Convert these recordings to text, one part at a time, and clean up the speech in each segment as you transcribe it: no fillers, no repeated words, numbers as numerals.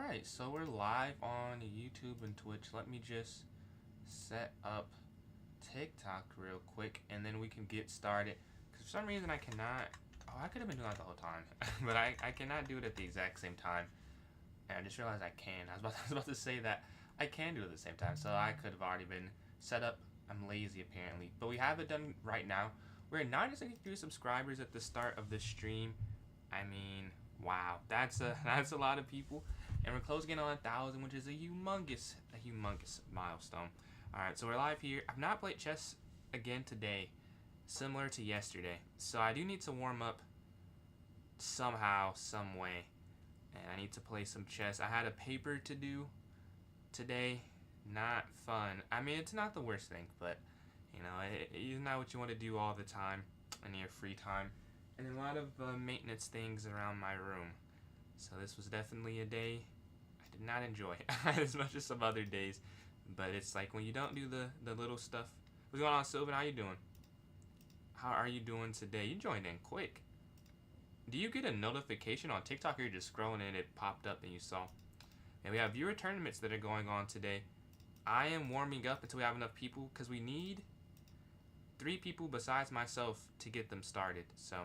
Alright, so we're live on YouTube and Twitch. Let me just set up TikTok real quick and then we can get started. Because for some reason I cannot... Oh, I could have been doing that the whole time. But I cannot do it at the exact same time. And I just realized I can. I was about to say that I can do it at the same time. So I could have already been set up. I'm lazy apparently. But we have it done right now. We're at 963 subscribers at the start of the stream. I mean, wow. That's a lot of people. And we're closing in on 1,000, which is a humongous milestone. Alright, so we're live here. I've not played chess again today, similar to yesterday. So I do need to warm up somehow, some way. And I need to play some chess. I had a paper to do today. Not fun. I mean, it's not the worst thing, but, you know, it's not what you want to do all the time in your free time. And a lot of maintenance things around my room. So this was definitely a day I did not enjoy as much as some other days. But it's like when you don't do the little stuff. What's going on, Sylvan? How you doing? How are you doing today? You joined in quick. Do you get a notification on TikTok or you're just scrolling and it popped up and you saw? And we have viewer tournaments that are going on today. I am warming up until we have enough people because we need 3 people besides myself to get them started. So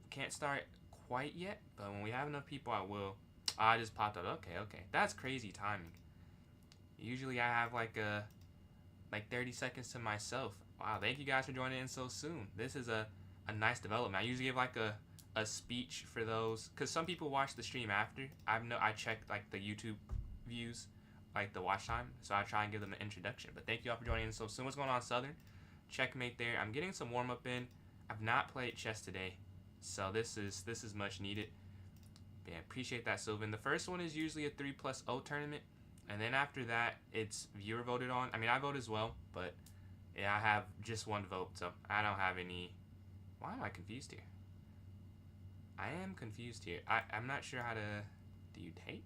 can't start quite yet, but when we have enough people, I will. I just popped up. Okay. That's crazy timing. Usually I have like 30 seconds to myself. Wow, thank you guys for joining in so soon. This is a nice development. I usually give like a speech for those, because some people watch the stream after. I check like the YouTube views, like the watch time, so I try and give them an introduction. But thank you all for joining in so soon. What's going on, Southern? Checkmate there. I'm getting some warm up in. I've not played chess today, so this is much needed. Yeah, appreciate that, Sylvan. The first one is usually a 3+0 tournament, and then after that, it's viewer voted on. I mean, I vote as well, but yeah, I have just one vote, so I don't have any. Why am I confused here? I am confused here. I'm not sure how to. Do you take?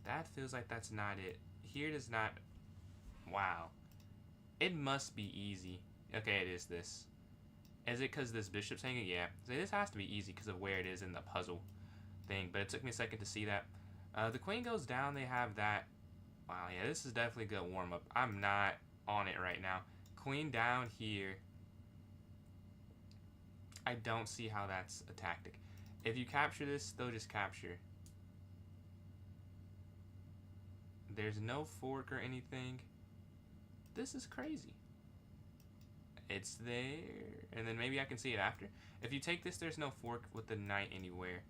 That feels like that's not it. Here does not. Wow. It must be easy. Okay, it is this. Is it because this bishop's hanging? Yeah. So this has to be easy because of where it is in the puzzle thing. But it took me a second to see that. The queen goes down. They have that. Wow, yeah, this is definitely a good warm-up. I'm not on it right now. Queen down here. I don't see how that's a tactic. If you capture this, they'll just capture. There's no fork or anything. This is crazy. It's there. And then maybe I can see it after. If you take this, there's no fork with the knight anywhere.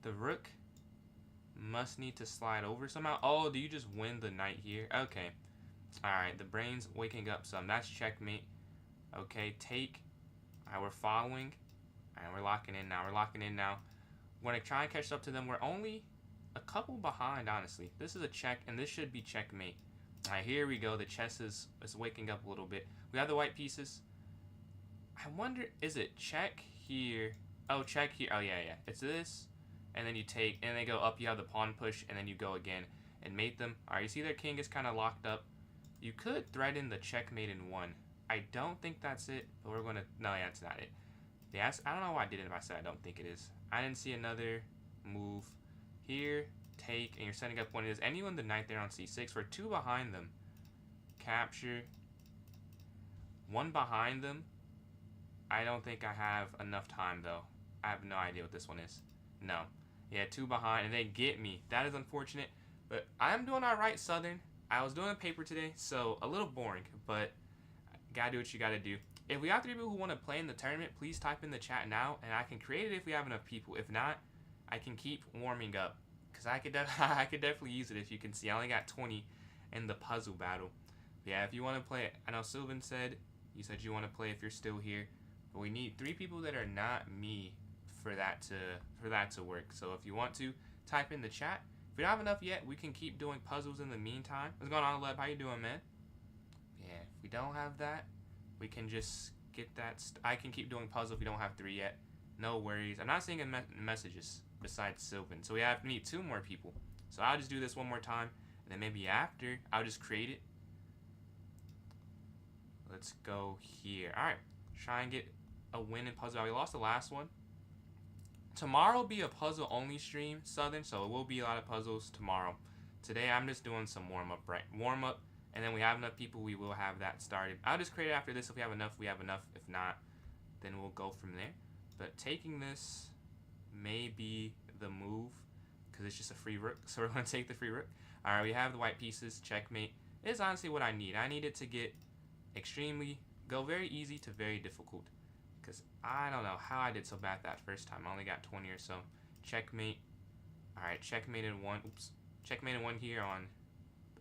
The rook must need to slide over somehow. Oh, do you just win the knight here? Okay. Alright, the brain's waking up some. That's checkmate. Okay, take. Alright, we're following. Alright, we're locking in now. We're going to try and catch up to them. We're only a couple behind, honestly. This is a check, and this should be checkmate. Alright, here we go. The chess is waking up a little bit. We have the white pieces. I wonder, is it check here? Oh, check here. Oh, yeah. It's this, and then you take, and they go up. You have the pawn push, and then you go again and mate them. Alright, you see their king is kind of locked up. You could thread in the checkmate in 1. I don't think that's it, but we're going to... No, yeah, that's not it. Yeah, I don't know why I did it if I said I don't think it is. I didn't see another move. Here, take, and you're setting up when it is. Anyone the knight there on c6. We're 2 behind them. Capture. 1 behind them. I don't think I have enough time, though. I have no idea what this one is. No. Yeah, 2 behind, and they get me. That is unfortunate, but I'm doing all right, Southern. I was doing a paper today, so a little boring, but gotta do what you gotta do. If we have 3 people who want to play in the tournament, please type in the chat now, and I can create it if we have enough people. If not, I can keep warming up, because I could definitely use it. If you can see, I only got 20 in the puzzle battle. But yeah, if you want to play it, I know Sylvan said, you said you want to play if you're still here, but we need 3 people that are not me for that to work. So if you want to, type in the chat. If we don't have enough yet, we can keep doing puzzles in the meantime. What's going on, Leb? How you doing, man? Yeah, if we don't have that, we can just get that. I can keep doing puzzle if we don't have 3 yet. No worries. I'm not seeing messages besides Sylvan. So we have to need 2 more people. So I'll just do this one more time. And then maybe after, I'll just create it. Let's go here. Alright. Try and get a win in puzzle. We lost the last one. Tomorrow will be a puzzle only stream, Southern, so it will be a lot of puzzles tomorrow. Today I'm just doing some warm-up, right? Warm-up, and then we have enough people, we will have that started. I'll just create it after this. If we have enough, we have enough. If not, then we'll go from there. But taking this may be the move, because it's just a free rook, so we're going to take the free rook. Alright, we have the white pieces, checkmate. It's honestly what I need. I need it to get go very easy to very difficult. Because I don't know how I did so bad that first time. I only got 20 or so. Checkmate. Alright, checkmated one. Oops. Checkmated one here on,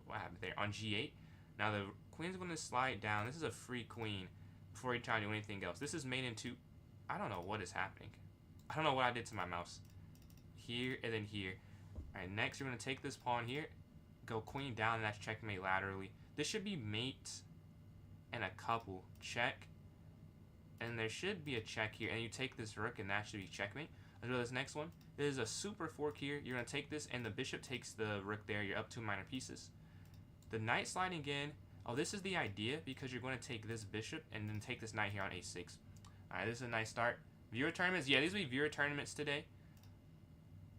what happened there? On G8. Now the queen's going to slide down. This is a free queen before you try to do anything else. This is made into, I don't know what is happening. I don't know what I did to my mouse. Here and then here. Alright, next you're going to take this pawn here. Go queen down, and that's checkmate laterally. This should be mate and a couple. Check. And there should be a check here. And you take this rook, and that should be checkmate. Let's go to this next one. This is a super fork here. You're going to take this, and the bishop takes the rook there. You're up 2 minor pieces. The knight sliding in. Oh, this is the idea, because you're going to take this bishop and then take this knight here on a6. Alright, this is a nice start. Viewer tournaments. Yeah, these will be viewer tournaments today.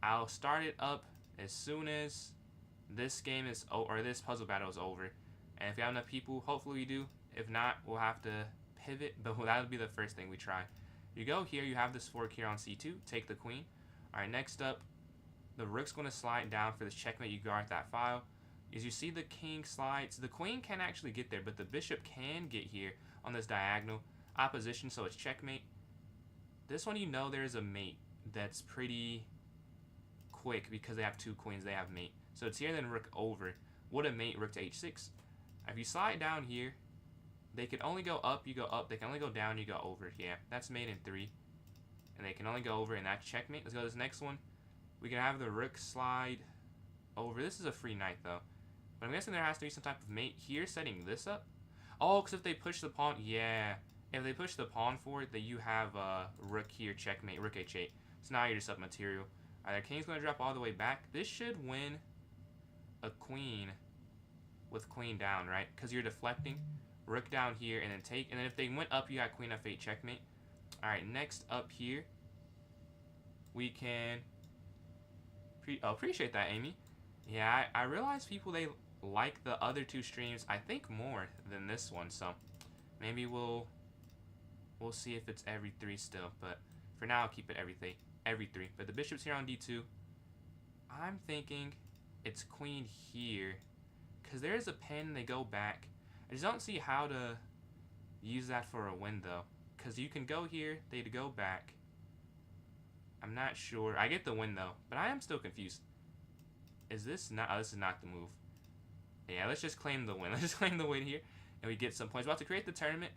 I'll start it up as soon as this game is or this puzzle battle is over. And if you have enough people, hopefully we do. If not, we'll have to pivot, but that'll be the first thing we try. You go here, you have this fork here on c2, take the queen. Alright, next up, the rook's going to slide down for this checkmate. You guard that file. As you see the king slides, the queen can't actually get there, but the bishop can get here on this diagonal opposition, so it's checkmate. This one, you know there's a mate that's pretty quick because they have 2 queens, they have mate. So it's here, then rook over. What a mate, rook to h6. If you slide down here, they can only go up, you go up. They can only go down, you go over. Yeah, that's mate in 3. And they can only go over, and that's checkmate. Let's go to this next one. We can have the rook slide over. This is a free knight, though. But I'm guessing there has to be some type of mate here setting this up. Oh, because if they push the pawn, yeah. If they push the pawn forward, then you have rook here, checkmate, rook h8. So now you're just up material. Alright, their king's going to drop all the way back. This should win a queen with queen down, right? Because you're deflecting. Rook down here, and then take. And then if they went up, you got queen f8, checkmate. Alright, next up here, we can... appreciate that, Amy. Yeah, I realize people, they like the other 2 streams, I think, more than this one. So maybe we'll see if it's every 3 still. But for now, I'll keep it every 3. But the bishop's here on d2. I'm thinking it's queen here, because there's a pin, they go back. I just don't see how to use that for a win, though. Because you can go here, they'd go back. I'm not sure. I get the win, though. But I am still confused. Is this not... Oh, this is not the move. Yeah, let's just claim the win. Let's just claim the win here. And we get some points. We're about to create the tournament.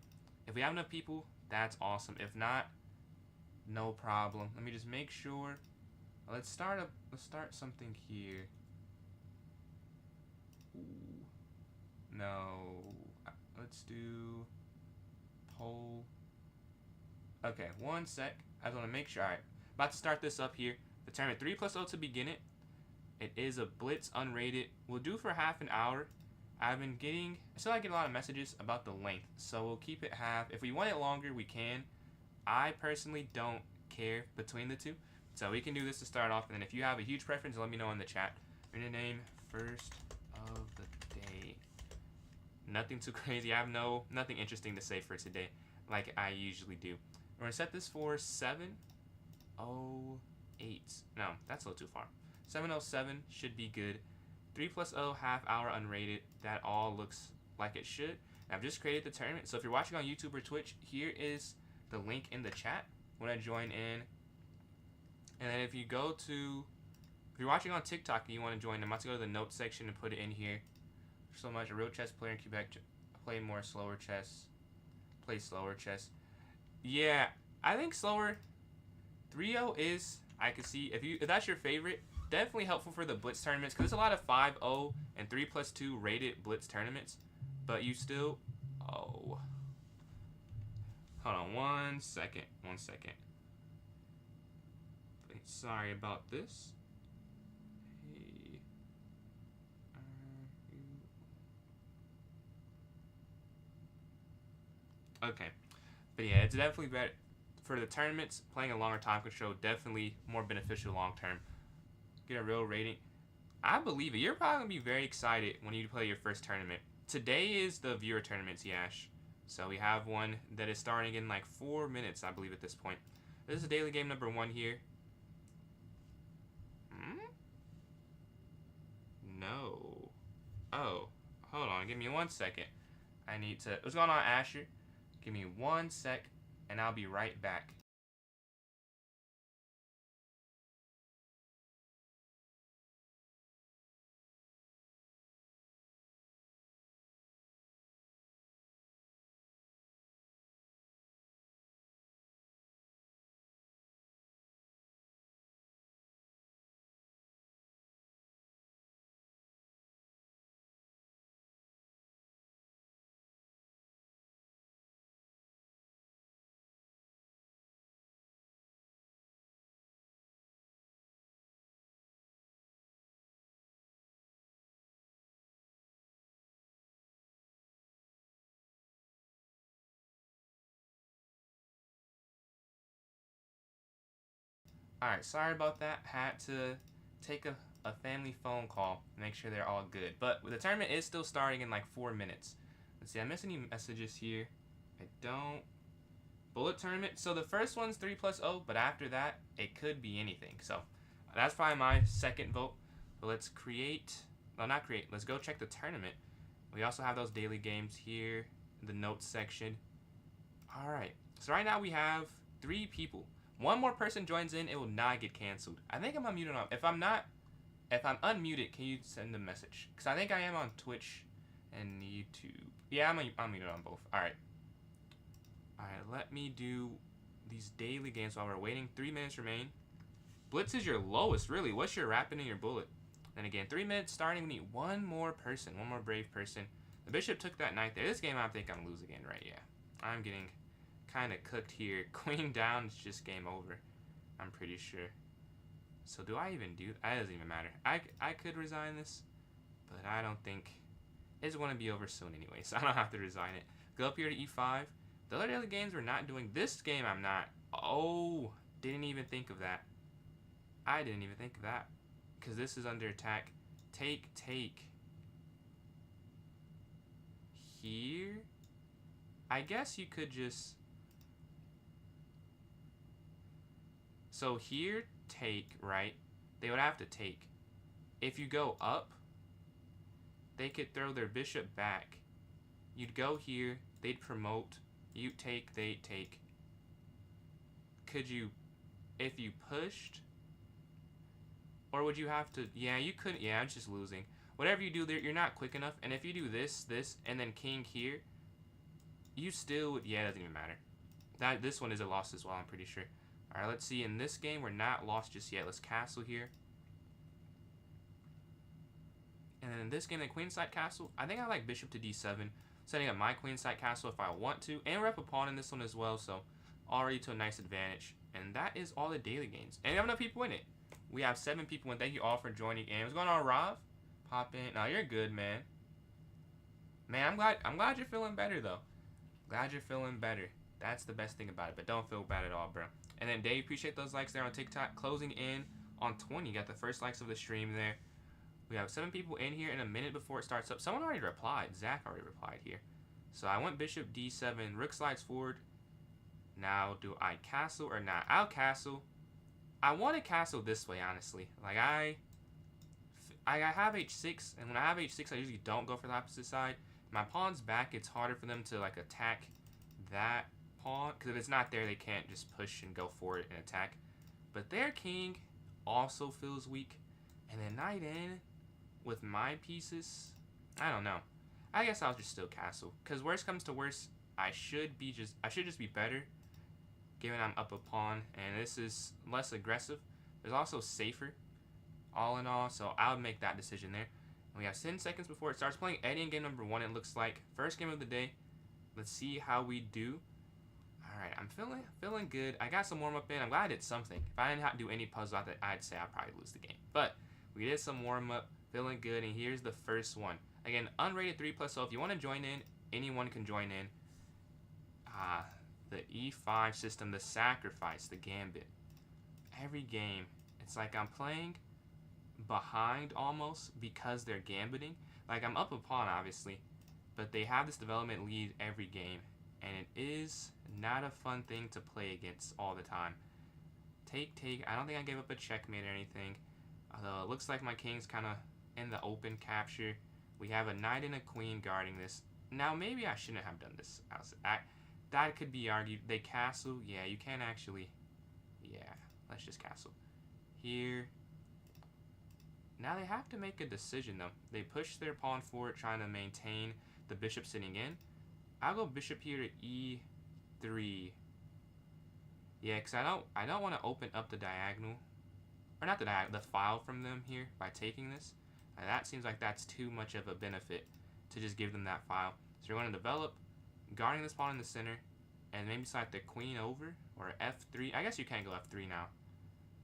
If we have enough people, that's awesome. If not, no problem. Let me just make sure. Let's start something here. Ooh. No. Let's do poll. Okay, one sec. I just want to make sure. Alright. About to start this up here. The tournament 3+0 to begin it. It is a blitz unrated. We'll do for half an hour. I still get a lot of messages about the length. So we'll keep it half. If we want it longer, we can. I personally don't care between the 2. So we can do this to start off. And then if you have a huge preference, let me know in the chat. Name first of the day. Nothing too crazy. I have nothing interesting to say for today, like I usually do. We're gonna set this for 7:08. No, that's a little too far. 7:07 should be good. 3+0 half hour unrated. That all looks like it should. And I've just created the tournament. So if you're watching on YouTube or Twitch, here is the link in the chat when I join in. And then if you're watching on TikTok and you want to join, I'm about to go to the notes section and put it in here. So much. A real chess player in Quebec. Play more slower chess. Play slower chess. Yeah, I think slower. 3-0 is, I can see, if that's your favorite, definitely helpful for the blitz tournaments, because there's a lot of 5-0 and 3+2 rated blitz tournaments. But you still... Oh. Hold on one second. Sorry about this. Hey. Okay. But yeah, it's definitely better. for the tournaments, playing a longer time control definitely more beneficial long term. Get a real rating. I believe it. You're probably gonna be very excited when you play your first tournament. Today is the viewer tournaments, Yash. So we have one that is starting in like 4 minutes, I believe, at this point. This is daily game number 1 here. No. Oh, hold on. Give me 1 second. I need to. What's going on, Asher? Give me 1 sec, and I'll be right back. Alright, sorry about that. Had to take a family phone call, make sure they're all good. But the tournament is still starting in like 4 minutes. Let's see, I missed any messages here. I don't. Bullet tournament. So the first one's 3+0, but after that, it could be anything. So that's probably my second vote. But let's create. No, not create. Let's go check the tournament. We also have those daily games here in the notes section. Alright, so right now we have 3 people. 1 more person joins in, it will not get canceled. I think I'm unmuted on. If I'm unmuted, can you send a message? Because I think I am on Twitch and YouTube. Yeah, I'm unmuted on both. Alright. Alright, let me do these daily games while we're waiting. 3 minutes remain. Blitz is your lowest, really. What's your rapid and your bullet? Then again, 3 minutes starting. We need 1 more person, 1 more brave person. The bishop took that knight there. This game, I think I'm losing again, right? Yeah. I'm getting kind of cooked here. Queen down is just game over. I'm pretty sure. So do I even do that? It doesn't even matter. I could resign this, but I don't think it's going to be over soon anyway, so I don't have to resign it. Go up here to e5. The other daily games we're not doing. This game I'm not. Oh, didn't even think of that. I didn't even think of that. Because this is under attack. Take. Here? I guess you could just... So here, take, right? They would have to take. If you go up, they could throw their bishop back. You'd go here, they'd promote. You take, they take. Could you, if you pushed? Or would you have to, yeah, you couldn't, yeah, I'm just losing. Whatever you do there, you're not quick enough. And if you do this, and then king here, you still, yeah, it doesn't even matter. This one is a loss as well, I'm pretty sure. Alright, let's see. In this game, we're not lost just yet. Let's castle here. And then in this game, the queenside castle, I think I like bishop to d7. Setting up my queenside castle if I want to. And we're up a pawn in this one as well, so already to a nice advantage. And that is all the daily games. And we have enough people in it. We have 7 people, and thank you all for joining. And what's going on, Rob? Pop in. No, you're good, man. Man, I'm glad you're feeling better, though. Glad you're feeling better. That's the best thing about it, but don't feel bad at all, bro. And then Dave, appreciate those likes there on TikTok. Closing in on 20. You got the first likes of the stream there. We have 7 people in here in a minute before it starts up. Someone already replied. Zach already replied here. So I went bishop d7. Rook slides forward. Now, do I castle or not? I'll castle. I want to castle this way, honestly. Like, I have h6, and when I have h6, I usually don't go for the opposite side. My pawn's back. It's harder for them to, like, attack that pawn, because if it's not there, they can't just push and go for it and attack. But their king also feels weak, and then knight in with my pieces, I don't know. I guess I'll just still castle, because worst comes to worst, I should just be better, given I'm up a pawn, and this is less aggressive. There's also safer, all in all, so I would make that decision there. And we have 10 seconds before it starts. Playing Eddie in game number 1, it looks like. First game of the day. Let's see how we do. Alright, I'm feeling good. I got some warm-up in. I'm glad I did something. If I didn't have to do any puzzle, I'd say I'd probably lose the game. But we did some warm-up. Feeling good, and here's the first one. Again, unrated 3+, so if you want to join in, anyone can join in. The E5 system, the sacrifice, the gambit. Every game, it's like I'm playing behind almost because they're gambiting. Like, I'm up a pawn, obviously, but they have this development lead every game, and it is not a fun thing to play against all the time. Take. I don't think I gave up a checkmate or anything, although it looks like my king's kind of in the open capture. We have a knight and a queen guarding this. Now, maybe I shouldn't have done this. That could be argued. They castle. Yeah, you can't actually. Yeah, let's just castle. Here. Now they have to make a decision, though. They push their pawn forward, trying to maintain the bishop sitting in. I'll go bishop here to E3. Yeah, because I don't want to open up the diagonal. Or not the diagonal, the file from them here by taking this. That seems like that's too much of a benefit to just give them that file. So you're going to develop, guarding this pawn in the center, and maybe slide the queen over, or F3. I guess you can't go F3 now.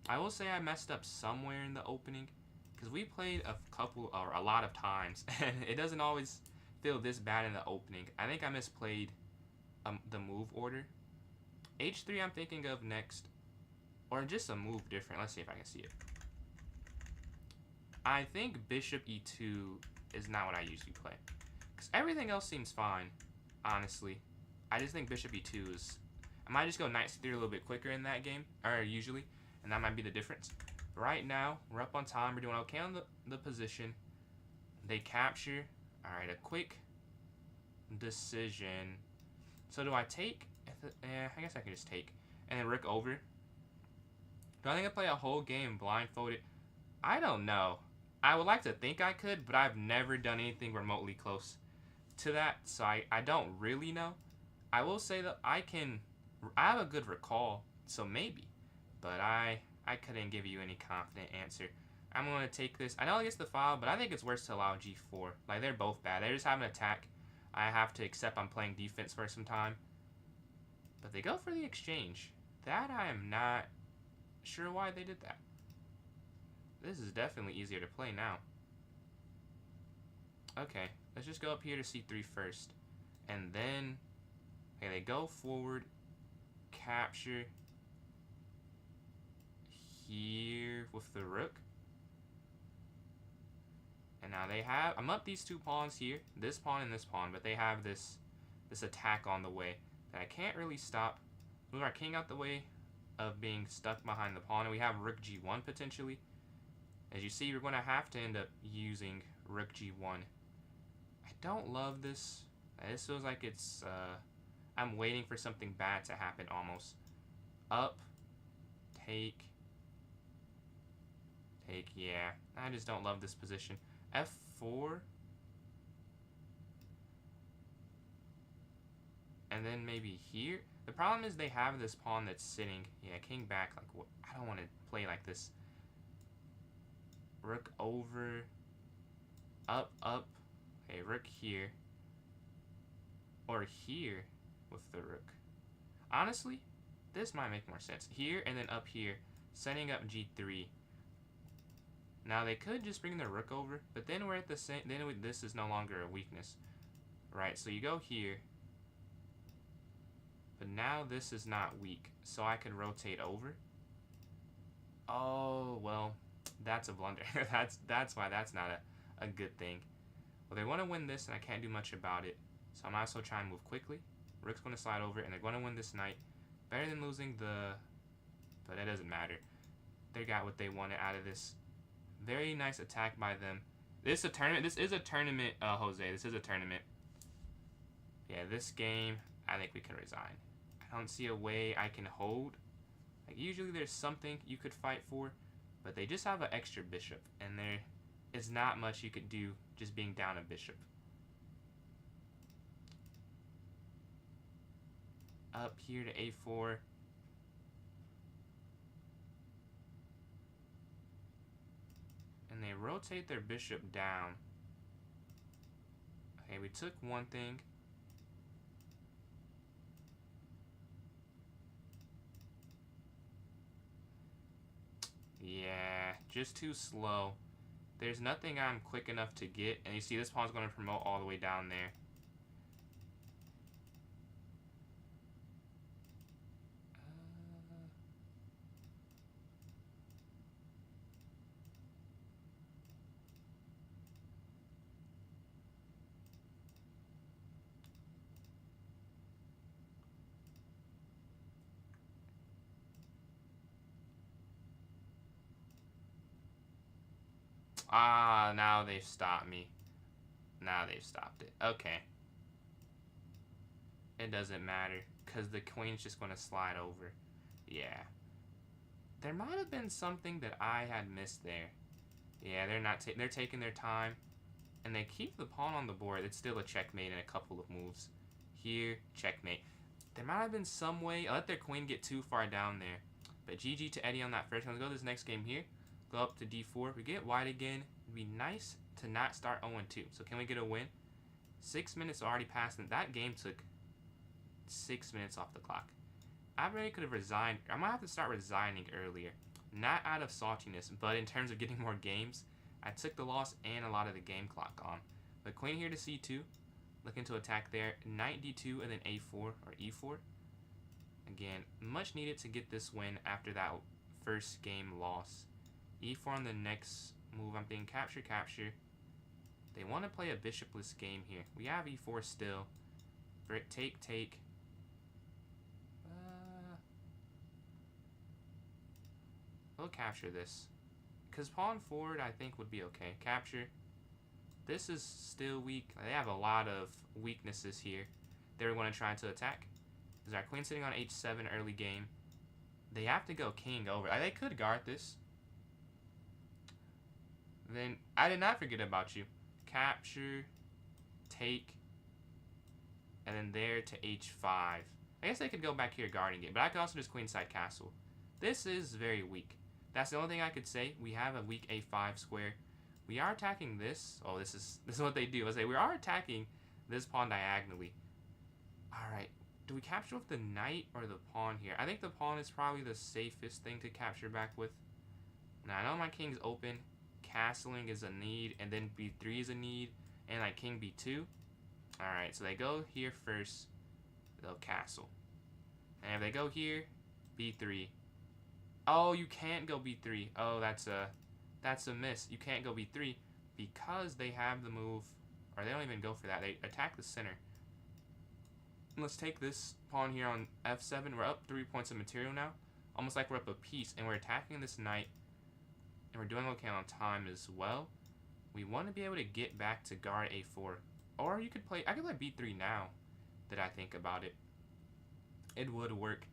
I will say I messed up somewhere in the opening, because we played a lot of times, and it doesn't always feel this bad in the opening. I think I misplayed the move order. H3 I'm thinking of next, or just a move different. Let's see if I can see it. I think bishop E2 is not what I usually play, because everything else seems fine, honestly. I just think bishop E2 is... I might just go knight C3 a little bit quicker in that game, or usually, and that might be the difference. Right now, we're up on time. We're doing okay on the position. They capture. All right, a quick decision. So do I take? I guess I can just take. And then rook over. Do I think I play a whole game blindfolded? I don't know. I would like to think I could, but I've never done anything remotely close to that, so I don't really know. I will say that I have a good recall, so maybe. But I couldn't give you any confident answer. I'm going to take this. I know it gets the file, but I think it's worse to allow G4. Like, they're both bad. They just have an attack. I have to accept I'm playing defense for some time. But they go for the exchange. That I am not sure why they did that. This is definitely easier to play now. Okay, let's just go up here to C3 first. And then, okay, they go forward, capture here with the rook. And now they have, I'm up these two pawns here, this pawn and this pawn, but they have this attack on the way that I can't really stop. Move our king out the way of being stuck behind the pawn, and we have rook G1 potentially. As you see, you're going to have to end up using rook G1. I don't love this. This feels like it's, I'm waiting for something bad to happen almost. Up, take, yeah. I just don't love this position. F4. And then maybe here. The problem is they have this pawn that's sitting. Yeah, king back. Like, what? I don't want to play like this. Rook over. Up. Okay, rook here. Or here with the rook. Honestly, this might make more sense. Here and then up here. Setting up G3. Now, they could just bring the rook over. But then we're at the same... Then this is no longer a weakness. Right, so you go here. But now this is not weak. So I can rotate over. Oh, well... That's a blunder. that's why that's not a good thing. Well, they want to win this, and I can't do much about it. So I might as well try and move quickly. Rook's going to slide over, and they're going to win this knight. Better than losing the... But that doesn't matter. They got what they wanted out of this. Very nice attack by them. This is a tournament. This is a tournament, Jose. This is a tournament. Yeah, this game, I think we can resign. I don't see a way I can hold. Like, usually there's something you could fight for. But they just have an extra bishop, and there is not much you could do just being down a bishop. Up here to A4. And they rotate their bishop down. Okay, we took one thing. Yeah, just too slow. There's nothing I'm quick enough to get. And you see this pawn's going to promote all the way down there. Ah, now they've stopped me. Now they've stopped it. Okay. It doesn't matter, because the queen's just going to slide over. Yeah. There might have been something that I had missed there. Yeah, they're taking their time. And they keep the pawn on the board. It's still a checkmate in a couple of moves. Here, checkmate. There might have been some way. I let their queen get too far down there. But GG to Eddie on that first one. Let's go to this next game here. Go up to D4. We get white again. It'd be nice to not start 0-2. So can we get a win? 6 minutes already passed. And that game took 6 minutes off the clock. I really could have resigned. I might have to start resigning earlier. Not out of saltiness, but in terms of getting more games, I took the loss and a lot of the game clock on. The queen here to C2. Looking to attack there. Knight D2 and then A4 or E4. Again, much needed to get this win after that first game loss. E4 on the next move. I'm thinking capture, capture. They want to play a bishopless game here. We have E4 still. Take, take. We'll capture this. Because pawn forward, I think, would be okay. Capture. This is still weak. They have a lot of weaknesses here. They were going to try to attack. Is our queen sitting on H7 early game? They have to go king over. They could guard this. Then, I did not forget about you. Capture. Take. And then there to H5. I guess they could go back here guarding it. But I could also just queenside castle. This is very weak. That's the only thing I could say. We have a weak A5 square. We are attacking this. Oh, this is what they do. I say we are attacking this pawn diagonally. Alright. Do we capture with the knight or the pawn here? I think the pawn is probably the safest thing to capture back with. Now, I know my king's open. Castling is a need. And then B3 is a need. And like king B2. Alright, so they go here first. They'll castle. And if they go here, B3. Oh, you can't go B3. Oh, that's a miss. You can't go B3 because they have the move, or they don't even go for that. They attack the center. Let's take this pawn here on F7. We're up 3 points of material now. Almost like we're up a piece, and we're attacking this knight, and we're doing okay on time as well. We want to be able to get back to guard A4. Or you could play, I could play B3 now that I think about it. It would work.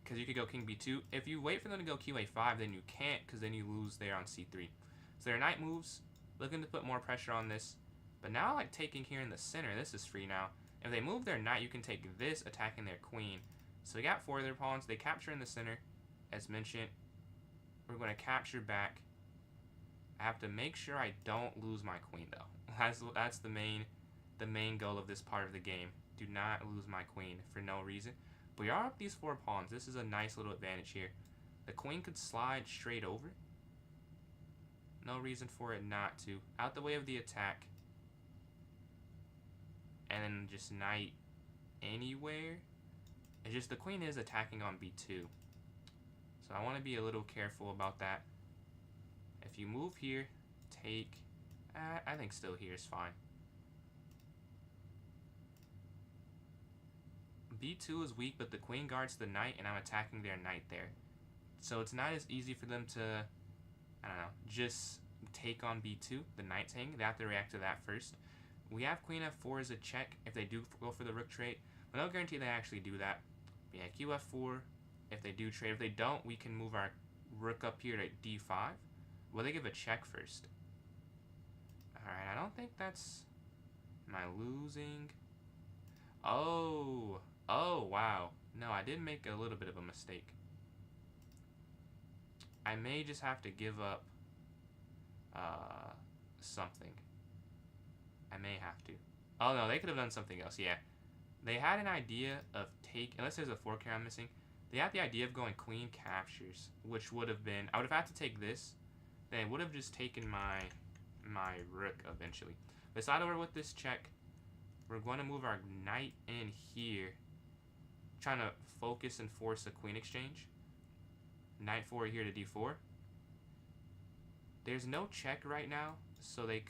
Because you could go king b2. If you wait for them to go QA5, then you can't, because then you lose there on c3. So their knight moves, looking to put more pressure on this. But now I like taking here in the center. This is free now. If they move their knight, you can take this, attacking their queen. So we got 4 of their pawns. They capture in the center, as mentioned. We're going to capture back. I have to make sure I don't lose my queen, though. That's the main goal of this part of the game. Do not lose my queen for no reason. We are up these 4 pawns. This is a nice little advantage here. The queen could slide straight over. No reason for it not to. Out the way of the attack. And then just knight anywhere. It's just the queen is attacking on b2. So I want to be a little careful about that. If you move here, take. I think still here is fine. B2 is weak, but the queen guards the knight, and I'm attacking their knight there. So it's not as easy for them to, I don't know, just take on B2, the knight's hanging. They have to react to that first. We have queen F4 as a check if they do go for the rook trade, but no guarantee they actually do that. But yeah, Q F4 if they do trade. If they don't, we can move our rook up here to D5. Well, they give a check first. Alright, I don't think that's... Am I losing? Oh, wow. No, I did make a little bit of a mistake. I may just have to give up something. I may have to. Oh, no, they could have done something else, yeah. They had an idea of unless there's a fork here I'm missing, they had the idea of going queen captures, which would have been, I would have had to take this, then it would have just taken my rook eventually. But slide over with this check. We're going to move our knight in here, trying to focus and force a queen exchange. Knight 4 here to d4. There's no check right now, so they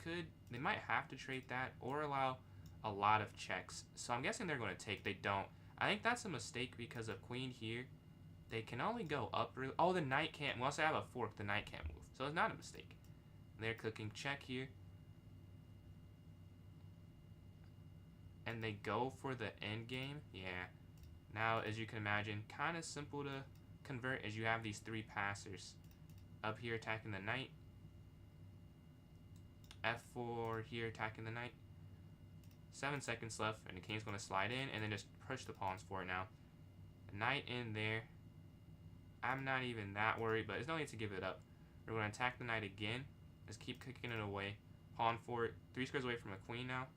might have to trade that or allow a lot of checks. So I'm guessing they're going to take. They don't. I think that's a mistake because of queen here. They can only go up. Oh, the knight can't. Once I have a fork, the knight can't move. So it's not a mistake. They're cooking check here. And they go for the end game. Yeah. Now, as you can imagine, kind of simple to convert as you have these 3 passers. Up here attacking the knight. F4 here attacking the knight. 7 seconds left, and the king's going to slide in and then just push the pawns for it now. The knight in there. I'm not even that worried, but there's no need to give it up. We're going to attack the knight again. Just keep kicking it away. Pawn for it. 3 squares away from the queen now.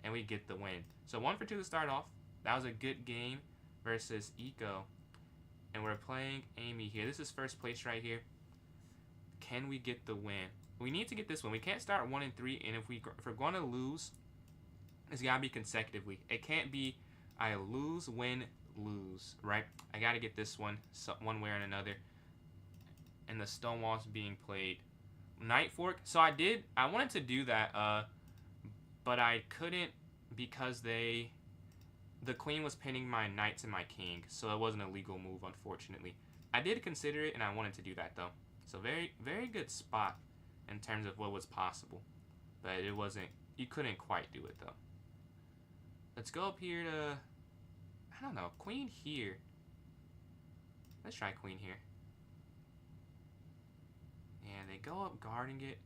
And we get the win. So 1 for 2 to start off. That was a good game versus Eco. And we're playing Amy here. This is first place right here. Can we get the win? We need to get this one. We can't start 1 and 3. And if we're going to lose, it's got to be consecutively. It can't be I lose, win, lose, right? I got to get this one one way or another. And the stonewall's being played. Knight fork. So I wanted to do that, but I couldn't because the queen was pinning my knight to my king, so it wasn't a legal move, unfortunately. I did consider it, and I wanted to do that, though. So very, very good spot in terms of what was possible. But it wasn't, you couldn't quite do it, though. Let's go up here to, I don't know, queen here. Let's try queen here. And they go up guarding it.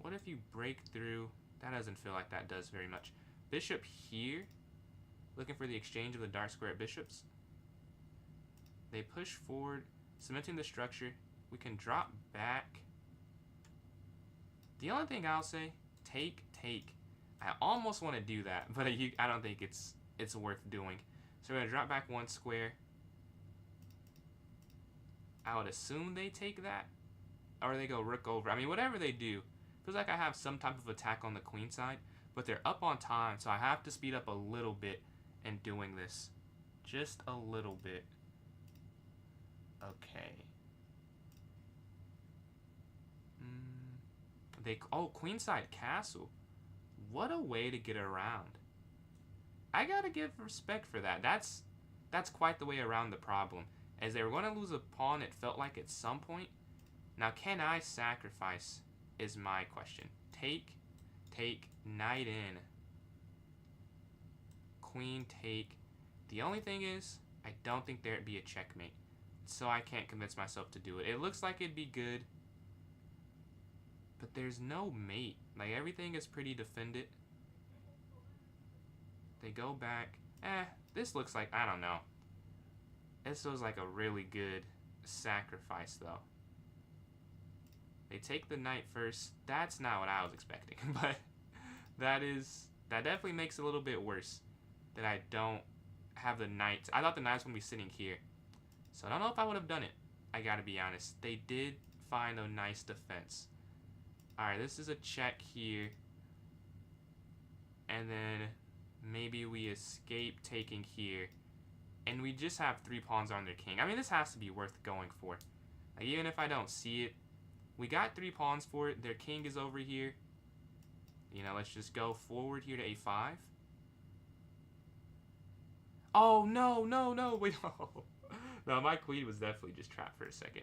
What if you break through? That doesn't feel like that does very much. Bishop here. Looking for the exchange of the dark square bishops. They push forward, cementing the structure. We can drop back. The only thing I'll say, take. I almost want to do that, but I don't think it's worth doing. So we're going to drop back 1 square. I would assume they take that. Or they go rook over. I mean, whatever they do. Feels like I have some type of attack on the queen side. But they're up on time, so I have to speed up a little bit in doing this. Just a little bit. Okay. Oh, queenside castle. What a way to get around. I gotta give respect for that. That's quite the way around the problem. As they were going to lose a pawn, it felt like at some point. Now, can I sacrifice is my question. Take, knight in. Queen, take. The only thing is, I don't think there'd be a checkmate. So I can't convince myself to do it. It looks like it'd be good. But there's no mate. Like, everything is pretty defended. They go back. This looks like, I don't know. This was like a really good sacrifice, though. They take the knight first. That's not what I was expecting, but that definitely makes it a little bit worse that I don't have the knight. I thought the knight's going to be sitting here. So I don't know if I would have done it. I got to be honest. They did find a nice defense. Alright, this is a check here. And then maybe we escape taking here. And we just have 3 pawns on their king. I mean, this has to be worth going for. Like, even if I don't see it, we got 3 pawns for it. Their king is over here. You know, let's just go forward here to a5. Oh, no. Wait, no. No, my queen was definitely just trapped for a second.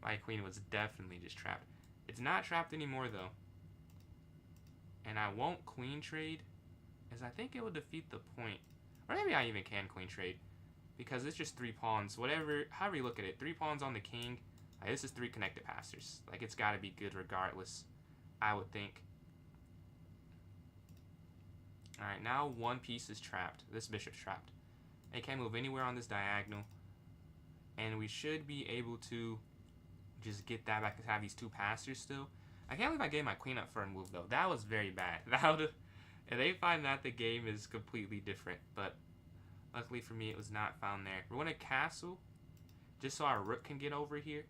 My queen was definitely just trapped. It's not trapped anymore, though. And I won't queen trade, as I think it will defeat the point. Or maybe I even can queen trade, because it's just 3 pawns. Whatever, however you look at it, 3 pawns on the king. Like, this is 3 connected passers. Like, it's got to be good regardless, I would think. Alright, now 1 piece is trapped. This bishop's trapped. It can't move anywhere on this diagonal. And we should be able to just get that back to have these 2 passers still. I can't believe I gave my queen up for a move, though. That was very bad. If they find that, the game is completely different. But luckily for me, it was not found there. We're going to castle just so our rook can get over here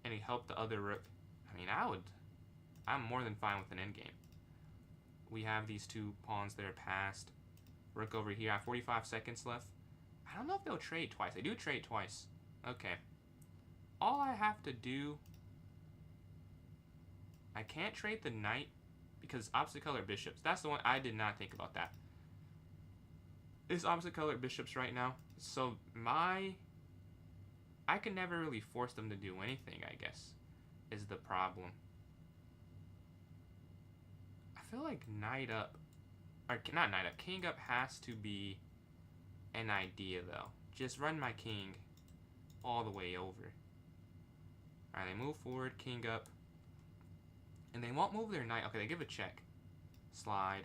and help the other rook. I mean, I'm more than fine with an endgame. We have these 2 pawns that are passed. Rook over here. I have 45 seconds left. I don't know if they'll trade twice. They do trade twice. Okay. All I have to do... I can't trade the knight because opposite color bishops. That's the one. I did not think about that. It's opposite color bishops right now. So I can never really force them to do anything, I guess, is the problem. feel like knight up, or not knight up, king up has to be an idea though. Just run my king all the way over. Alright, they move forward, king up. And they won't move their knight. Okay, they give a check. Slide.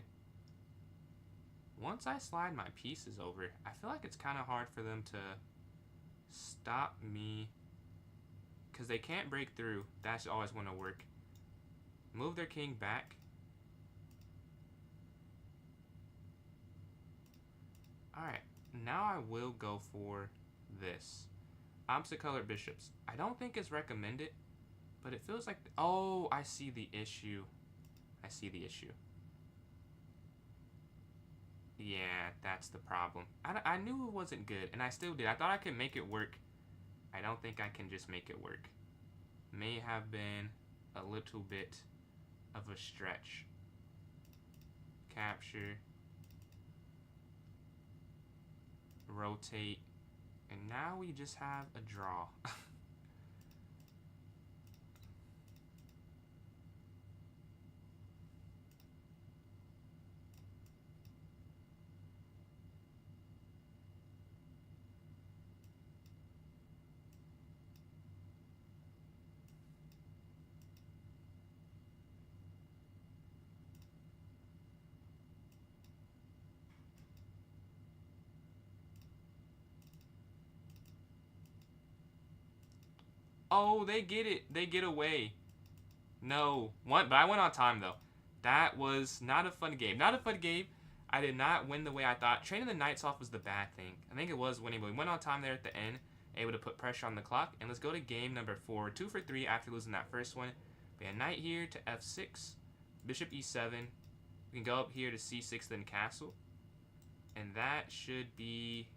Once I slide my pieces over, I feel like it's kind of hard for them to stop me. Because they can't break through. That's always going to work. Move their king back. Alright, now I will go for this. Opposite colored bishops. I don't think it's recommended, but it feels like... Oh, I see the issue. I see the issue. Yeah, that's the problem. I knew it wasn't good, and I still did. I thought I could make it work. I don't think I can just make it work. May have been a little bit of a stretch. Capture. Rotate. And now we just have a draw. Oh, they get it. They get away. No. But I went on time, though. That was not a fun game. Not a fun game. I did not win the way I thought. Training the knights off was the bad thing. I think it was winning, but we went on time there at the end. Able to put pressure on the clock. And let's go to game number 4. 2 for 3 after losing that first one. We had knight here to f6. Bishop e7. We can go up here to c6, then castle. And that should be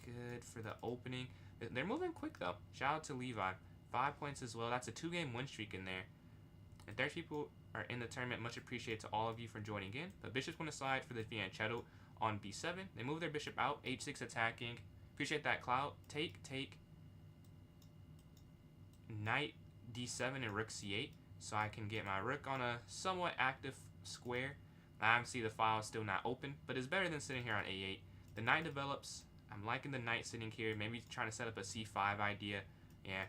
good for the opening. They're moving quick, though. Shout out to Levi. 5 points as well. That's a 2-game win streak in there. And 30 people are in the tournament. Much appreciated to all of you for joining in. The bishops want to slide for the fianchetto on b7. They move their bishop out. h6 attacking. Appreciate that clout. Take. Knight d7 and rook c8. So I can get my rook on a somewhat active square. Obviously the file is still not open, but it's better than sitting here on a8. The knight develops. I'm liking the knight sitting here. Maybe trying to set up a c5 idea. Yeah.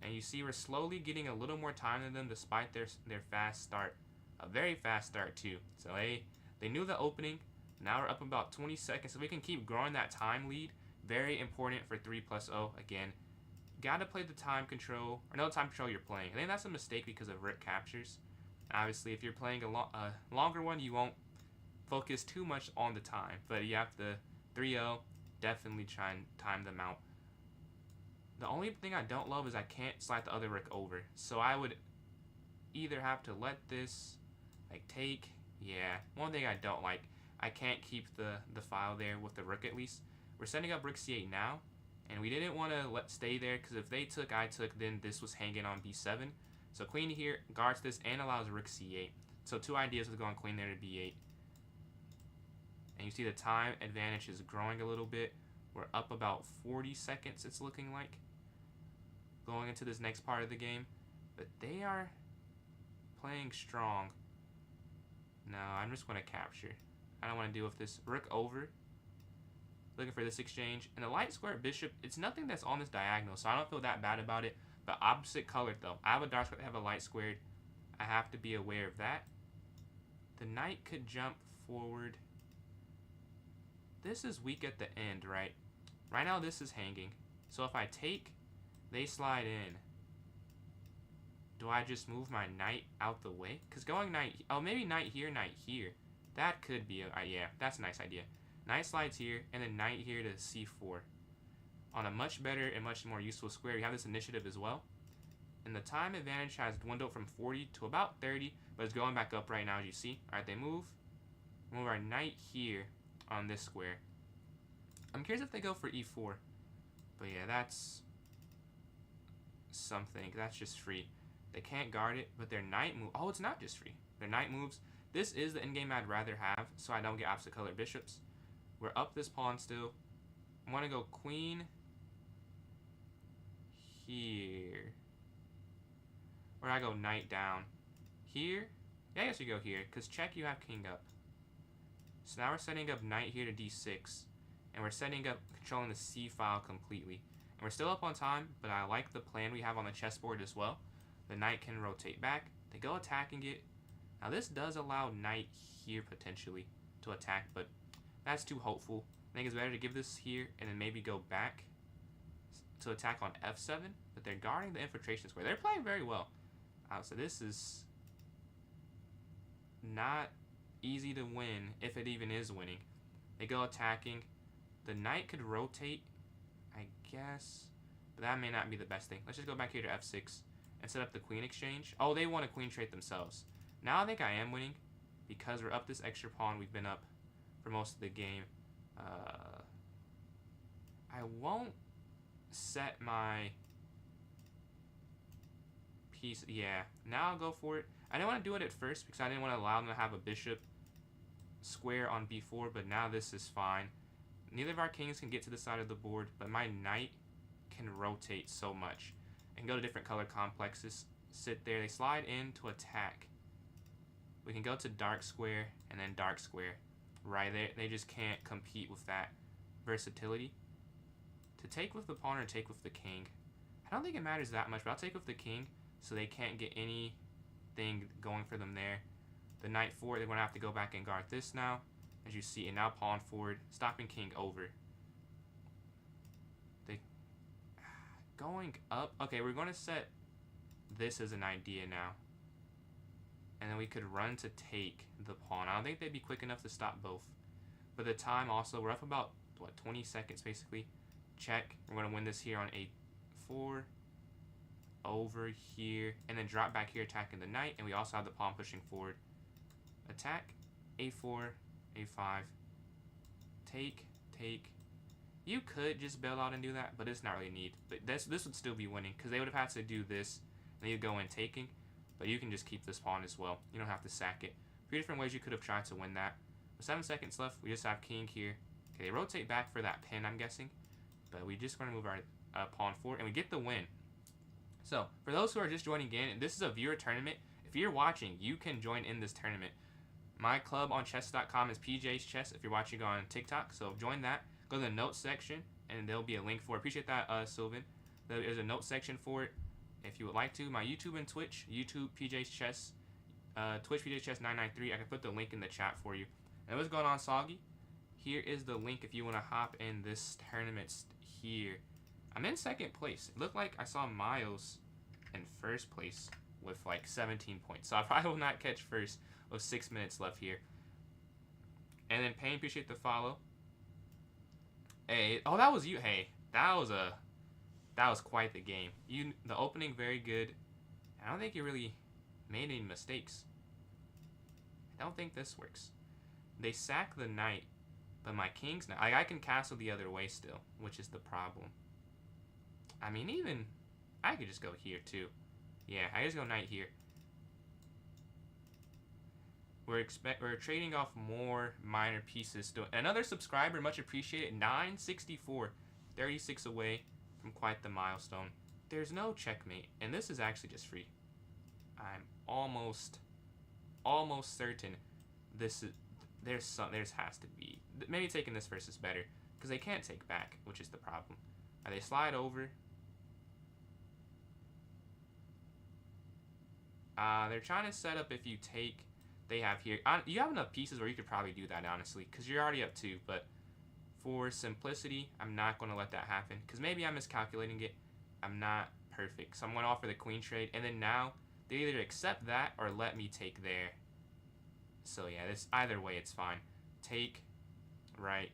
And you see we're slowly getting a little more time than them despite their fast start. A very fast start too. So they knew the opening. Now we're up about 20 seconds. So we can keep growing that time lead. Very important for 3+0. Again, gotta play the time control. Or no time control you're playing. I think that's a mistake because of rook captures. Obviously, if you're playing a longer one, you won't focus too much on the time. But you have to 3-0. Definitely try and time them out. The only thing I don't love is I can't slide the other rook over. So I would either have to let this, like, take. Yeah, one thing I don't like. I can't keep the file there with the rook at least. We're setting up rook c8 now. And we didn't want to stay there because if they took, I took, then this was hanging on b7. So queen here guards this and allows rook c8. So 2 ideas with going queen there to b8. And you see the time advantage is growing a little bit. We're up about 40 seconds, it's looking like, going into this next part of the game. But they are playing strong. No, I'm just going to capture. I don't want to deal with this. Rook over. Looking for this exchange. And the light square bishop, it's nothing that's on this diagonal, so I don't feel that bad about it. But opposite colored, though. I have a dark square, I have a light squared. I have to be aware of that. The knight could jump forward. This is weak at the end, right? Right now, this is hanging. So if I take, they slide in. Do I just move my knight out the way? Because going knight... Oh, maybe knight here, knight here. That could be a... yeah, that's a nice idea. Knight slides here, and then knight here to c4. On a much better and much more useful square, you have this initiative as well. And the time advantage has dwindled from 40 to about 30, but it's going back up right now, as you see. Alright, they move. Move our knight here on this square. I'm curious if they go for e4. But yeah, that's something. That's just free. They can't guard it, but their knight move. Oh, it's not just free. Their knight moves. This is the endgame I'd rather have, so I don't get opposite colored bishops. We're up this pawn still. I want to go queen here. Or I go knight down here. Yeah, I guess you go here, because check, you have king up. So now we're setting up knight here to d6. And we're setting up, controlling the c file completely. And we're still up on time, but I like the plan we have on the chessboard as well. The knight can rotate back. They go attacking it. Now this does allow knight here potentially to attack, but that's too hopeful. I think it's better to give this here and then maybe go back to attack on f7. But they're guarding the infiltration square. They're playing very well. So this is not easy to win, if it even is winning. They go attacking. The knight could rotate, I guess, but that may not be the best thing. Let's just go back here to f6 and set up the queen exchange. Oh, they want a queen trade themselves. Now I think I am winning because we're up this extra pawn. We've been up for most of the game. I won't set my piece. Yeah, now I'll go for it. I didn't want to do it at first because I didn't want to allow them to have a bishop square on b4, but now this is fine. Neither of our kings can get to the side of the board, but my knight can rotate so much and go to different color complexes. Sit there. They slide in to attack. We can go to dark square and then dark square. Right there. They just can't compete with that versatility. To take with the pawn or take with the king. I don't think it matters that much, but I'll take with the king so they can't get anything going for them there. The knight forward, they're going to have to go back and guard this now. As you see, and now pawn forward, stopping king over. They going up. Okay, we're going to set this as an idea now. And then we could run to take the pawn. I don't think they'd be quick enough to stop both. But the time also, we're up about, what, 20 seconds basically. Check. We're going to win this here on a4. Over here. And then drop back here attacking the knight. And we also have the pawn pushing forward. Attack. a4. a5. Take. Take. You could just bail out and do that, but it's not really need. But this would still be winning because they would have had to do this. And they'd go in taking. But you can just keep this pawn as well. You don't have to sack it. 3 different ways you could have tried to win that. With 7 seconds left, we just have king here. Okay, they rotate back for that pin, I'm guessing. But we just going to move our pawn forward, and we get the win. So, for those who are just joining in, this is a viewer tournament. If you're watching, you can join in this tournament. My club on chess.com is PJ's Chess if you're watching on TikTok. So, join that. Go to the notes section, and there'll be a link for it. Appreciate that, Sylvan. There's a notes section for it. If you would like to, my YouTube and Twitch, YouTube PJ's Chess, Twitch PJ's Chess 993. I can put the link in the chat for you. And what's going on, Soggy? Here is the link if you want to hop in this tournament here. I'm in second place. It looked like I saw Miles in first place with like 17 points. So I probably will not catch first with 6 minutes left here. And then Payne, appreciate the follow. Hey, oh, that was you. Hey, that was quite the game. The opening very good. I don't think you really made any mistakes. I don't think this works. They sack the knight, but my king's not. I can castle the other way still, which is the problem. I mean, even I could just go here too. Yeah, I just go knight here. We're trading off more minor pieces still. Another subscriber, much appreciated. 964, 36 away from quite the milestone. There's no checkmate, and this is actually just free. I'm almost certain this is there has to be, maybe taking this first is better because they can't take back, which is the problem. They slide over. They're trying to set up if you take. They have here. You have enough pieces where you could probably do that honestly, because you're already up 2. But for simplicity, I'm not going to let that happen because maybe I'm miscalculating it. I'm not perfect, so I'm going to offer the queen trade, and then now they either accept that or let me take there. So yeah, this either way it's fine. Take, right,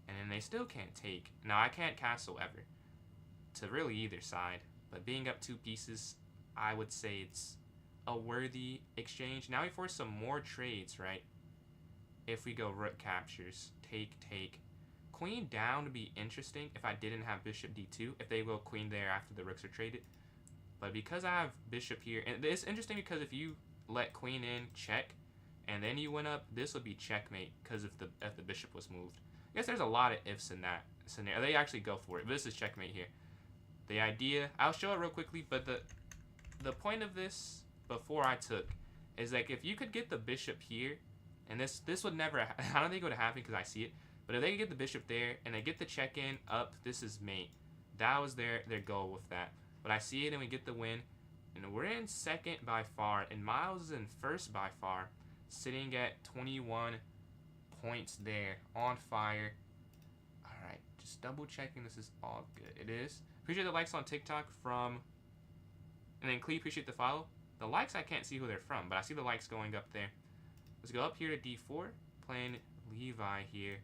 and then they still can't take. Now I can't castle ever to really either side, but being up 2 pieces, I would say it's a worthy exchange. Now we force some more trades, right? If we go rook captures, take, take. Queen down would be interesting if I didn't have bishop d2, if they go queen there after the rooks are traded. But because I have bishop here, and it's interesting because if you let queen in, check, and then you went up, this would be checkmate because if the bishop was moved. I guess there's a lot of ifs in that scenario. They actually go for it, but this is checkmate here. The idea, I'll show it real quickly, but the point of this before I took is like if you could get the bishop here, and this would never, I don't think it would happen because I see it, but if they could get the bishop there and they get the check-in up, this is mate. That was their goal with that. But I see it and we get the win, and we're in second by far, and Miles is in first by far, sitting at 21 points there, on fire. Alright, just double checking this is all good. It is. Appreciate the likes on TikTok from, and then Clee, appreciate the follow. The likes, I can't see who they're from, but I see the likes going up there. Let's go up here to D4, playing Levi here.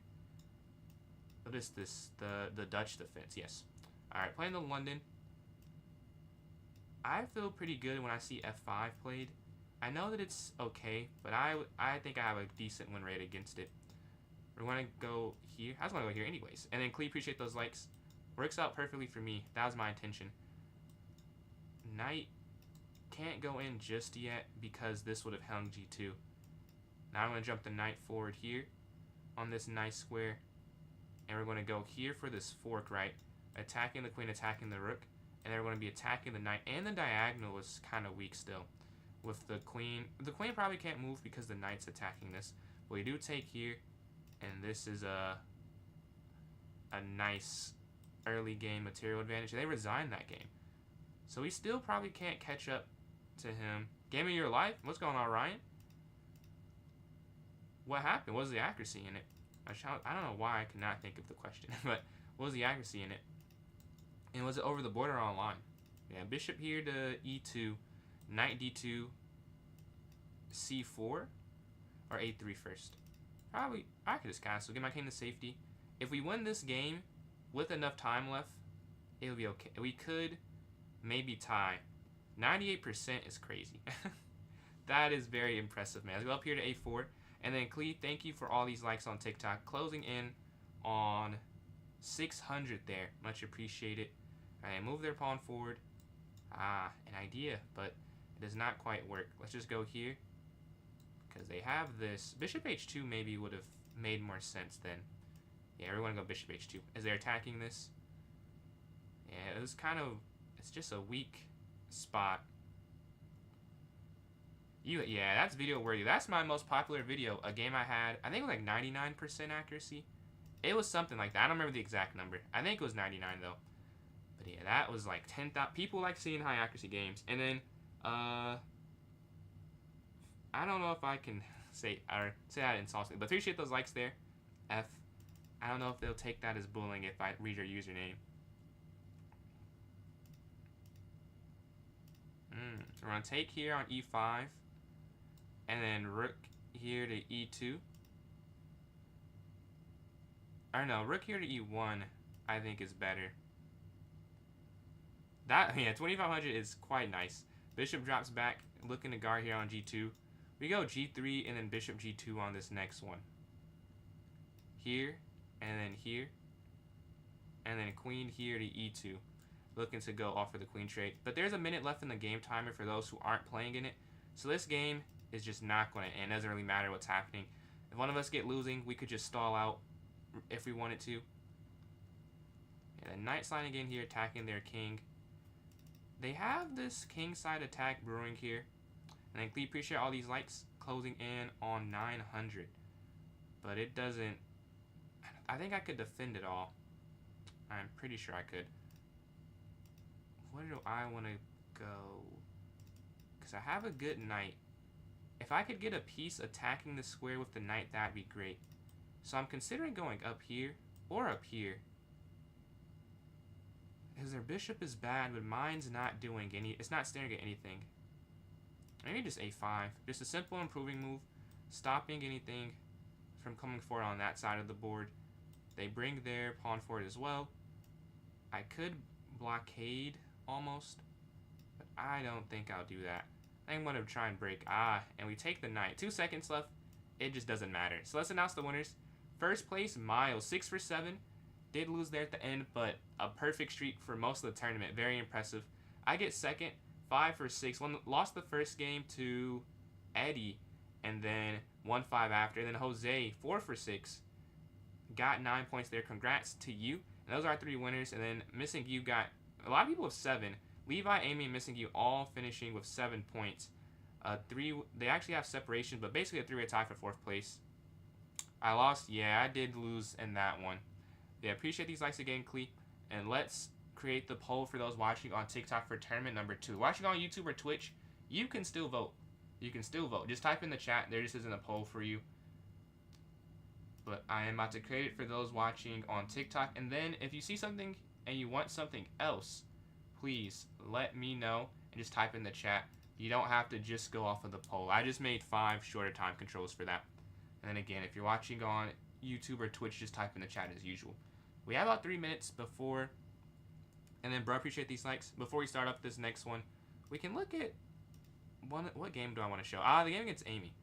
What is this? The Dutch defense, yes. Alright, playing the London. I feel pretty good when I see F5 played. I know that it's okay, but I think I have a decent win rate against it. We're going to go here. I was going to go here anyways. And then Clee, appreciate those likes. Works out perfectly for me. That was my intention. Knight can't go in just yet because this would have hung G2. Now I'm going to jump the knight forward here on this nice square. And we're going to go here for this fork, right? Attacking the queen, attacking the rook. And then we're going to be attacking the knight. And the diagonal is kind of weak still. With the queen. The queen probably can't move because the knight's attacking this. But we do take here. And this is a nice early game material advantage. They resigned that game. So we still probably can't catch up to him. Game of your life? What's going on, Ryan? What happened? What was the accuracy in it? I don't know why I could not think of the question. But what was the accuracy in it? And was it over the border or online? Yeah, bishop here to E2. Knight D2. C4? Or A3 first? Probably, I could just castle. Get my king to safety. If we win this game with enough time left, it'll be okay. We could maybe tie. 98% is crazy. That is very impressive, man. Let's go up here to A4. And then, Clee, thank you for all these likes on TikTok. Closing in on 600 there. Much appreciated. All right, move their pawn forward. Ah, an idea, but it does not quite work. Let's just go here. Because they have this. Bishop H2 maybe would have made more sense then. Yeah, we're going to go Bishop H2. As they're attacking this. Yeah, it was kind of, it's just a weak spot. Yeah, that's video worthy. That's my most popular video. A game I had, I think it was like 99% accuracy. It was something like that. I don't remember the exact number. I think it was 99 though. But yeah, that was like 10,000. People like seeing high accuracy games. And then, I don't know if I can say that insulting, but appreciate those likes there. F. I don't know if they'll take that as bullying if I read your username. We're going to take here on E5. And then rook here to E2. Or no, rook here to E1 I think is better. That, yeah, 2500 is quite nice. Bishop drops back, looking to guard here on G2. We go G3 and then Bishop G2 on this next one. Here, and then here. And then Queen here to E2. Looking to go off for the queen trade. But there's a minute left in the game timer for those who aren't playing in it. So this game is just not going to end. It doesn't really matter what's happening. If one of us get losing, we could just stall out if we wanted to. And then knight sliding in here, attacking their king. They have this king side attack brewing here. And then Clee, appreciate all these likes. Closing in on 900. But it doesn't... I think I could defend it all. I'm pretty sure I could. Where do I want to go? Because I have a good knight. If I could get a piece attacking the square with the knight, that'd be great. So I'm considering going up here or up here. Because their bishop is bad, but mine's not doing any... It's not staring at anything. Maybe just A5. Just a simple improving move. Stopping anything from coming forward on that side of the board. They bring their pawn forward as well. I could blockade almost. But I don't think I'll do that. I'm going to try and break. And we take the knight. 2 seconds left. It just doesn't matter. So let's announce the winners. First place, Miles. 6 for 7. Did lose there at the end, but a perfect streak for most of the tournament. Very impressive. I get second. 5 for 6. Lost the first game to Eddie. And then 1-5 after. And then Jose, 4 for 6. Got 9 points there. Congrats to you. And those are our 3 winners. And then Missing You got a lot of people with 7. Levi, Amy, and Missing You all finishing with 7 points. They actually have separation, but basically a three-way tie for 4th place. I lost. Yeah, I did lose in that one. Yeah, appreciate these likes again, Clee. And let's create the poll for those watching on TikTok for tournament number 2. Watching on YouTube or Twitch, you can still vote. You can still vote. Just type in the chat. There just isn't a poll for you. But I am about to create it for those watching on TikTok. And then if you see something and you want something else, please let me know and just type in the chat. You don't have to just go off of the poll. I just made 5 shorter time controls for that. And then again, if you're watching on YouTube or Twitch, just type in the chat as usual. We have about 3 minutes before, and then bro, appreciate these likes. Before we start up this next one, we can look at what game do I want to show? The game against Amy.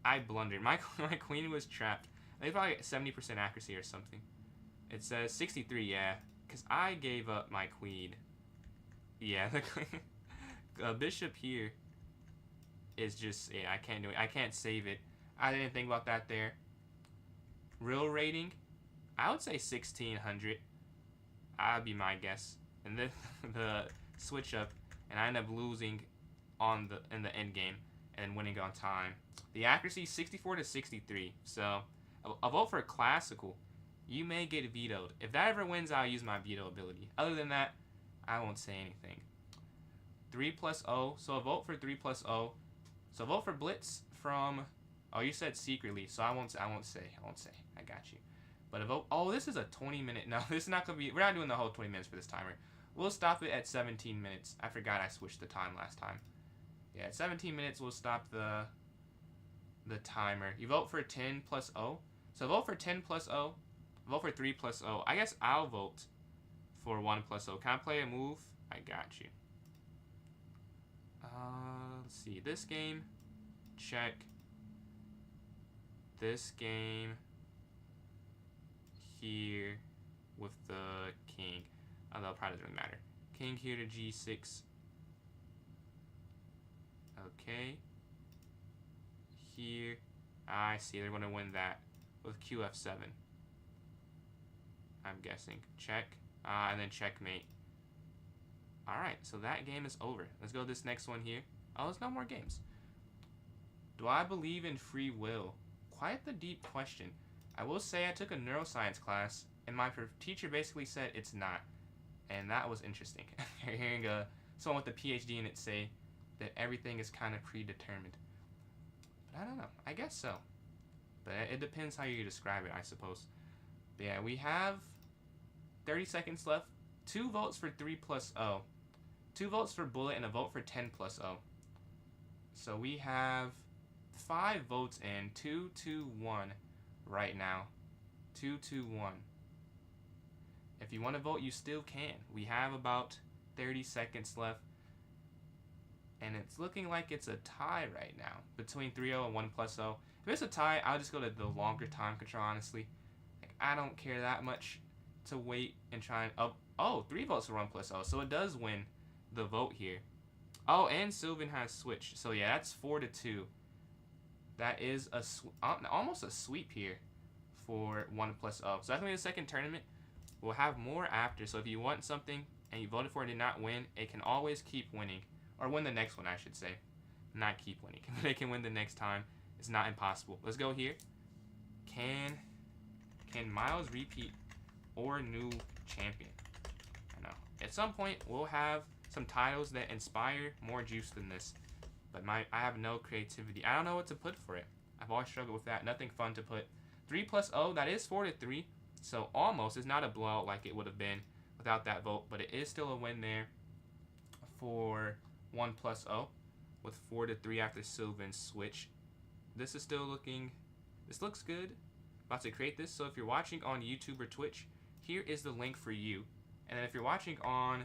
I blundered. My queen was trapped. They probably get 70% accuracy or something. It says 63, yeah, because I gave up my queen. Yeah, the queen. Bishop here is just, yeah, I can't do it. I can't save it. I didn't think about that there. Real rating, I would say 1600. That'd be my guess. And then the switch up, and I end up losing in the end game and winning on time. The accuracy 64 to 63. So a vote for classical. You may get vetoed. If that ever wins, I'll use my veto ability. Other than that, I won't say anything. 3+0. So a vote for 3+0. So vote for Blitz from. Oh, you said secretly, so I won't say. I got you. But a vote. Oh, this is a 20-minute. No, this is not gonna be. We're not doing the whole 20 minutes for this timer. We'll stop it at 17 minutes. I forgot I switched the time last time. Yeah, at 17 minutes we'll stop the timer. You vote for 10+0. So vote for 10+0. Vote for 3+0. I guess I'll vote for 1+0. Can I play a move? I got you. Let's see. This game. Check. This game here with the king. Although it probably doesn't matter. King here to G6. Okay. Here. I see. They're going to win that with QF7. I'm guessing. Check. And then checkmate. Alright, so that game is over. Let's go to this next one here. Oh, there's no more games. Do I believe in free will? Quite the deep question. I will say I took a neuroscience class, and my teacher basically said it's not. And that was interesting. Hearing someone with a PhD in it say that everything is kind of predetermined. But I don't know. I guess so. But it depends how you describe it, I suppose. But yeah, we have 30 seconds left. 2 votes for 3+0. 2 votes for Bullet and a vote for 10+0. So we have 5 votes in. 2-1 right now. 2-1. If you want to vote, you still can. We have about 30 seconds left. And it's looking like it's a tie right now between 3-0 and 1+0. If it's a tie, I'll just go to the longer time control, honestly. Like, I don't care that much to wait and try and... Oh, 3 votes for 1+0. So it does win the vote here. Oh, and Sylvan has switched. So yeah, that's 4-2. That is almost a sweep here for 1+0. So that's going to be the second tournament. We'll have more after. So if you want something and you voted for it and did not win, it can always keep winning. Or win the next one, I should say. Not keep winning. They can win the next time. It's not impossible. Let's go here. Can Miles repeat or new champion? I know. At some point, we'll have some titles that inspire more juice than this. But I have no creativity. I don't know what to put for it. I've always struggled with that. Nothing fun to put. 3+0, that is 4-3. So almost. It's not a blowout like it would have been without that vote. But it is still a win there for 1+0 with 4-3 after Sylvan's switch. This is still looking... This looks good. About to create this. So if you're watching on YouTube or Twitch, here is the link for you. And then if you're watching on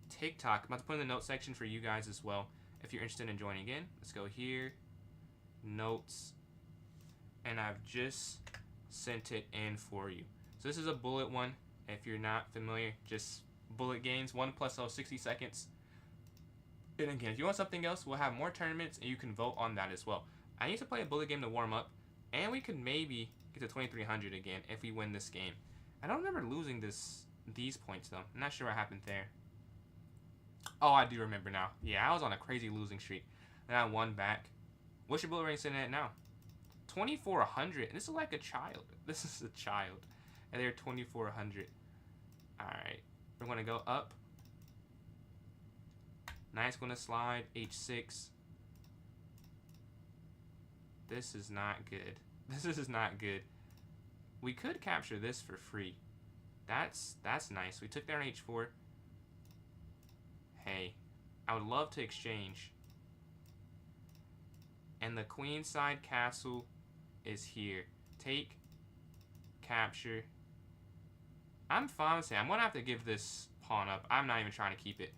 TikTok, I'm about to put in the notes section for you guys as well. If you're interested in joining in, let's go here. Notes. And I've just sent it in for you. So this is a bullet one. If you're not familiar, just bullet games. 1+0, 60 seconds. And again, if you want something else, we'll have more tournaments and you can vote on that as well. I need to play a bullet game to warm up. And we could maybe get to 2300 again if we win this game. I don't remember losing these points though. I'm not sure what happened there. Oh, I do remember now. Yeah, I was on a crazy losing streak. And I won back. What's your bullet rating sitting at now? 2,400. And this is like a child. This is a child. And they're 2,400. Alright. We're going to go up. Knight's going to slide. H6. This is not good. This is not good. We could capture this for free. That's nice. We took their H4. Hey. I would love to exchange. And the queenside castle is here. Take. Capture. I'm fine with saying I'm going to have to give this pawn up. I'm not even trying to keep it.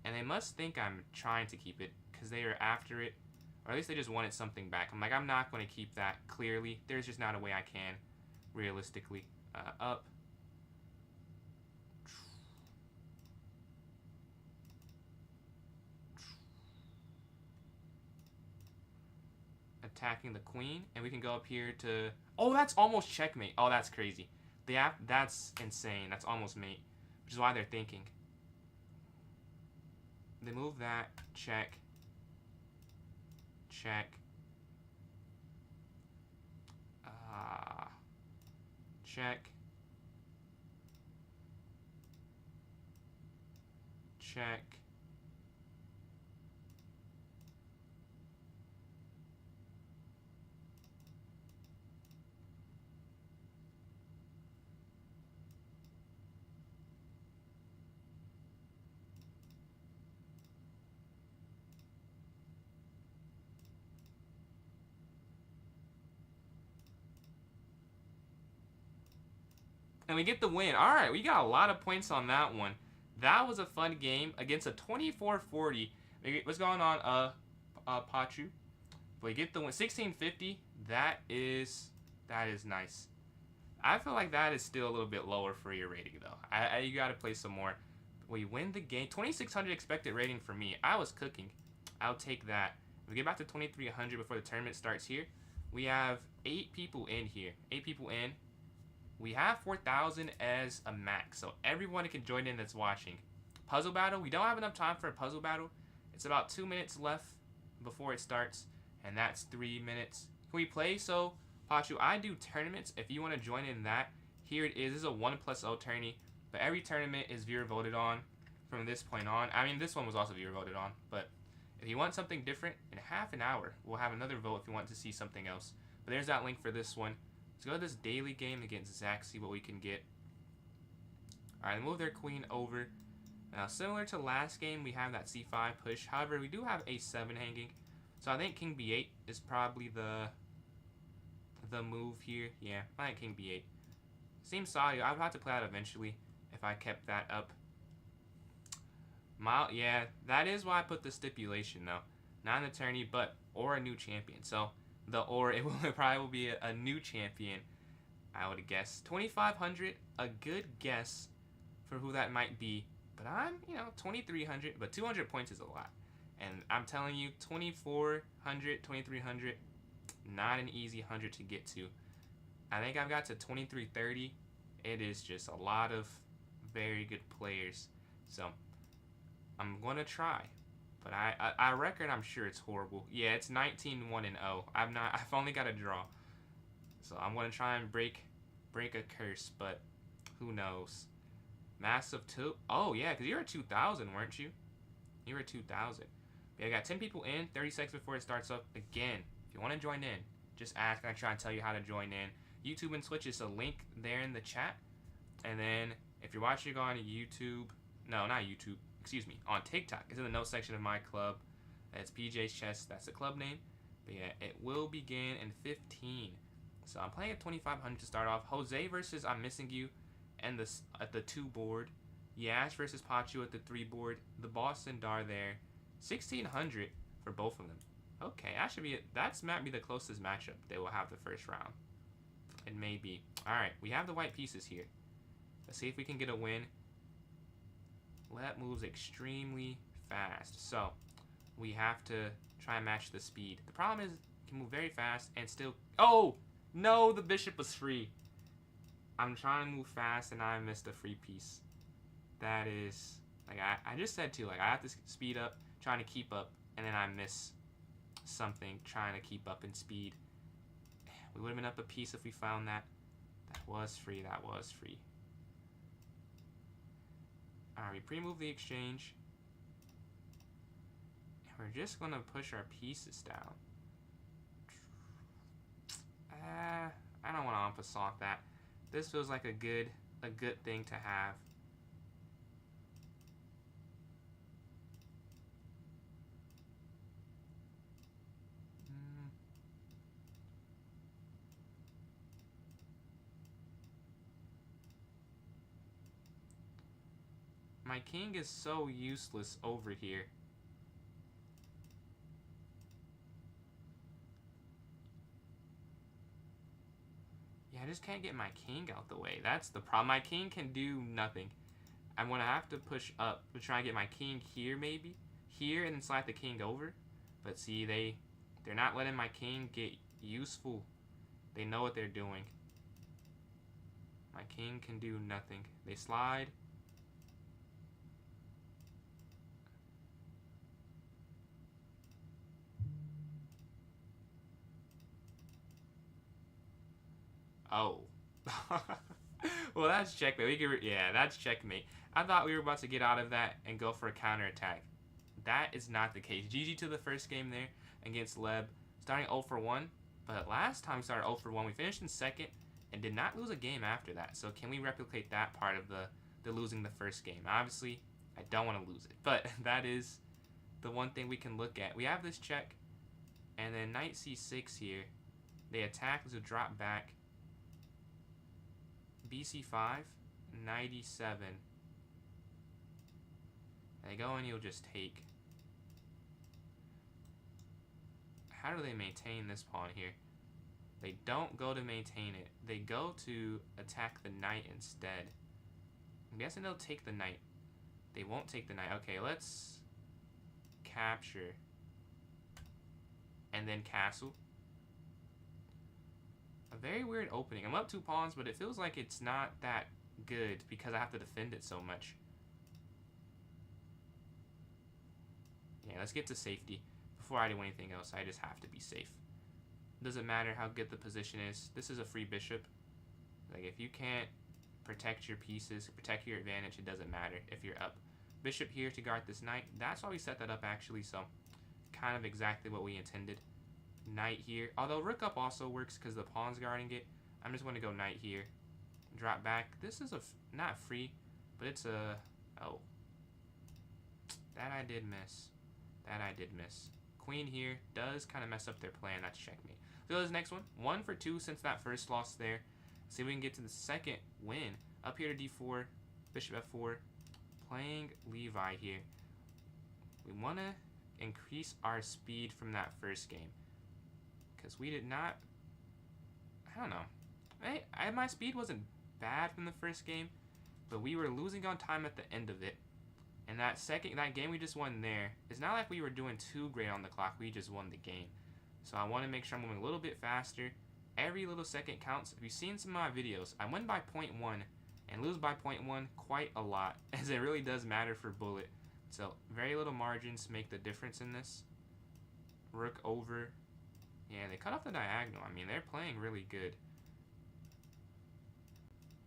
And they must think I'm trying to keep it because they are after it. Or at least they just wanted something back. I'm like, I'm not going to keep that clearly. There's just not a way I can, realistically. Up. Attacking the queen. And we can go up here to... Oh, that's almost checkmate. Oh, that's crazy. That's insane. That's almost mate. Which is why they're thinking. They move that. Check. Check. Check. Check. And we get the win. Alright, we got a lot of points on that one. That was a fun game against a 24-40. What's going on, Pachu? We get the win. 1650. That is nice. I feel like that is still a little bit lower for your rating, though. You got to play some more. We win the game. 2,600 expected rating for me. I was cooking. I'll take that. We get back to 2,300 before the tournament starts here. We have 8 people in here. 8 people in. We have 4,000 as a max, so everyone can join in that's watching. Puzzle battle. We don't have enough time for a puzzle battle. It's about 2 minutes left before it starts, and that's 3 minutes. Can we play? So, Pachu, I do tournaments. If you want to join in that, here it is. This is a 1+0 tourney, but every tournament is viewer voted on from this point on. I mean, this one was also viewer voted on, but if you want something different, in half an hour, we'll have another vote if you want to see something else. But there's that link for this one. Let's go to this daily game against Zach, see what we can get. Alright, move their queen over. Now, similar to last game, we have that c5 push. However, we do have a7 hanging. So I think king b8 is probably the move here. Yeah, I think king b8. Seems solid. I would have to play out eventually if I kept that up. Yeah, that is why I put the stipulation, though. Not an attorney, but or a new champion. So it probably will be a new champion, I would guess. 2,500, a good guess for who that might be. But I'm, 2,300, but 200 points is a lot. And I'm telling you, 2,400, 2,300, not an easy 100 to get to. I think I've got to 2,330. It is just a lot of very good players. So I'm going to try. But I reckon I'm sure it's horrible. Yeah, it's 19-1-0. I've only got a draw. So I'm gonna try and break a curse, but who knows? Massive 2. Oh yeah, because you were at 2,000, weren't you? You were at 2,000. Yeah, I got 10 people in, 30 seconds before it starts up again. If you want to join in, just ask. I try and tell you how to join in. YouTube and Twitch is a link there in the chat. And then if you're watching on YouTube, no, not YouTube. Excuse me, on TikTok. It's in the notes section of my club. It's PJ's Chess. That's the club name. But yeah, it will begin in 15. So I'm playing at 2,500 to start off. Jose versus I'm Missing You and at the 2 board. Yash versus Pachu at the 3 board. The Boston Dar there. 1,600 for both of them. Okay, that might be the closest matchup they will have the first round. It may be. Alright, we have the white pieces here. Let's see if we can get a win. That moves extremely fast. So, we have to try and match the speed. The problem is, it can move very fast and still... Oh! No, the bishop was free. I'm trying to move fast and I missed a free piece. That is... Like, I just said too, like, I have to speed up, trying to keep up, and then I miss something trying to keep up in speed. We would have been up a piece if we found that. That was free. That was free. Alright, we pre-move the exchange. And we're just going to push our pieces down. I don't want to assault that. This feels like a good thing to have. My king is so useless over here. Yeah, I just can't get my king out the way. That's the problem. My king can do nothing. I'm going to have to push up to try and get my king here, maybe. Here, and then slide the king over. But see, they're not letting my king get useful. They know what they're doing. My king can do nothing. They slide. Oh. Well, that's checkmate. Yeah, that's checkmate. I thought we were about to get out of that and go for a counterattack. That is not the case. GG to the first game there against Leb. Starting 0 for 1. But last time we started 0 for 1, we finished in second and did not lose a game after that. So can we replicate that part of the losing the first game? Obviously, I don't want to lose it. But that is the one thing we can look at. We have this check. And then knight c6 here. They attack to drop back. bc5, knight e7. They go and you'll just take. How do they maintain this pawn here? They don't go to maintain it. They go to attack the knight instead. I'm guessing they'll take the knight. They won't take the knight. Okay, let's capture. And then castle. A very weird opening. I'm up 2 pawns, but it feels like it's not that good because I have to defend it so much. Yeah, let's get to safety. Before I do anything else, I just have to be safe. Doesn't matter how good the position is. This is a free bishop. Like, if you can't protect your pieces, protect your advantage, it doesn't matter if you're up. Bishop here to guard this knight. That's why we set that up, actually, so kind of exactly what we intended. Knight here. Although rook up also works because the pawn's guarding it. I'm just going to go knight here. Drop back. This is not free, but it's a... Oh. That I did miss. That I did miss. Queen here does kind of mess up their plan. That's checkmate. So this next one. 1 for 2 since that first loss there. See if we can get to the second win. Up here to d4. Bishop f4. Playing Levi here. We want to increase our speed from that first game. Because we did not... I don't know. My speed wasn't bad from the first game. But we were losing on time at the end of it. And that game we just won there, it's not like we were doing too great on the clock. We just won the game. So I want to make sure I'm moving a little bit faster. Every little second counts. If you've seen some of my videos, I win by 0.1 and lose by 0.1 quite a lot, as it really does matter for bullet. So very little margins make the difference in this. Rook over. Yeah, they cut off the diagonal. I mean, they're playing really good.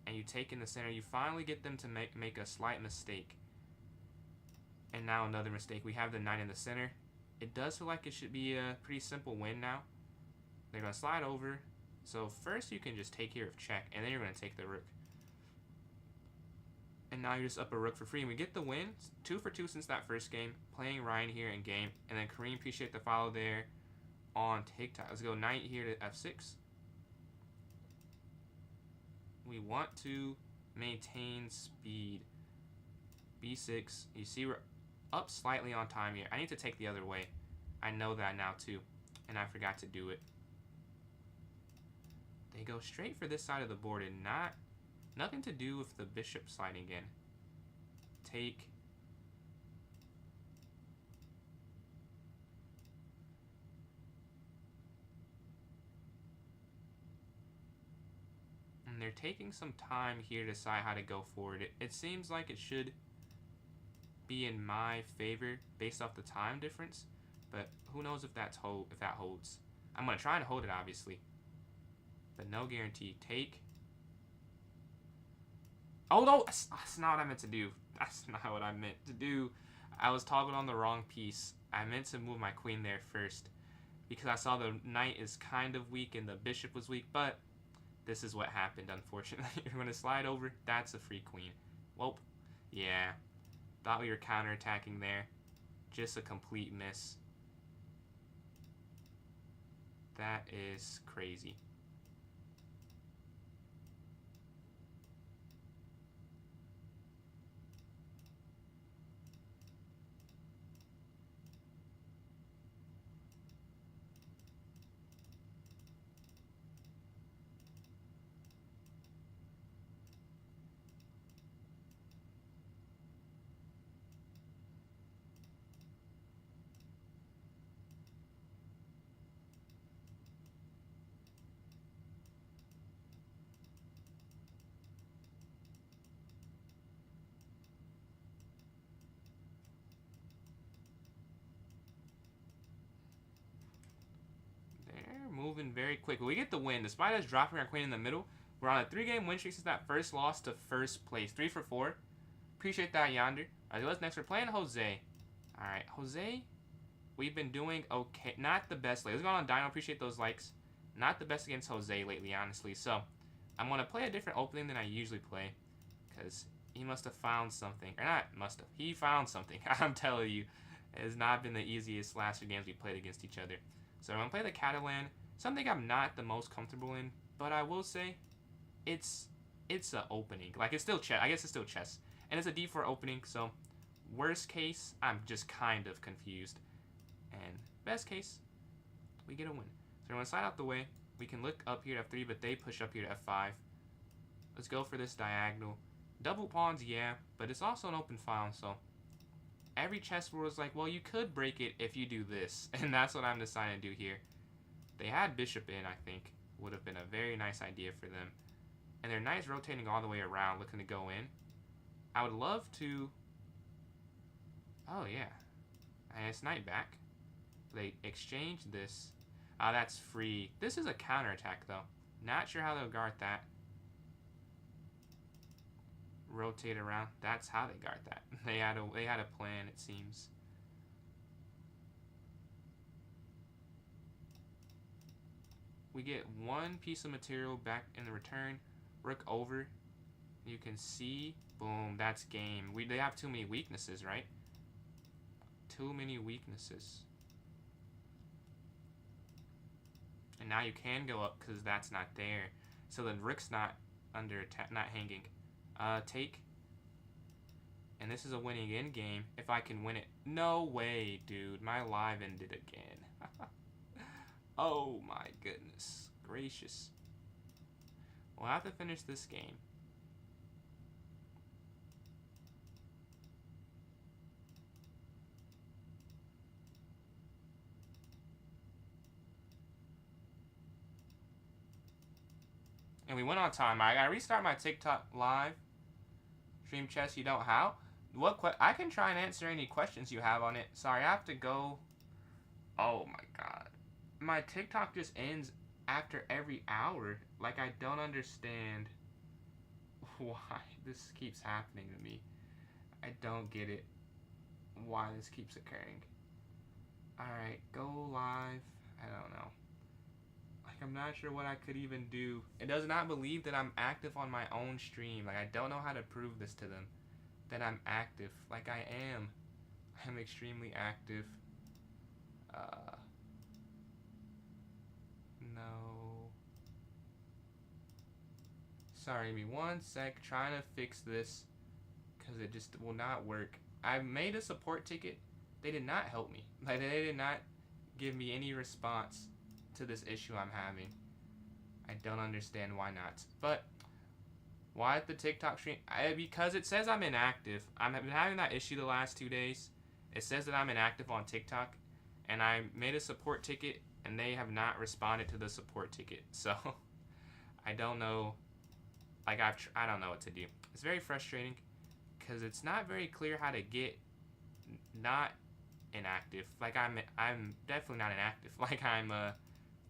And you take in the center. You finally get them to make a slight mistake. And now another mistake. We have the knight in the center. It does feel like it should be a pretty simple win now. They're going to slide over. So first you can just take care of check, and then you're going to take the rook. And now you're just up a rook for free. And we get the win. 2 for 2 since that first game. Playing Ryan here in game. And then Kareem, appreciate the follow there on TikTok. Let's go knight here to f6. We want to maintain speed. b6. You see we're up slightly on time here. I need to take the other way. I know that now too. And I forgot to do it. They go straight for this side of the board and nothing to do with the bishop sliding in. Take. And they're taking some time here to decide how to go forward. It seems like it should be in my favor based off the time difference. But who knows if that holds. I'm going to try and hold it, obviously. But no guarantee. Take. Oh, no. That's not what I meant to do. That's not what I meant to do. I was toggling on the wrong piece. I meant to move my queen there first. Because I saw the knight is kind of weak and the bishop was weak. But this is what happened, unfortunately. You're going to slide over. That's a free queen. Well, yeah. Thought we were counterattacking there. Just a complete miss. That is crazy. Moving very quick. We get the win. Despite us dropping our queen in the middle, we're on a 3-game win streak since that first loss to first place. 3 for 4. Appreciate that, Yonder. Alright, what's next? We're playing Jose. Alright, Jose, we've been doing okay. Not the best lately. Let's go on Dino. Appreciate those likes. Not the best against Jose lately, honestly. So, I'm going to play a different opening than I usually play. Because he must have found something. Or not must have. He found something. I'm telling you. It has not been the easiest last 2 games we played against each other. So, I'm going to play the Catalan. Something I'm not the most comfortable in, but I will say, it's an opening. Like, it's still chess. I guess it's still chess. And it's a d4 opening, so worst case, I'm just kind of confused. And best case, we get a win. So we're going to slide out the way. We can look up here at f3, but they push up here to f5. Let's go for this diagonal. Double pawns, yeah, but it's also an open file, so every chess rule is like, well, you could break it if you do this. And that's what I'm deciding to do here. They had bishop in, I think. Would have been a very nice idea for them. And their knight's rotating all the way around, looking to go in. I would love to... Oh, yeah. And it's knight back. They exchanged this. Ah, that's free. This is a counterattack, though. Not sure how they'll guard that. Rotate around. That's how they guard that. They had a plan, it seems. We get 1 piece of material back in the return. Rook over. You can see. Boom. That's game. They have too many weaknesses, right? Too many weaknesses. And now you can go up because that's not there. So the rook's not under attack, not hanging. Take. And this is a winning endgame if I can win it. No way, dude. My live ended again. Oh my goodness gracious. We'll have to finish this game. And we went on time. I gotta restart my TikTok live. Stream chess, you don't how? I can try and answer any questions you have on it. Sorry, I have to go. Oh my god. My TikTok just ends after every hour. Like, I don't understand why this keeps happening to me. I don't get it. Why this keeps occurring. Alright, go live. I don't know. Like, I'm not sure what I could even do. It does not believe that I'm active on my own stream. Like, I don't know how to prove this to them. That I'm active. Like, I am. I'm extremely active. No. Sorry, give me 1 sec. Trying to fix this. Because it just will not work. I made a support ticket. They did not help me. Like, they did not give me any response to this issue I'm having. I don't understand why not. But why at the TikTok stream? Because it says I'm inactive. I've been having that issue the last 2 days. It says that I'm inactive on TikTok. And I made a support ticket, and they have not responded to the support ticket. So, I don't know. Like, I don't know what to do. It's very frustrating, because it's not very clear how to get not inactive. Like I'm definitely not inactive. Like I'm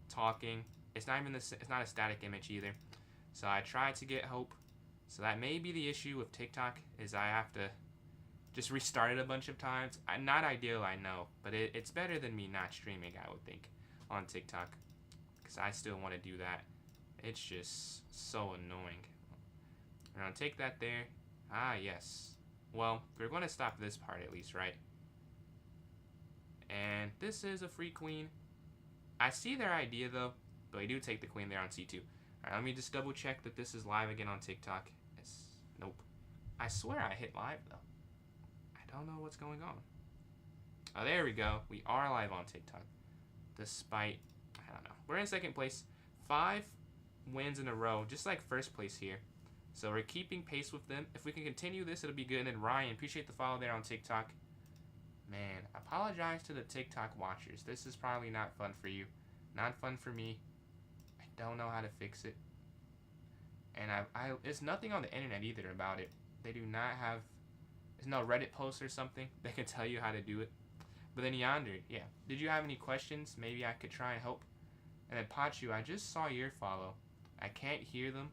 talking. It's not even it's not a static image either. So I tried to get hope. So that may be the issue with TikTok, is I have to just restart it a bunch of times. Not ideal, I know, but it's better than me not streaming, I would think, on TikTok, because I still want to do that. It's just so annoying. We're gonna take that there. Ah, yes. Well, we're going to stop this part at least, right? And this is a free queen. I see their idea though, but I do take the queen there on c2. Alright, let me just double check that this is live again on TikTok. Nope. I swear I hit live though. I don't know what's going on. Oh, there we go. We are live on TikTok. Despite, I don't know. We're in second place. 5 wins in a row, just like first place here. So we're keeping pace with them. If we can continue this, it'll be good. And then Ryan, appreciate the follow there on TikTok. Man, apologize to the TikTok watchers. This is probably not fun for you. Not fun for me. I don't know how to fix it. And it's nothing on the internet either about it. They do not have, there's no Reddit post or something that can tell you how to do it. But then Yonder, yeah. Did you have any questions? Maybe I could try and help. And then Pachu, I just saw your follow. I can't hear them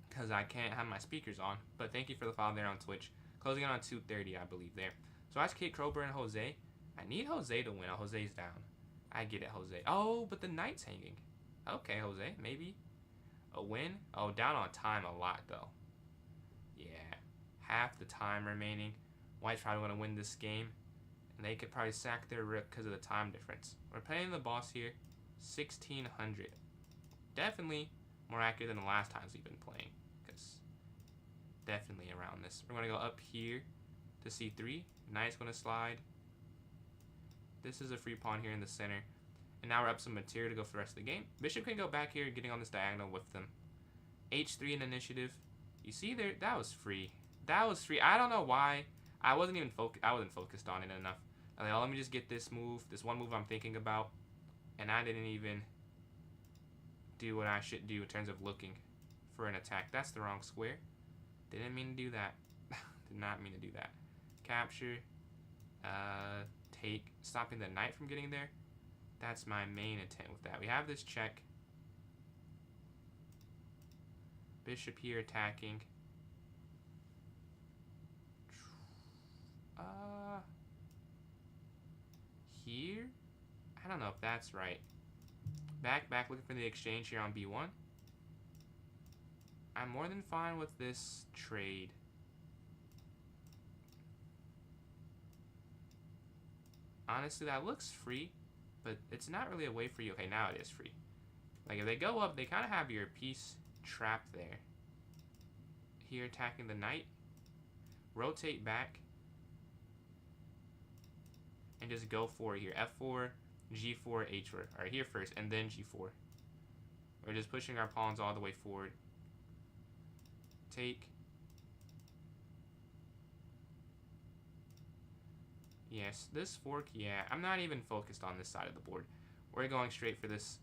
because I can't have my speakers on. But thank you for the follow there on Twitch. Closing in on 2:30, I believe, there. So that's Kate Krober and Jose. I need Jose to win. Oh, Jose's down. I get it, Jose. Oh, but the knight's hanging. Okay, Jose, maybe. A win? Oh, down on time a lot, though. Yeah. Half the time remaining. White's probably going to win this game. And they could probably sack their rook because of the time difference. We're playing the boss here. 1600. Definitely more accurate than the last times we've been playing. Because definitely around this. We're going to go up here to c3. Knight's going to slide. This is a free pawn here in the center. And now we're up some material to go for the rest of the game. Bishop can go back here, getting on this diagonal with them. h3 in initiative. You see there, that was free. That was free. I don't know why. I wasn't focused on it enough. Like, oh, let me just get this move, this one move I'm thinking about. And I didn't even do what I should do in terms of looking for an attack. That's the wrong square. Didn't mean to do that. Did not mean to do that. Capture. Take. Stopping the knight from getting there. That's my main intent with that. We have this check. Bishop here attacking. Here? I don't know if that's right. Back, looking for the exchange here on b1. I'm more than fine with this trade. Honestly, that looks free, but it's not really a way for you. Okay, now it is free. Like, if they go up, they kind of have your piece trapped there. Here, attacking the knight. Rotate back. And just go for it here. F4, G4, H4. Alright, here first, and then G4. We're just pushing our pawns all the way forward. Take. Yes, this fork, yeah. I'm not even focused on this side of the board. We're going straight for this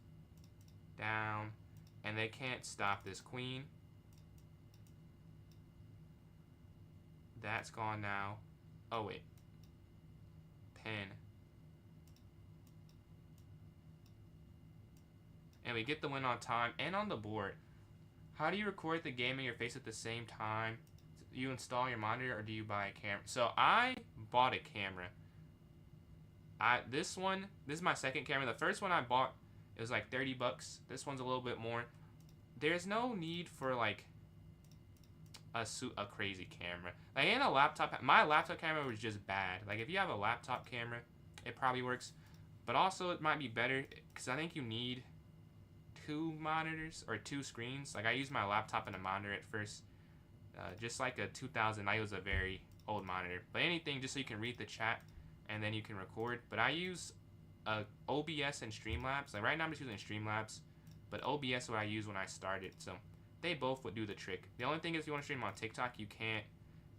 down. And they can't stop this queen. That's gone now. Oh, wait. Pen. And we get the win on time and on the board. How do you record the game in your face at the same time? You install your monitor or do you buy a camera? So I bought a camera. This is my second camera. The first one I bought, it was like 30 bucks. This one's a little bit more. There's no need for like a crazy camera. Like in a laptop, my laptop camera was just bad. Like if you have a laptop camera, it probably works. But also it might be better because I think you need 2 monitors or 2 screens. Like I used my laptop and a monitor at first. Just like a 2000, I use a very old monitor. But anything just so you can read the chat and then you can record. But I use OBS and Streamlabs. Like right now I'm just using Streamlabs. But OBS is what I used when I started. So they both would do the trick. The only thing is if you want to stream on TikTok, you can't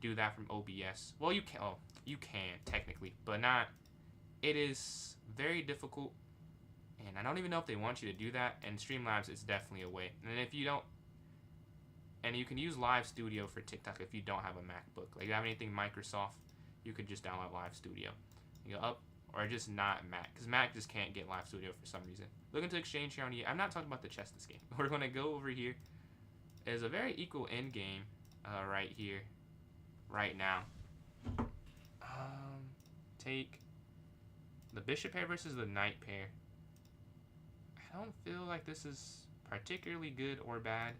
do that from OBS. Well, you can. Oh, you can technically, but not. It is very difficult, and I don't even know if they want you to do that. And Streamlabs is definitely a way. And if you don't, and you can use Live Studio for TikTok if you don't have a MacBook. Like if you have anything Microsoft, you could just download Live Studio. You go up, or just not Mac, because Mac just can't get live studio for some reason. Looking to exchange here on E. I'm not talking about the chess this game. We're going to go over here. It's a very equal end game right here, right now. Take the bishop pair versus the knight pair. I don't feel like this is particularly good or bad.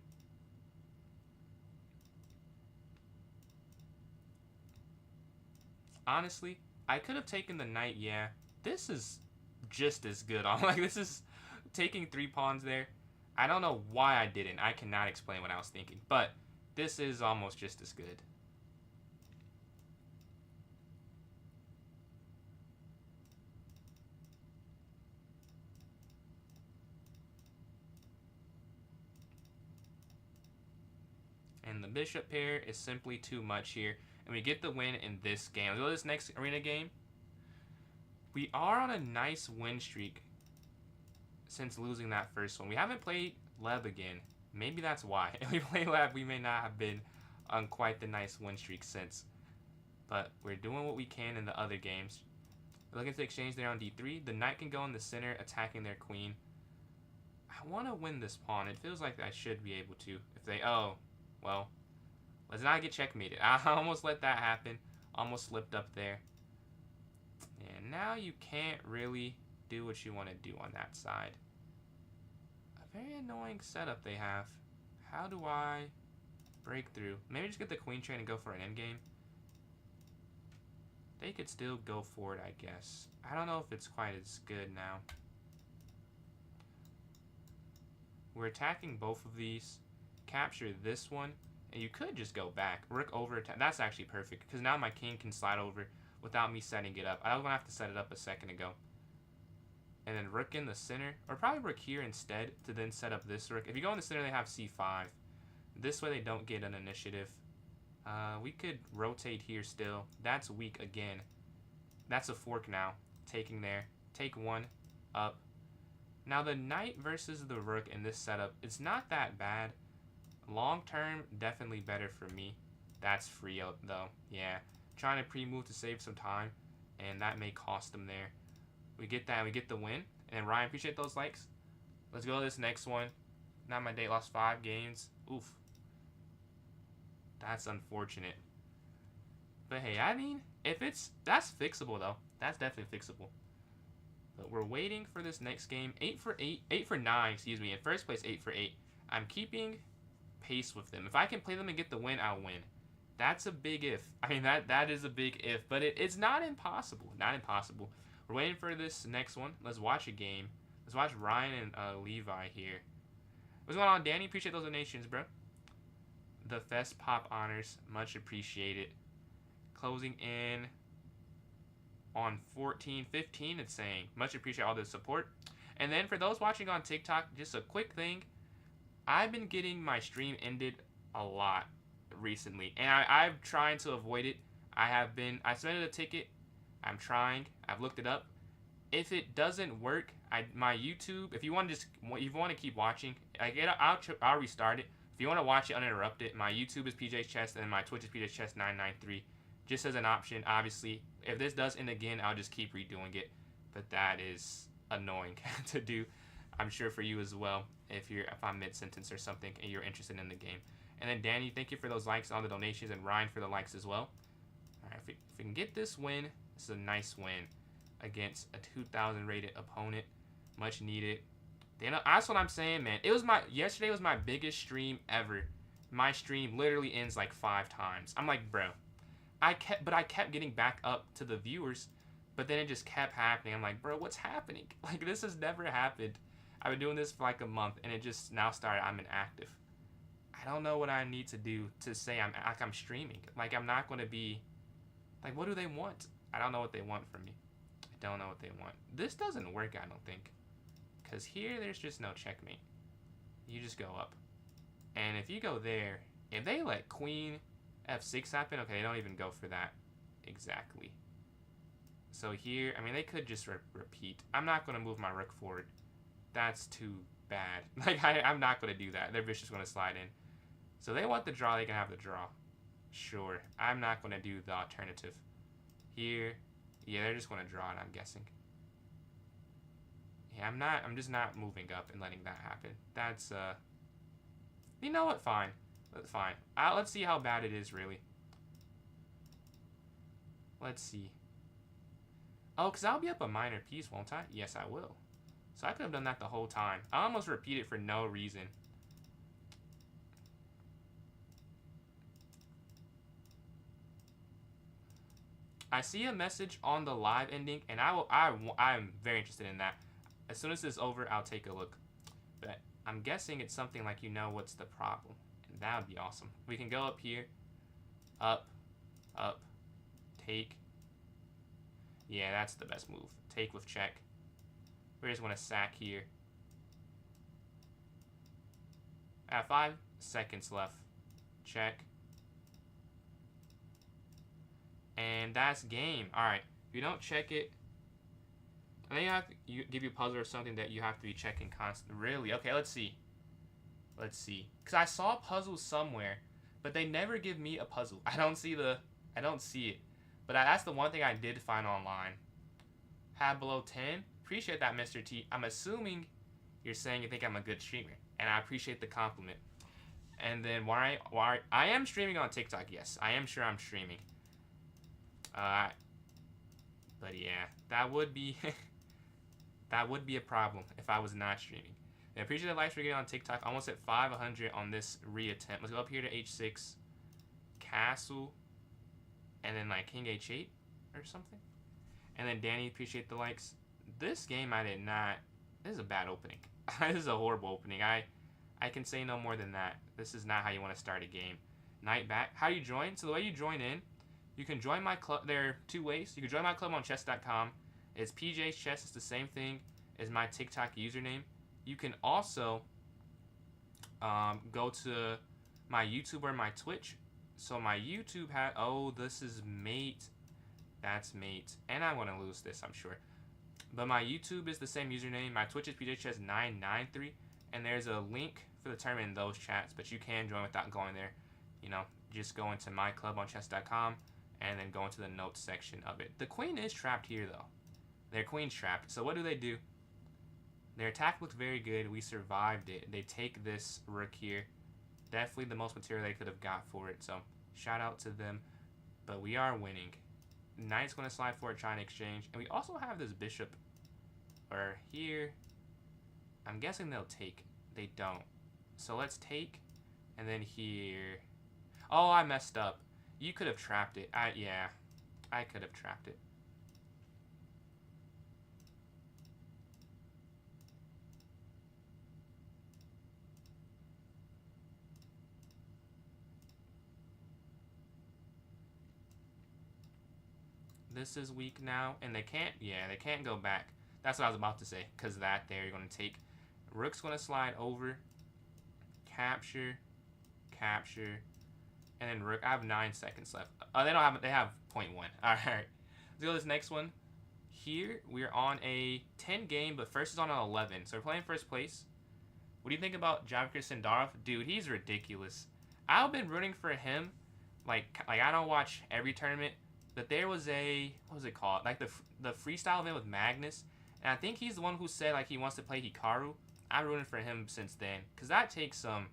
Honestly, I could have taken the knight, yeah. This is just as good. Like, this is taking 3 pawns there. I don't know why I didn't. I cannot explain what I was thinking. But this is almost just as good. And the bishop pair is simply too much here. And we get the win in this game. Let's go to this next arena game. We are on a nice win streak since losing that first one. We haven't played Leb again. Maybe that's why. If we play Leb, we may not have been on quite the nice win streak since. But we're doing what we can in the other games. We're looking to exchange there on d3. The knight can go in the center, attacking their queen. I want to win this pawn. It feels like I should be able to. If they... Oh, well, let's not get checkmated. I almost let that happen. Almost slipped up there. And now you can't really do what you want to do on that side. A very annoying setup they have. How do I break through? Maybe just get the queen train and go for an endgame. They could still go for it, I guess. I don't know if it's quite as good now. We're attacking both of these. Capture this one, and you could just go back. Rook over attack. That's actually perfect, because now my king can slide over without me setting it up. I was going to have to set it up a second ago. And then rook in the center, or probably rook here instead to then set up this rook. If you go in the center, they have c5. This way they don't get an initiative. We could rotate here still. That's weak again. That's a fork now. Taking there. Take one. Up. Now the knight versus the rook in this setup, it's not that bad. Long term, definitely better for me. That's free out though. Yeah. Trying to pre-move to save some time. And that may cost them there. We get that. We get the win. And Ryan, appreciate those likes. Let's go to this next one. Not my date. Lost 5 games. Oof. That's unfortunate. But hey, I mean, if it's... That's fixable though. That's definitely fixable. But we're waiting for this next game. 8 for 8. 8 for 9, excuse me. In first place, 8 for 8. I'm keeping pace with them. If I can play them and get the win, I'll win. That's a big if. I mean, that is a big if. But it's not impossible. Not impossible. We're waiting for this next one. Let's watch a game. Let's watch Ryan and Levi here. What's going on, Danny? Appreciate those donations, bro. The Fest Pop honors. Much appreciated. Closing in on 14-15, it's saying. Much appreciate all the support. And then for those watching on TikTok, just a quick thing. I've been getting my stream ended a lot recently. And I'm trying to avoid it. I submitted a ticket. I'm trying. I've looked it up. If it doesn't work, my YouTube, if you want to keep watching, I'll restart it. If you want to watch it uninterrupted, my YouTube is PJ's Chest and my Twitch is PJ's Chest 993. Just as an option, obviously. If this does end again, I'll just keep redoing it. But that is annoying to do. I'm sure for you as well. If I'm mid-sentence or something and you're interested in the game. And then Danny, thank you for those likes on the donations, and Ryan for the likes as well. All right, if we can get this win, this is a nice win against a 2,000 rated opponent. Much needed. That's what I'm saying, man. Yesterday was my biggest stream ever. My stream literally ends like 5 times. I'm like, bro. I kept getting back up to the viewers, but then it just kept happening. I'm like, bro, what's happening? Like, this has never happened. I've been doing this for like a month, and it just now started. I'm inactive. I don't know what I need to do to say I'm streaming. Like, I'm not going to be... Like, what do they want? I don't know what they want from me. I don't know what they want. This doesn't work, I don't think. Because here, there's just no checkmate. You just go up. And if you go there, if they let queen f6 happen, okay, they don't even go for that exactly. So here, I mean, they could just repeat. I'm not going to move my rook forward. That's too bad. Like, I'm not going to do that. Their bishop's going to slide in. So they want the draw, they can have the draw. Sure. I'm not going to do the alternative. Here, Yeah, they're just going to draw it, I'm guessing. Yeah, I'm just not moving up and letting that happen. That's, you know what? Fine. That's fine. Let's see how bad it is, really. Let's see. Oh, because I'll be up a minor piece, won't I? Yes, I will. So I could have done that the whole time. I almost repeated for no reason. I see a message on the live ending, and I'm very interested in that. As soon as it's over, I'll take a look. But I'm guessing it's something like, you know, what's the problem? And that would be awesome. We can go up here. Up. Up. Take. Yeah, that's the best move. Take with check. We just want to sack here. I have 5 seconds left. Check. And that's game. Alright. If you don't check it, and then give you a puzzle or something that you have to be checking constantly. Really? Okay, let's see. Let's see. Because I saw puzzles somewhere, but they never give me a puzzle. I don't see it. But that's the one thing I did find online. Have below 10. Appreciate that, Mr. T. I'm assuming you're saying you think I'm a good streamer, and I appreciate the compliment. And then why I am streaming on TikTok? Yes, I am sure I'm streaming. But yeah, that would be that would be a problem if I was not streaming. I appreciate the likes we're getting on TikTok. Almost at 500 on this reattempt. Let's go up here to H6, Castle, and then like King H8 or something. And then Danny, appreciate the likes. This game I did not. This is a bad opening. This is a horrible opening. I can say no more than that. This is not how you want to start a game. Night back. How do you join? So the way you join in, you can join my club. There are 2 ways. You can join my club on chess.com. It's PJ's Chess. It's the same thing as my TikTok username. You can also go to my YouTube or my Twitch. So my YouTube had. Oh, this is mate. That's mate. And I want to lose this, I'm sure. But my YouTube is the same username. My Twitch is PJChess993. And there's a link for the tournament in those chats. But you can join without going there. You know, just go into my club on chess.com. And then go into the notes section of it. The queen is trapped here, though. Their queen's trapped. So what do? Their attack looked very good. We survived it. They take this rook here. Definitely the most material they could have got for it. So shout out to them. But we are winning. Knight's going to slide forward, try and exchange. And we also have this bishop. Or here. I'm guessing they'll take. They don't. So let's take. And then here. Oh, I messed up. You could have trapped it. Yeah. I could have trapped it. This is weak now, and they can't go back. That's what I was about to say, because that there you're going to take. Rook's going to slide over, capture, capture, and then rook. I have 9 seconds left. They have 0.1. All right, let's go to this next one. Here we're on a 10 game, but first is on an 11. So we're playing first place. What do you think about Javier Sindarov? Dude, he's ridiculous. I've been rooting for him. Like I don't watch every tournament. But there was a, what was it called? Like the freestyle event with Magnus. And I think he's the one who said like he wants to play Hikaru. I'm rooting for him since then. Because that takes some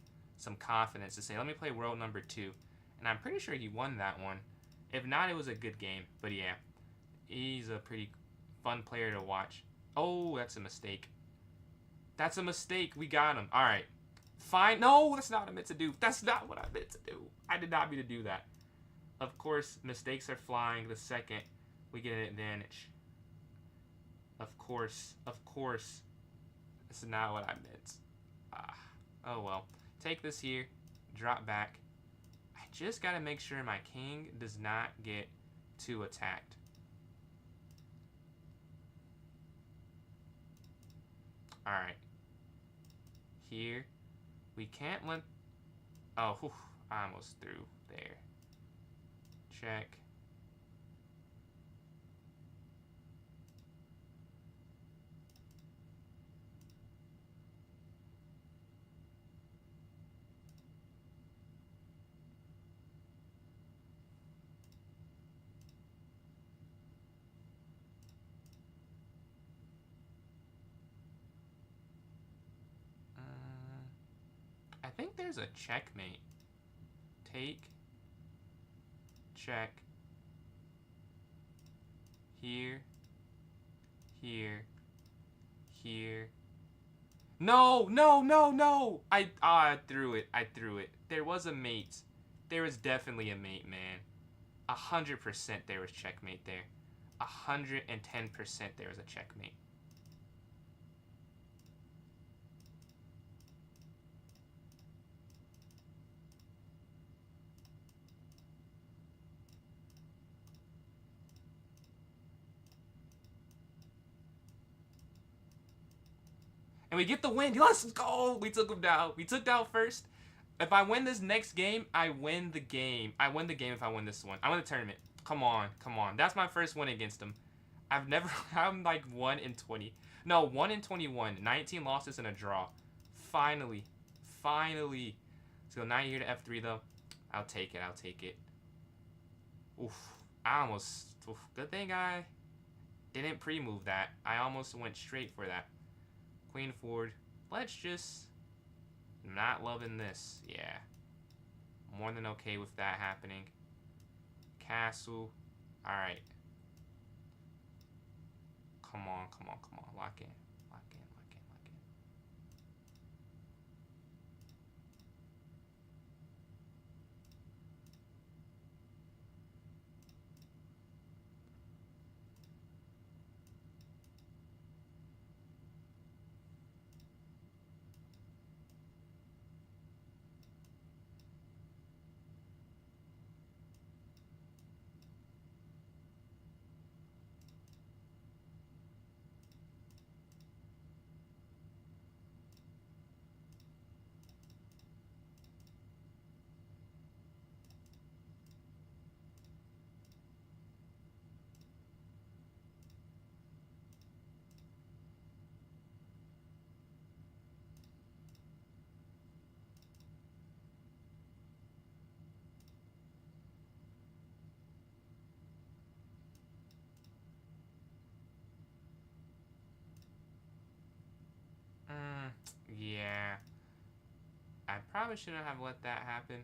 confidence to say, let me play world number 2. And I'm pretty sure he won that one. If not, it was a good game. But yeah, he's a pretty fun player to watch. Oh, that's a mistake. That's a mistake. We got him. All right. Fine. No, that's not what I meant to do. That's not what I meant to do. I did not mean to do that. Of course, mistakes are flying the second we get an advantage. Of course. This is not what I meant. Oh well. Take this here. Drop back. I just got to make sure my king does not get too attacked. Alright. Here. We can't let... Oh, whew, I almost threw there. Check. is a checkmate? Take. Check. Here. Here. Here. No, no, no, no! I threw it. I threw it. There was a mate. There was definitely a mate, man. 100% there was checkmate there. 110% there was a checkmate. And we get the win. Let's go! We took him down. We took down first. If I win this next game, I win the game. I win the game if I win this one. I win the tournament. Come on, come on. That's my first win against him. I'm like 1 in 20. No, 1 in 21. 19 losses and a draw. Finally. Finally. Let's go 9 here to F3 though. I'll take it. I'll take it. Oof. I almost... Oof. Good thing I didn't pre-move that. I almost went straight for that. Queen forward. Let's just... Not loving this. Yeah. More than okay with that happening. Castle. Alright. Come on, come on, come on. Lock in. Lock in, lock in, lock in. Yeah. I probably shouldn't have let that happen.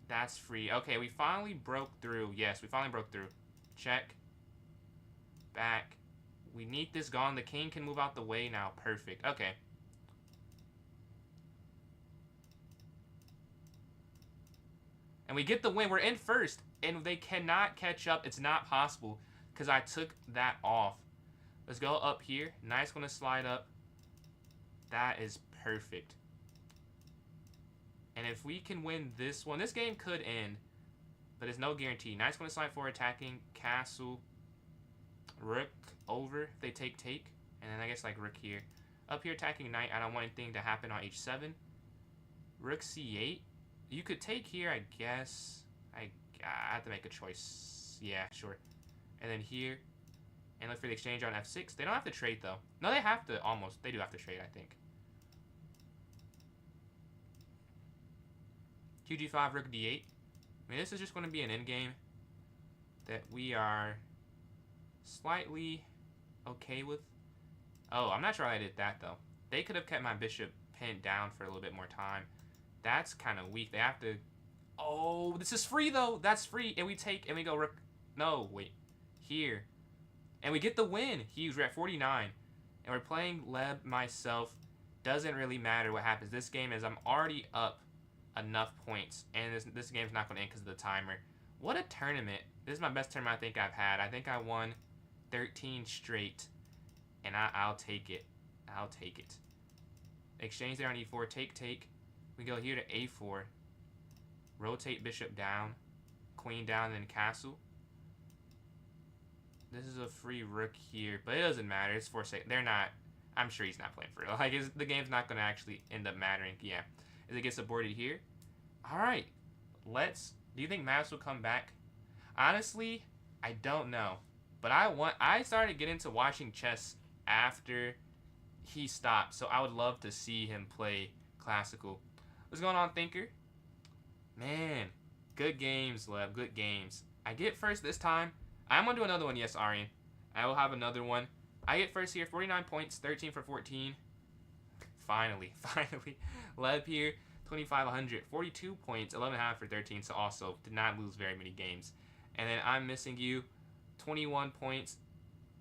That's free. Okay, we finally broke through. Yes, we finally broke through. Check. Back. We need this gone. The king can move out the way now. Perfect. Okay. And we get the win. We're in first. And they cannot catch up. It's not possible. Because I took that off. Let's go up here. Knight's going to slide up. That is perfect. And if we can win this one, this game could end. But it's no guarantee. Knight's going to slide forward attacking. Castle. Rook over. If they take. And then I guess like rook here. Up here attacking knight. I don't want anything to happen on h7. Rook c8. You could take here, I guess. I have to make a choice. Yeah, sure. And then here. And look for the exchange on f6. They don't have to trade, though. No, they have to almost. They do have to trade, I think. qg5, rook d8. I mean, this is just going to be an endgame that we are slightly okay with. Oh, I'm not sure I did that, though. They could have kept my bishop pinned down for a little bit more time. That's kind of weak. They have to... Oh, this is free, though. That's free. And we take... And we go rook... No, wait. Here. And we get the win. Huge. We're at 49. And we're playing Leb, myself. Doesn't really matter what happens. This game is... I'm already up enough points. And this game's not going to end because of the timer. What a tournament. This is my best tournament I think I've had. I think I won 13 straight. And I'll take it. I'll take it. Exchange there on e4. Take. We go here to a4. Rotate bishop down. Queen down, then castle. This is a free rook here. But it doesn't matter. It's 4 seconds. They're not... I'm sure he's not playing for real. Like, the game's not going to actually end up mattering. Yeah. As it gets aborted here. Alright. Let's... Do you think Mass will come back? Honestly, I don't know. But I started getting into watching chess after he stopped. So I would love to see him play classical. What's going on, Thinker? Man, good games, Lev. Good games. I get first this time. I'm going to do another one. Yes, Aryan. I will have another one. I get first here. 49 points. 13 for 14. finally. Leb here, 2,500, 42 points, 11.5 for 13, so also did not lose very many games. And then I'm missing you, 21 points,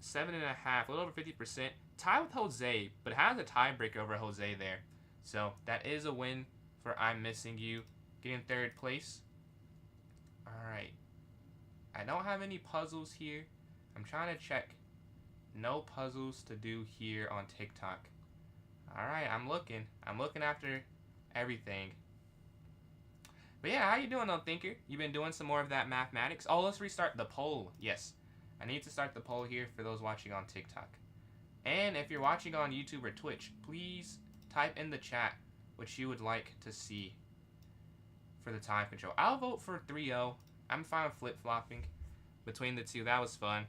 7.5, a little over 50%. Tie with Jose, but has a tiebreaker over Jose there. So that is a win for I'm missing you. Getting third place. Alright. I don't have any puzzles here. I'm trying to check. No puzzles to do here on TikTok. Alright, I'm looking. I'm looking after everything. But yeah, how you doing though, Thinker? You been doing some more of that mathematics? Oh, let's restart the poll. Yes. I need to start the poll here for those watching on TikTok. And if you're watching on YouTube or Twitch, please type in the chat what you would like to see for the time control. I'll vote for 3-0. I'm fine with flip-flopping between the two. That was fun.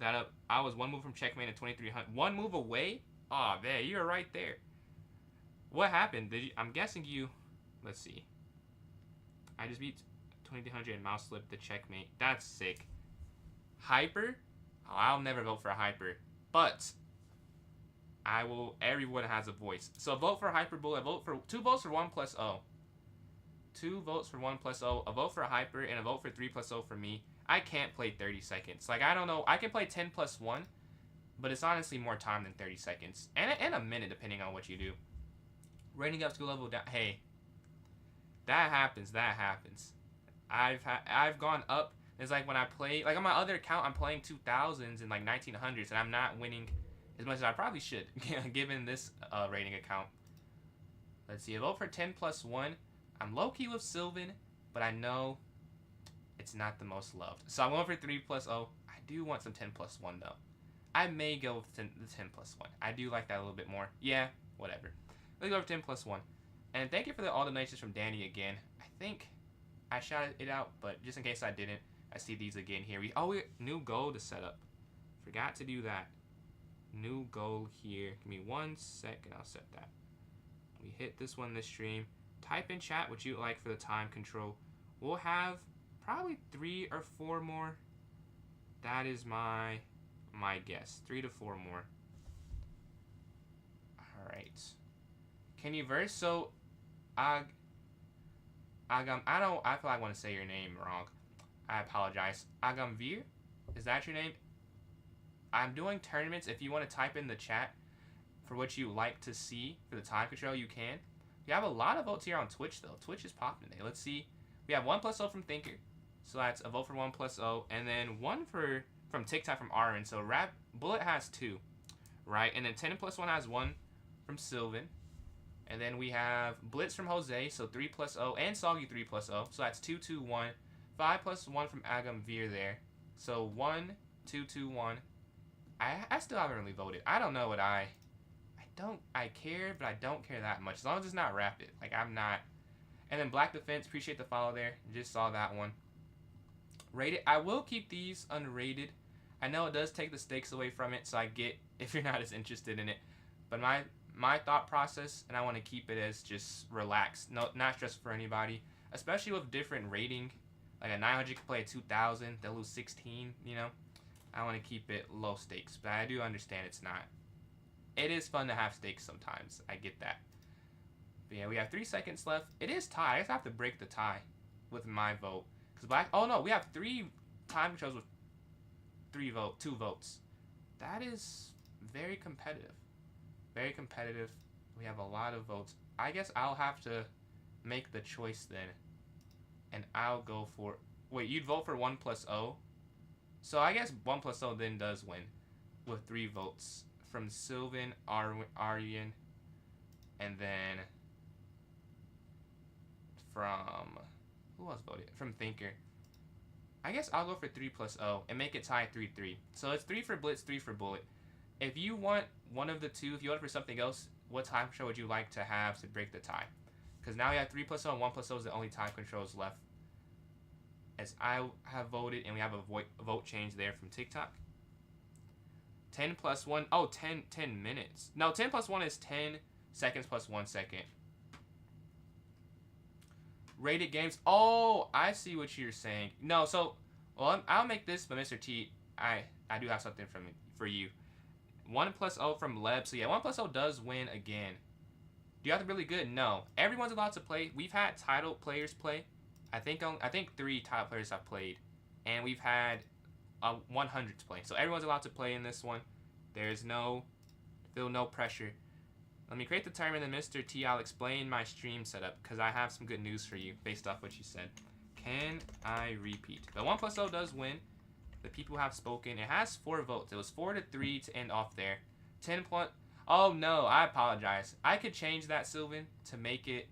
I was one move from checkmate at 2,300. One move away? Aw, oh, man, you were right there. What happened? I'm guessing you... Let's see. I just beat 2,300 and mouse slipped the checkmate. That's sick. Hyper? Oh, I'll never vote for a hyper. But... I will... Everyone has a voice. So vote for Hyper Bull. I vote for... 2 votes for 1 plus O. 2 votes for 1 plus O. A vote for a Hyper and a vote for 3 plus O for me. I can't play 30 seconds. Like, I don't know. I can play 10 plus 1. But it's honestly more time than 30 seconds. And a minute, depending on what you do. Rating up skill level down. Hey. That happens. That happens. I've gone up. It's like when I play... Like, on my other account, I'm playing 2000s and, like, 1900s. And I'm not winning... as much as I probably should, given this rating account. Let's see, a vote for 10 plus 1. I'm low-key with Sylvan, but I know it's not the most loved. So I'm going for 3 plus 0. I do want some 10 plus 1, though. I may go with the 10 plus 1. I do like that a little bit more. Yeah, whatever. Let's go for 10 plus 1. And thank you for all the donations from Danny again. I think I shouted it out, but just in case I didn't, I see these again here. New goal to set up. Forgot to do that. New goal here. Give me 1 second. I'll set that. We hit this one this stream. Type in chat what you like for the time control. We'll have probably 3 or 4 more. That is my guess. 3 to 4 more. Alright. Can you verse? So, I feel like I want to say your name wrong. I apologize. Agamvir? Is that your name? I'm doing tournaments. If you want to type in the chat for what you like to see for the time control, you can. We have a lot of votes here on Twitch, though. Twitch is popping today. Let's see. We have 1 plus O from Thinker. So that's a vote for 1 plus O. And then 1 from TikTok from Aaron. So Bullet has 2, right? And then 10 plus 1 has 1 from Sylvan. And then we have Blitz from Jose. So 3 plus O. And Soggy 3 plus O. So that's 2, 2, 1. 5 plus 1 from Agamvir there. So 1, 2, 2, 1. I still haven't really voted. I don't know what I care, but I don't care that much. As long as it's not rapid. Like, I'm not. And then Black Defense, appreciate the follow there. Just saw that one. Rated. I will keep these unrated. I know it does take the stakes away from it, so I get if you're not as interested in it. But my thought process, and I want to keep it as just relaxed. No, not stressful for anybody. Especially with different rating. Like a 900 can play a 2000. They'll lose 16, you know. I want to keep it low stakes, but I do understand it's not. It is fun to have stakes sometimes. I get that. But yeah, we have 3 seconds left. It is tie. I just have to break the tie with my vote. Because Black... Oh, no. We have 3 time controls with 2 votes. That is very competitive. Very competitive. We have a lot of votes. I guess I'll have to make the choice then. And I'll go for... Wait, you'd vote for 1 plus O? So I guess 1 plus O then does win with 3 votes from Sylvan, Aryan, and then from who else voted? From Thinker. I guess I'll go for 3 plus O and make it tie 3-3. So it's 3 for Blitz, 3 for Bullet. If you want one of the two, if you want for something else, what time control would you like to have to break the tie? Because now we have 3 plus O and 1 plus O is the only time controls left. As I have voted, and we have a vote change there from TikTok. 10 plus 1. Oh, 10 minutes. No, 10 plus 1 is 10 seconds plus 1 second. Rated games. Oh, I see what you're saying. No, so, well, I'll make this, but Mr. T, I do have something for you. 1 plus O from Leb. So, yeah, 1 plus O does win again. Do you have to be really good? No. Everyone's allowed to play. We've had title players play. I think 3 title players have played, and we've had 100 to play. So everyone's allowed to play in this one. There's no pressure. Let me create the timer, and then Mr. T, I'll explain my stream setup because I have some good news for you based off what you said. Can I repeat? The 1+0 does win. The people have spoken. It has 4 votes. It was 4-3 to end off there. 10 plus. Oh no, I apologize. I could change that, Sylvan, to make it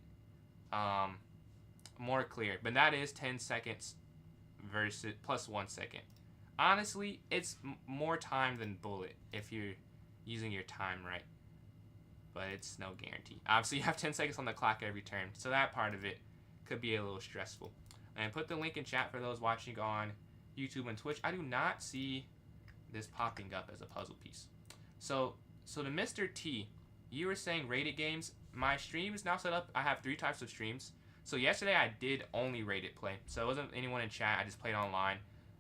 more clear. But that is 10 seconds versus plus 1 second. Honestly, it's more time than bullet if you're using your time right. But it's no guarantee. Obviously, you have 10 seconds on the clock every turn. So that part of it could be a little stressful. And put the link in chat for those watching on YouTube and Twitch. I do not see this popping up as a puzzle piece. So to Mr. T, you were saying rated games. My stream is now set up. I have 3 types of streams. So yesterday I did only rated play. So it wasn't anyone in chat. I just played online.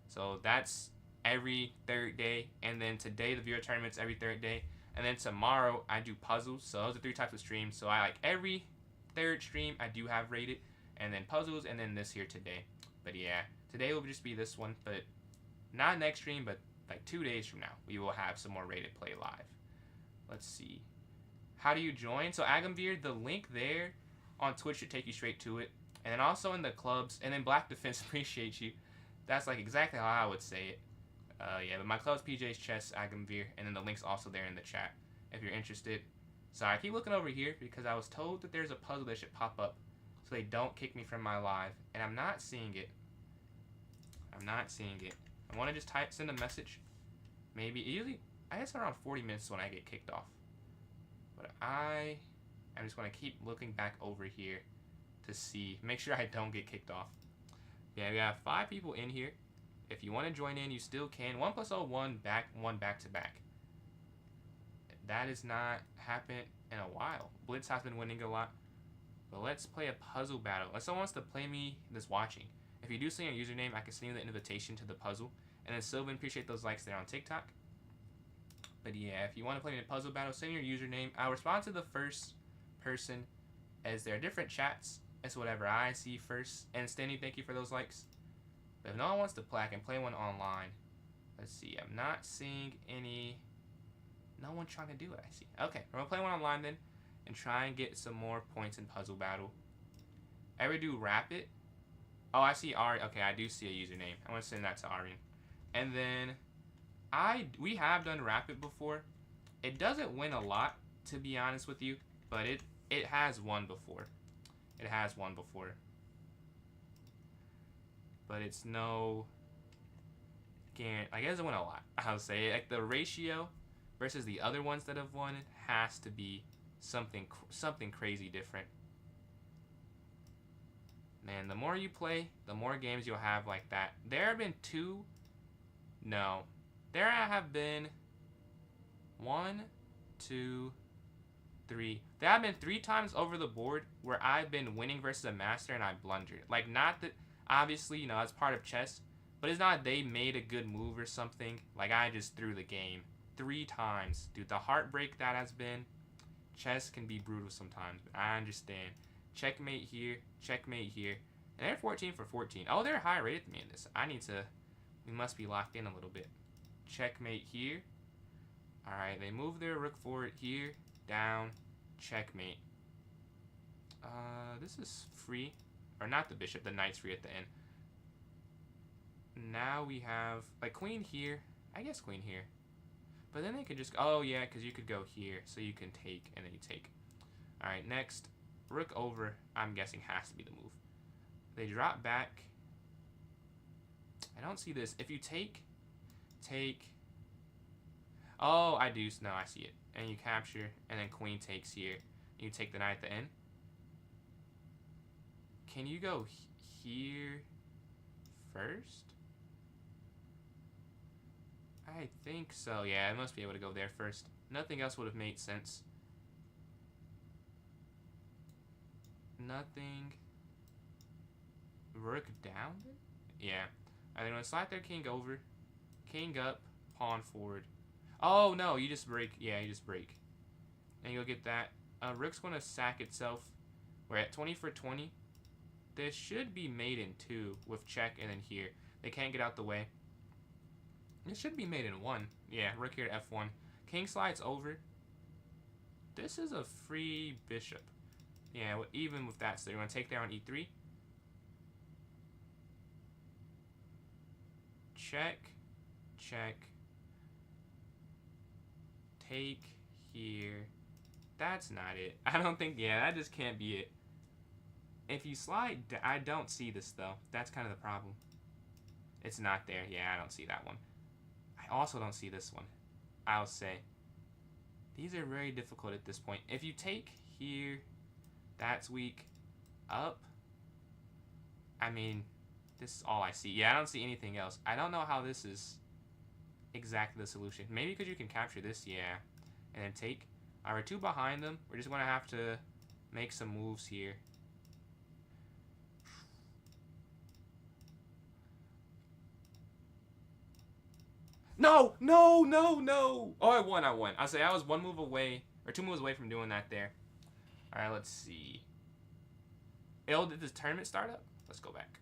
So that's every 3rd day. And then today the viewer tournament's every 3rd day. And then tomorrow I do puzzles. So those are 3 types of streams. So I like every 3rd stream I do have rated. And then puzzles, and then this here today. But yeah, today will just be this one, but not next stream, but like 2 days from now, we will have some more rated play live. Let's see. How do you join? So Agamveer, the link there on Twitch should take you straight to it. And then also in the clubs, and then Black Defense appreciates you. That's like exactly how I would say it. Yeah, but my club's PJ's Chess, Agamveer, and then the link's also there in the chat if you're interested. So I keep looking over here because I was told that there's a puzzle that should pop up so they don't kick me from my live, and I'm not seeing it. I'm not seeing it. I want to just send a message. Maybe, usually, I guess around 40 minutes when I get kicked off. But I'm just going to keep looking back over here to see, make sure I don't get kicked off. Yeah, we have 5 people in here. If you want to join in, you still can. 1+0, one back to back. That has not happened in a while. Blitz has been winning a lot. But let's play a puzzle battle. If someone wants to play me that's watching, if you do send your username, I can send you the invitation to the puzzle. And then Sylvan, appreciate those likes there on TikTok. But yeah, if you want to play me a puzzle battle, send your username. I'll respond to the first person as there are different chats. It's whatever I see first. And Stanley, thank you for those likes. But if no one wants to play, I can play one online. Let's see. I'm not seeing any. No one trying to do it, I see. Okay, we're going to play one online then. And try and get some more points in puzzle battle. Ever do rapid? Oh, I see Ari. Okay, I do see a username. I'm going to send that to Arian. And then we have done rapid before. It doesn't win a lot, to be honest with you. But it has won before. It has won before. But it's no guarantee. Like, it doesn't win a lot. I'll say like the ratio versus the other ones that have won has to be something crazy different. Man, the more you play, the more games you'll have like that. There have been 2. No. There have been 1, 2, 3. There have been 3 times over the board where I've been winning versus a master and I blundered. Like, not that, obviously, you know, it's part of chess, but it's not they made a good move or something. Like, I just threw the game 3 times. Dude, the heartbreak that has been. Chess can be brutal sometimes, but I understand. Checkmate here, checkmate here. And they're 14 for 14. Oh, they're higher rated than me in this. We must be locked in a little bit. Checkmate here. Alright, they move their rook forward here, down, checkmate. This is free. Or not the bishop, the knight's free at the end. Now we have, like, queen here. I guess queen here. But then they could just, oh yeah, because you could go here, so you can take, and then you take. Alright, next, rook over, I'm guessing has to be the move. They drop back. I don't see this. If you take. Oh, I do, no, I see it. And you capture, and then queen takes here. You take the knight at the end. Can you go here first? I think so. Yeah, I must be able to go there first. Nothing else would have made sense. Nothing. Rook down? Yeah. They're going to slide their king over. King up. Pawn forward. Oh, no. You just break. Yeah, you just break. And you'll get that. Rook's going to sack itself. We're at 20 for 20. This should be mate in 2 with check and then here. They can't get out the way. It should be mate in 1. Yeah, rook here to f1. King slides over. This is a free bishop. Yeah, even with that, so you're going to take there on e3. Check, check. Take here. That's not it. I don't think, yeah, that just can't be it. If you slide, I don't see this though. That's kind of the problem. It's not there. Yeah, I don't see that one. I also don't see this one. I'll say. These are very difficult at this point. If you take here, that's weak. Up. I mean, this is all I see. Yeah, I don't see anything else. I don't know how this is exactly the solution. Maybe because you can capture this, yeah. And then take. We're 2 behind them. We're just going to have to make some moves here. No, no, no, no. Oh, I won. I'll say I was 1 move away, or 2 moves away from doing that there. All right, let's see. Did this tournament start up? Let's go back.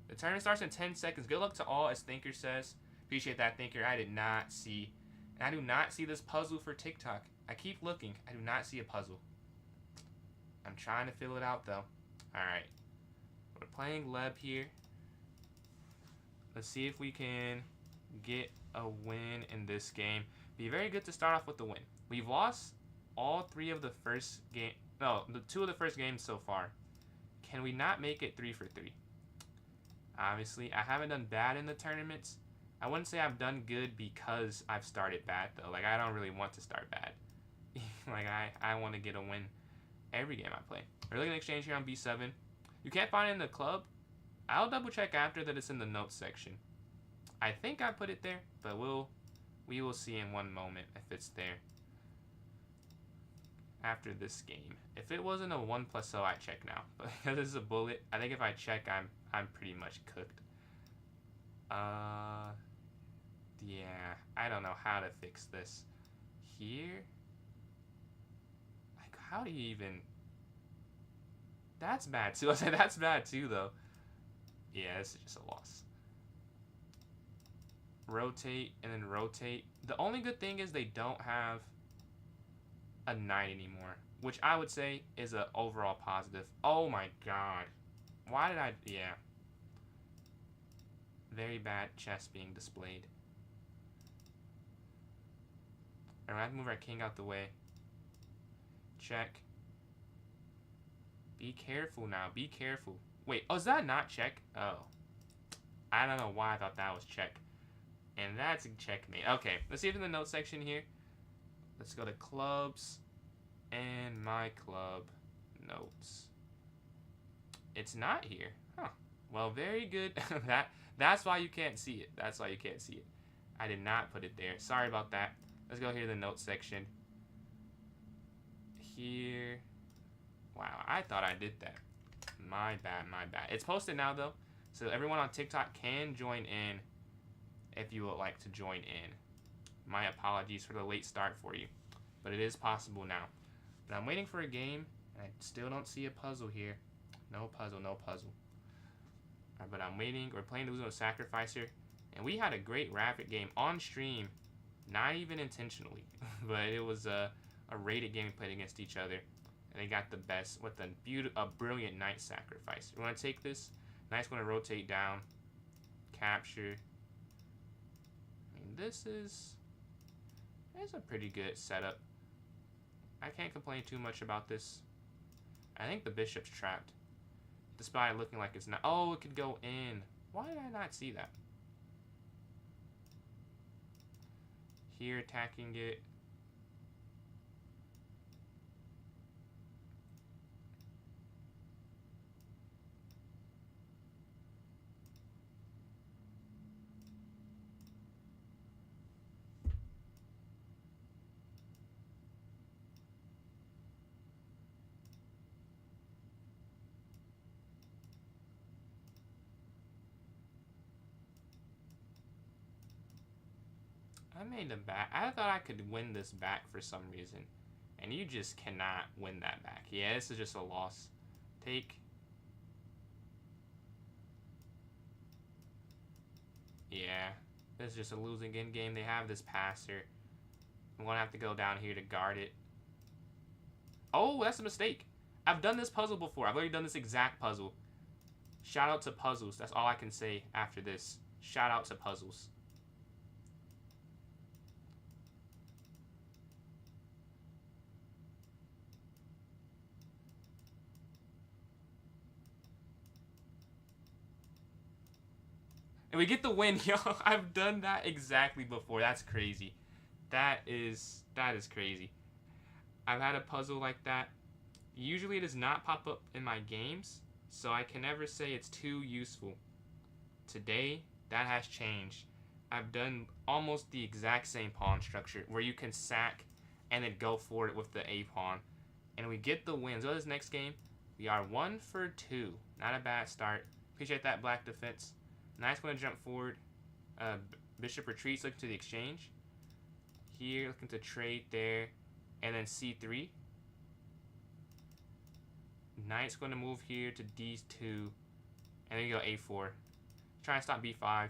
The tournament starts in 10 seconds. Good luck to all, as Thinker says. Appreciate that, Thinker. I did not see. And I do not see this puzzle for TikTok. I keep looking. I do not see a puzzle. I'm trying to fill it out, though. All right. We're playing Leb here. Let's see if we can get a win in this game. Be very good to start off with the win. We've lost all 3 of the first game. No, the 2 of the first games so far. Can we not make it 3 for 3? Obviously, I haven't done bad in the tournaments. I wouldn't say I've done good because I've started bad, though. Like, I don't really want to start bad. Like, I want to get a win every game I play. We're looking at exchange here on b7. You can't find it in the club. I'll double check after that it's in the notes section. I think I put it there, but we will see in one moment if it's there. After this game. If it wasn't a 1+0, I check now. But because this is a bullet, I think if I check, I'm pretty much cooked. Yeah, I don't know how to fix this. Here? Like, how do you even... That's bad too. I say that's bad too, though. Yeah, this is just a loss. Rotate and then rotate. The only good thing is they don't have a knight anymore, which I would say is an overall positive. Oh my god. Why did I... Yeah. Very bad chess being displayed. Alright, I have to move our king out the way. Check. Be careful now. Be careful. Wait, oh, is that not check? Oh. I don't know why I thought that was check. And that's a checkmate. Okay, let's see if in the notes section here. Let's go to clubs. And my club notes. It's not here. Huh. Well, very good. That's why you can't see it. That's why you can't see it. I did not put it there. Sorry about that. Let's go here to the notes section. Here. Wow, I thought I did that. My bad, my bad. It's posted now, though. So everyone on TikTok can join in if you would like to join in. My apologies for the late start for you. But it is possible now. But I'm waiting for a game, and I still don't see a puzzle here. No puzzle, no puzzle. Right, but I'm waiting. We're playing Lose No Sacrificer. And we had a great rapid game on stream. Not even intentionally. But it was a rated game we played against each other. And they got the best with a brilliant knight sacrifice. We're going to take this. Knight's going to rotate down. Capture. I mean, this is a pretty good setup. I can't complain too much about this. I think the bishop's trapped. Despite looking like it's not. Oh, it could go in. Why did I not see that? Here, attacking it. I made them back. I thought I could win this back for some reason. And you just cannot win that back. Yeah, this is just a loss. Take. Yeah, this is just a losing end game. They have this passer. I'm going to have to go down here to guard it. Oh, that's a mistake. I've done this puzzle before. I've already done this exact puzzle. Shout out to puzzles. That's all I can say after this. Shout out to puzzles. And we get the win, yo. I've done that exactly before. That's crazy. That is crazy. I've had a puzzle like that. Usually it does not pop up in my games, so I can never say it's too useful. Today, that has changed. I've done almost the exact same pawn structure where you can sack and then go for it with the A pawn. And we get the win. So this next game, we are 1 for 2. Not a bad start. Appreciate that black defense. Nice one to jump forward. Bishop retreats, looking to the exchange. Here, looking to trade there. And then C3. Knight's going to move here to D2. And then you go A4. Try and stop B5.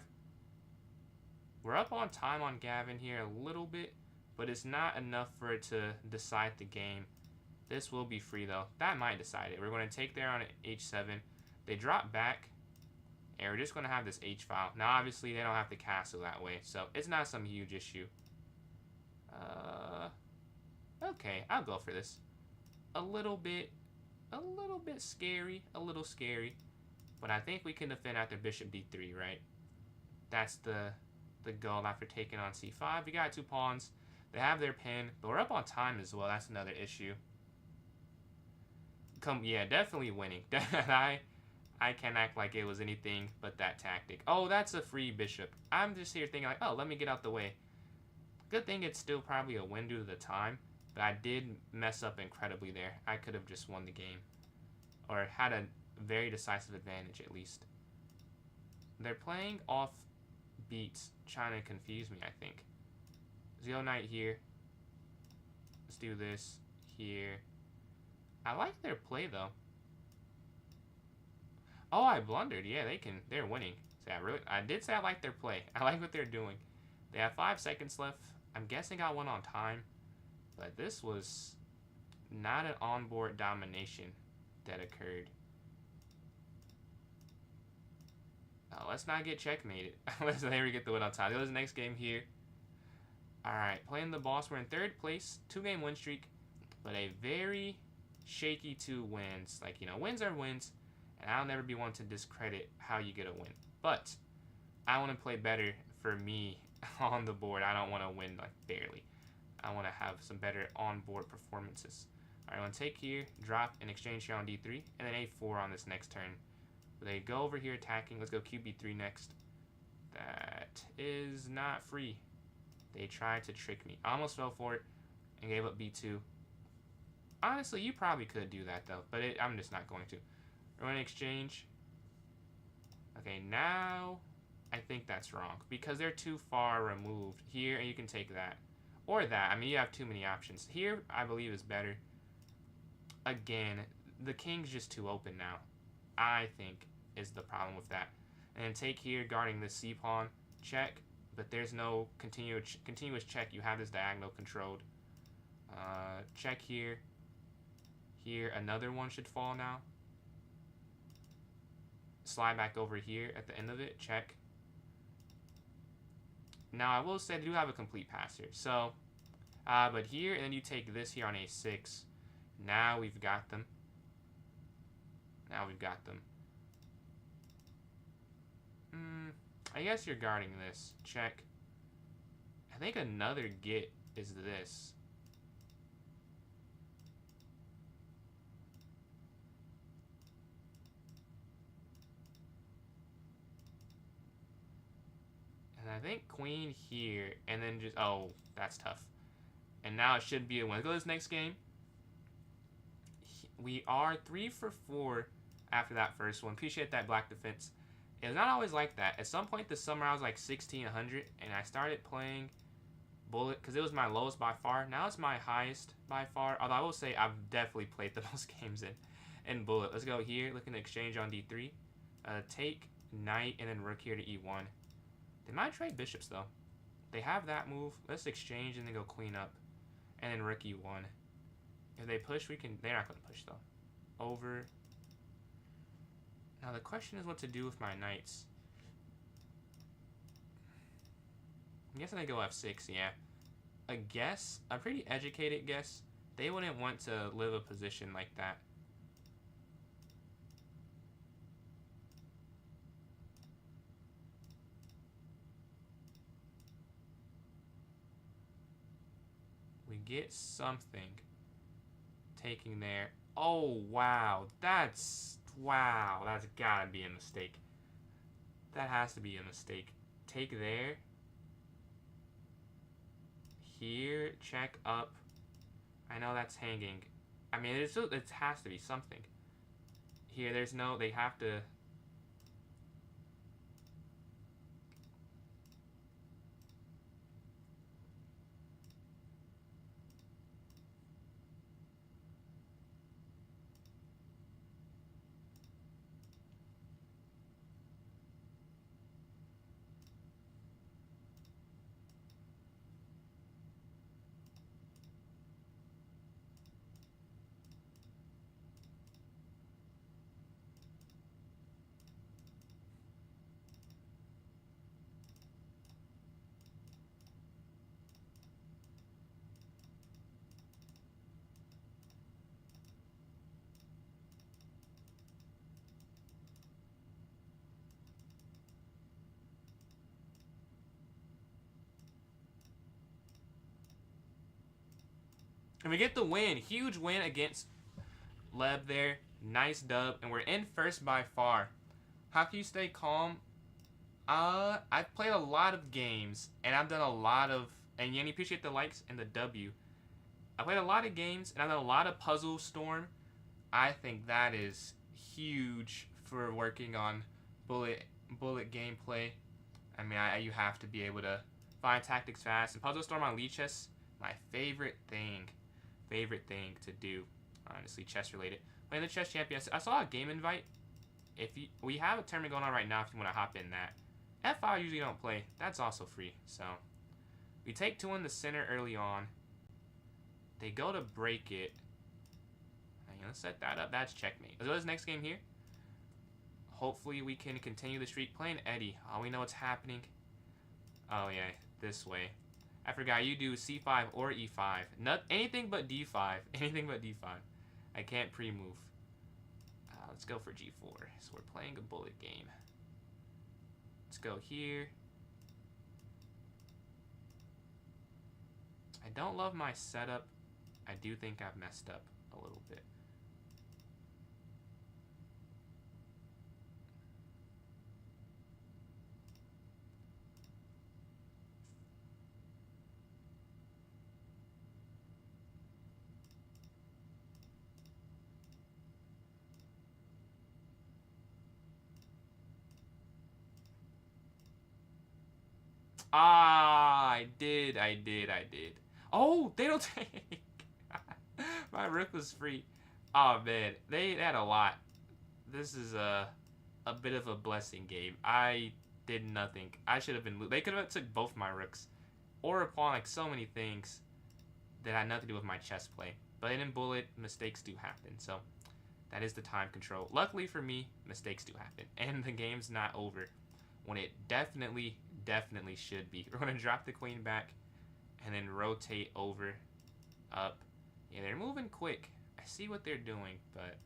We're up on time on Gavin here a little bit, but it's not enough for it to decide the game. This will be free, though. That might decide it. We're going to take there on H7. They drop back. And we're just going to have this H file. Now, obviously, they don't have to castle that way, so it's not some huge issue. Okay, I'll go for this. A little bit scary. A little scary. But I think we can defend after bishop d3, right? That's the goal after taking on c5. We got 2 pawns. They have their pin, but we're up on time as well. That's another issue. Yeah, definitely winning. I can't act like it was anything but that tactic. Oh, that's a free bishop. I'm just here thinking like, oh, let me get out the way. Good thing it's still probably a win due to the time, but I did mess up incredibly there. I could have just won the game. Or had a very decisive advantage, at least. They're playing off beats, trying to confuse me, I think. Zero Knight here. Let's do this here. I like their play, though. Oh, I blundered. Yeah, they're winning. So I did say I like their play. I like what they're doing. They have 5 seconds left. I'm guessing I won on time. But this was not an onboard domination that occurred. Oh, let's not get checkmated. Let's there we get the win on time. Go to the next game here. Alright, playing the boss. We're in 3rd place. 2-game win streak. But a very shaky 2 wins. Like, you know, wins are wins. And I'll never be one to discredit how you get a win. But I want to play better for me on the board. I don't want to win, like, barely. I want to have some better on-board performances. Alright, I'm going to take here, drop, and exchange here on D3, and then A4 on this next turn. They go over here attacking. Let's go QB3 next. That is not free. They tried to trick me. I almost fell for it and gave up B2. Honestly, you probably could do that, though, but I'm just not going to. We're going to exchange. Okay, now I think that's wrong because they're too far removed. Here, and you can take that. Or that. I mean, you have too many options. Here, I believe, is better. Again, the king's just too open now. I think is the problem with that. And then take here, guarding the C pawn. Check, but there's no continuous check. You have this diagonal controlled. Check here. Here, another one should fall now. Slide back over here at the end of it. Check. Now, I will say they do have a complete passer. So, but here, and then you take this here on A6. Now we've got them. Now we've got them. I guess you're guarding this. Check. I think another get is this. And I think queen here, and then just, oh, that's tough. And now it should be a win. Let's go to this next game. We are 3 for 4 after that first one. Appreciate that black defense. It's not always like that. At some point this summer, I was like 1600, and I started playing bullet because it was my lowest by far. Now it's my highest by far. Although I will say I've definitely played the most games in bullet. Let's go here. Looking to exchange on D3. Take knight and then rook here to E1. They might trade bishops though. They have that move. Let's exchange and then go queen up. And then rook E1. If they push, we can... They're not going to push though. Over. Now the question is what to do with my knights. I'm guessing they go F6, yeah. A guess, a pretty educated guess, they wouldn't want to live a position like that. We get something taking there. Oh, wow. That's gotta be a mistake. That has to be a mistake. Take there. Here, check up. I know that's hanging. I mean, it has to be something. Here, there's no, they have to... And we get the win. Huge win against Leb there. Nice dub. And we're in first by far. How can you stay calm? I've played a lot of games. And I've done a lot of... And Yanni, appreciate the likes and the W. I played a lot of games. And I've done a lot of Puzzle Storm. I think that is huge for working on bullet gameplay. I mean, you have to be able to find tactics fast. And Puzzle Storm on Lee Chess, my favorite thing to do, honestly, chess related. Playing the chess champion, I saw a game invite. We have a tournament going on right now if you want to hop in that. F5 usually don't play. That's also free. So we take 2 in the center early on. They go to break it. I'm gonna set that up. That's checkmate. Let's go to this next game here. Hopefully we can continue the streak. Playing Eddie. Oh, we know what's happening. Oh yeah, this way. I forgot you do C5 or E5. Anything but D5. Anything but D5. I can't pre-move. Let's go for G4. So we're playing a bullet game. Let's go here. I don't love my setup. I do think I've messed up a little bit. I did. Oh, they don't take. My rook was free. Oh, man. They had a lot. This is a bit of a blessing game. I did nothing. I should have been... They could have took both my rooks. Or a pawn, like so many things that had nothing to do with my chess play. But in bullet, mistakes do happen. So that is the time control. Luckily for me, mistakes do happen. And the game's not over. When it definitely should be. We're going to drop the queen back and then rotate over, up. Yeah, they're moving quick. I see what they're doing, but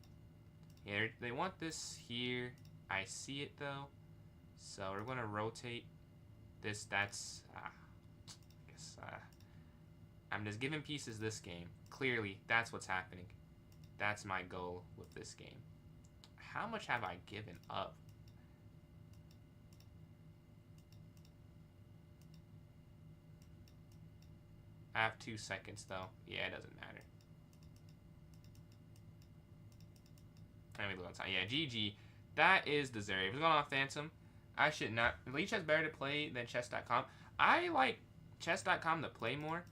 yeah, they want this here. I see it though. So we're going to rotate this. That's, I guess, I'm just giving pieces this game. Clearly, that's what's happening. That's my goal with this game. How much have I given up? I have 2 seconds, though. Yeah, it doesn't matter. Let me look on time. Yeah, GG. That is the Zeri. If it's going on Phantom, I should not. Leech has better to play than chess.com. I like chess.com to play more.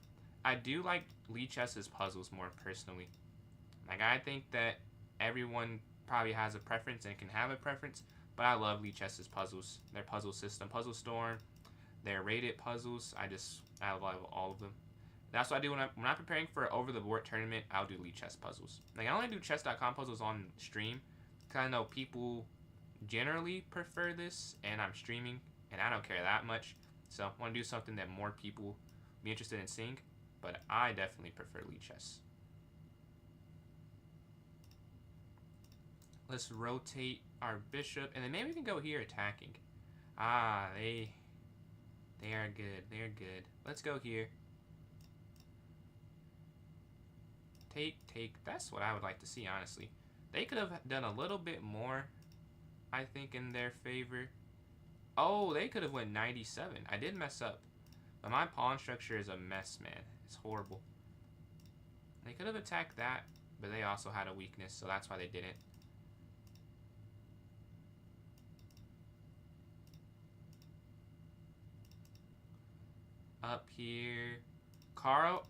I do like Lichess's puzzles more personally. Like, I think that everyone probably has a preference and can have a preference, but I love Lichess's puzzles. Their puzzle system, Puzzle Storm, their rated puzzles. I love all of them. That's what I do when I'm preparing for an over-the-board tournament. I'll do Lichess puzzles. Like, I only do chess.com puzzles on stream because I know people generally prefer this, and I'm streaming, and I don't care that much. So I want to do something that more people be interested in seeing, but I definitely prefer Lichess. Let's rotate our bishop, and then maybe we can go here attacking. Ah, they are good. They're good. Let's go here. Take. That's what I would like to see, honestly. They could have done a little bit more, I think, in their favor. Oh, they could have went 97. I did mess up. But my pawn structure is a mess, man. It's horrible. They could have attacked that, but they also had a weakness, so that's why they didn't. Up here. Caro.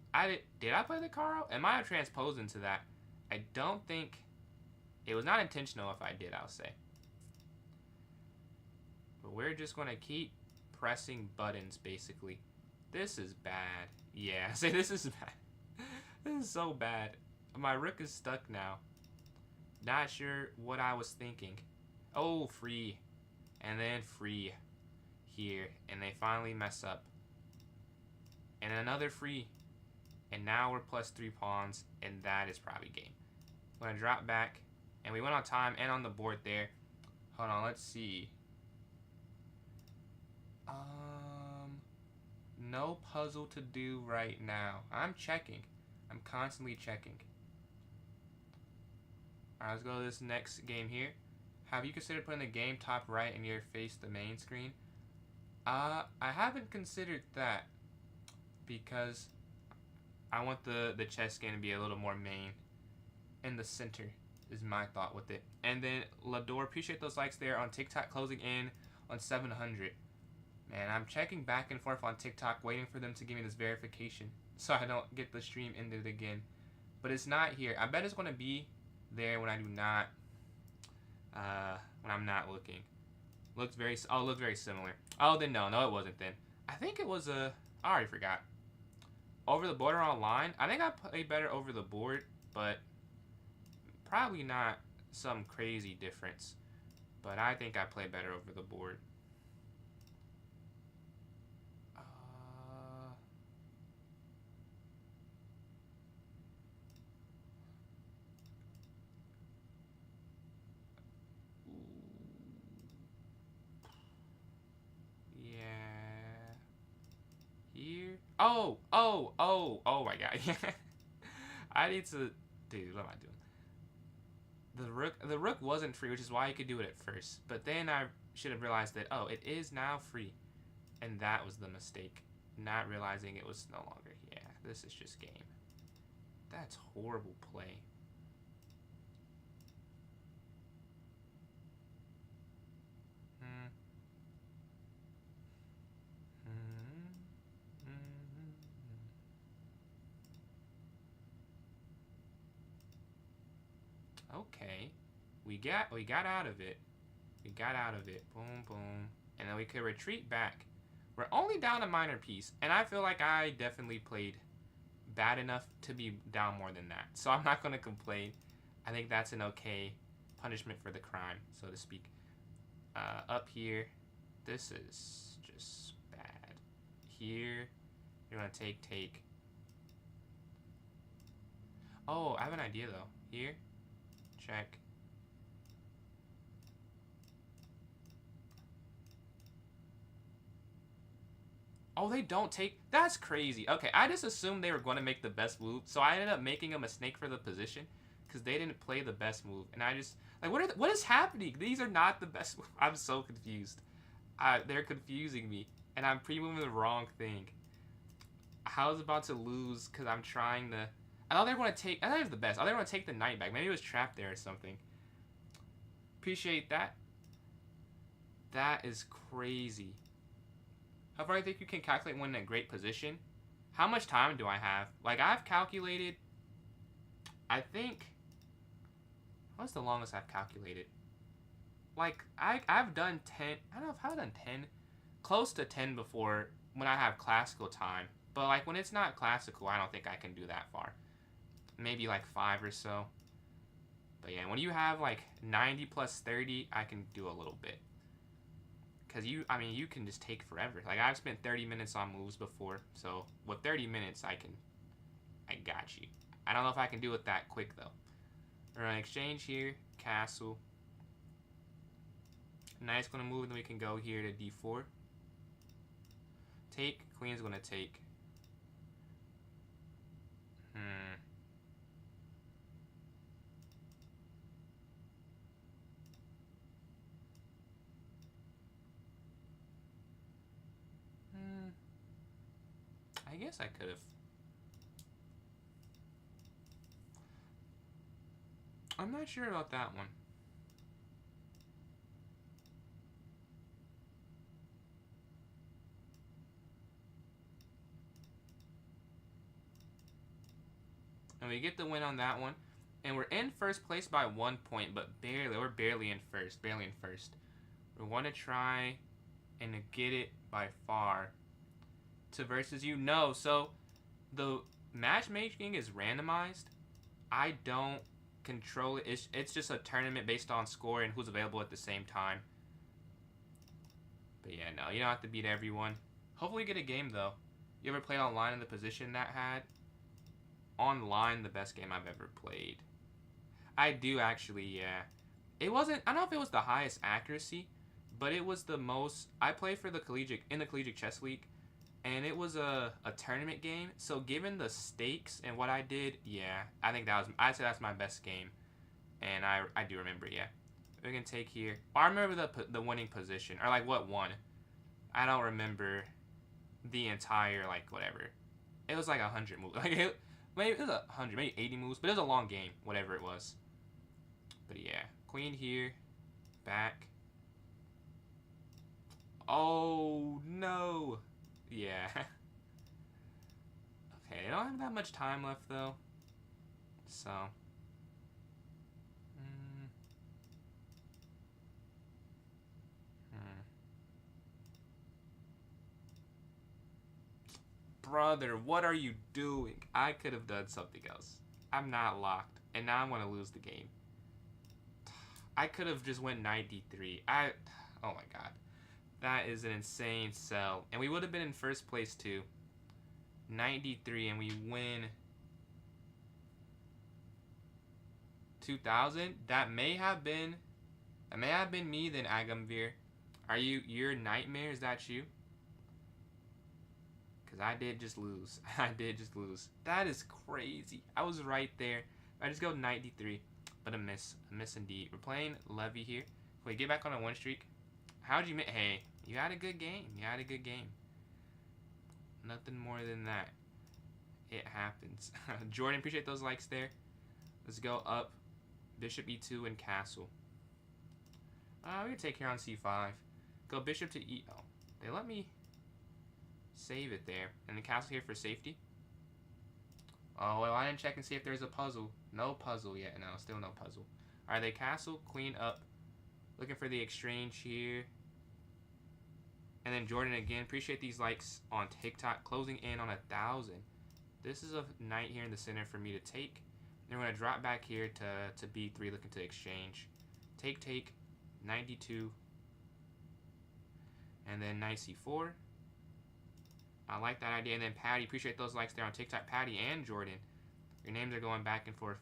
Did I play the Caro? Am I transposed into that? I don't think. It was not intentional if I did, I'll say. But we're just going to keep pressing buttons, basically. This is bad. Yeah, say this is bad. This is so bad. My rook is stuck now. Not sure what I was thinking. Oh, free. And then free. Here. And they finally mess up. And another free. And now we're plus 3 pawns. And that is probably game. I'm going to drop back. And we went on time and on the board there. Hold on, let's see. No puzzle to do right now. I'm checking. I'm constantly checking. Alright, let's go to this next game here. Have you considered putting the game top right and your face the main screen? I haven't considered that because I want the chess game to be a little more main in the center is my thought with it. And then Lador, appreciate those likes there on TikTok, closing in on 700. Man, I'm checking back and forth on TikTok, waiting for them to give me this verification so I don't get the stream ended again. But it's not here. I bet it's going to be there when I do not, when I'm not looking. Looks very similar. Oh, then no, it wasn't then. I think it was I already forgot. Over the board or online? I think I played better over the board, but probably not some crazy difference. But I think I played better over the board. Oh my god. I need to, dude, what am I doing? The rook wasn't free, which is why you could do it at first. But then I should have realized that, oh, it is now free. And that was the mistake. Not realizing it was no longer. Yeah, this is just game. That's horrible play. Okay, we got out of it. We got out of it. Boom, boom, and then we could retreat back. We're only down a minor piece, and I feel like I definitely played bad enough to be down more than that. So I'm not gonna complain. I think that's an okay punishment for the crime, so to speak. Up here, this is just bad. Here, you're gonna take. Oh, I have an idea though. Here. Check. Oh, they don't take. That's crazy. Okay, I just assumed they were going to make the best move, so I ended up making a mistake for the position because they didn't play the best move, and I just like what is happening? These are not the best. I'm so confused. They're confusing me, and I'm pre-moving the wrong thing. I was about to lose because I'm trying to. I thought they were going to take. I thought it was the best. I thought they were going to take the knight back. Maybe it was trapped there or something. Appreciate that. That is crazy. However, I think you can calculate when in a great position. How much time do I have? Like, I've calculated, I think, what's the longest I've calculated? Like, I've done 10, I don't know if I've done 10, close to 10 before when I have classical time. But, like, when it's not classical, I don't think I can do that far. Maybe, like, 5 or so. But, yeah, when you have, like, 90 plus 30, I can do a little bit. Because you can just take forever. Like, I've spent 30 minutes on moves before. So, with 30 minutes, I got you. I don't know if I can do it that quick, though. We're going to exchange here. Castle. Knight's going to move, then we can go here to d4. Take. Queen's going to take. I guess I could have. I'm not sure about that one. And we get the win on that one. And we're in first place by 1 point, but barely. We're barely in first. Barely in first. We want to try and get it by far to versus you. No, so the matchmaking is randomized. I don't control it. It's just a tournament based on score and who's available at the same time. But yeah, no, you don't have to beat everyone. Hopefully get a game, though. You ever played online in the position that had? Online, the best game I've ever played. I do actually, yeah. It wasn't, I don't know if it was the highest accuracy, but it was the most, I played for the collegiate chess league, and it was a tournament game. So given the stakes and what I did, yeah, I think I'd say that's my best game. And I do remember, yeah. We can take here. Oh, I remember the winning position, or like what won. I don't remember the entire, like, whatever. It was like 100 moves. Like, maybe it was 100, maybe 80 moves, but it was a long game, whatever it was. But yeah, queen here, back. Oh, no. Yeah. Okay, they don't have that much time left, though. So. Brother, what are you doing? I could have done something else. I'm not locked, and now I'm going to lose the game. I could have just went knight d3. Oh my god. That is an insane sell. And we would have been in first place too. Knight d3 and we win 2000. That may have been me then, Agamvir. Are you your nightmare? Is that you? Because I did just lose. I did just lose. That is crazy. I was right there. I just go knight d3. But a miss. A miss indeed. We're playing Levy here. Wait, get back on a win streak. How'd you make? Hey, you had a good game. You had a good game. Nothing more than that. It happens. Jordan, appreciate those likes there. Let's go up. Bishop e2 and castle. We're going to take here on c5. Go bishop to e... Oh, they let me save it there. And the castle here for safety. Oh, well, I didn't check and see if there's a puzzle. No puzzle yet. No, still no puzzle. Alright, they castle, queen up. Looking for the exchange here. And then Jordan again. Appreciate these likes on TikTok. Closing in on 1,000. This is a knight here in the center for me to take. Then we're going to drop back here to b3, looking to exchange. Take, take. 92. And then knight c4. I like that idea. And then Patty, appreciate those likes there on TikTok. Patty and Jordan. Your names are going back and forth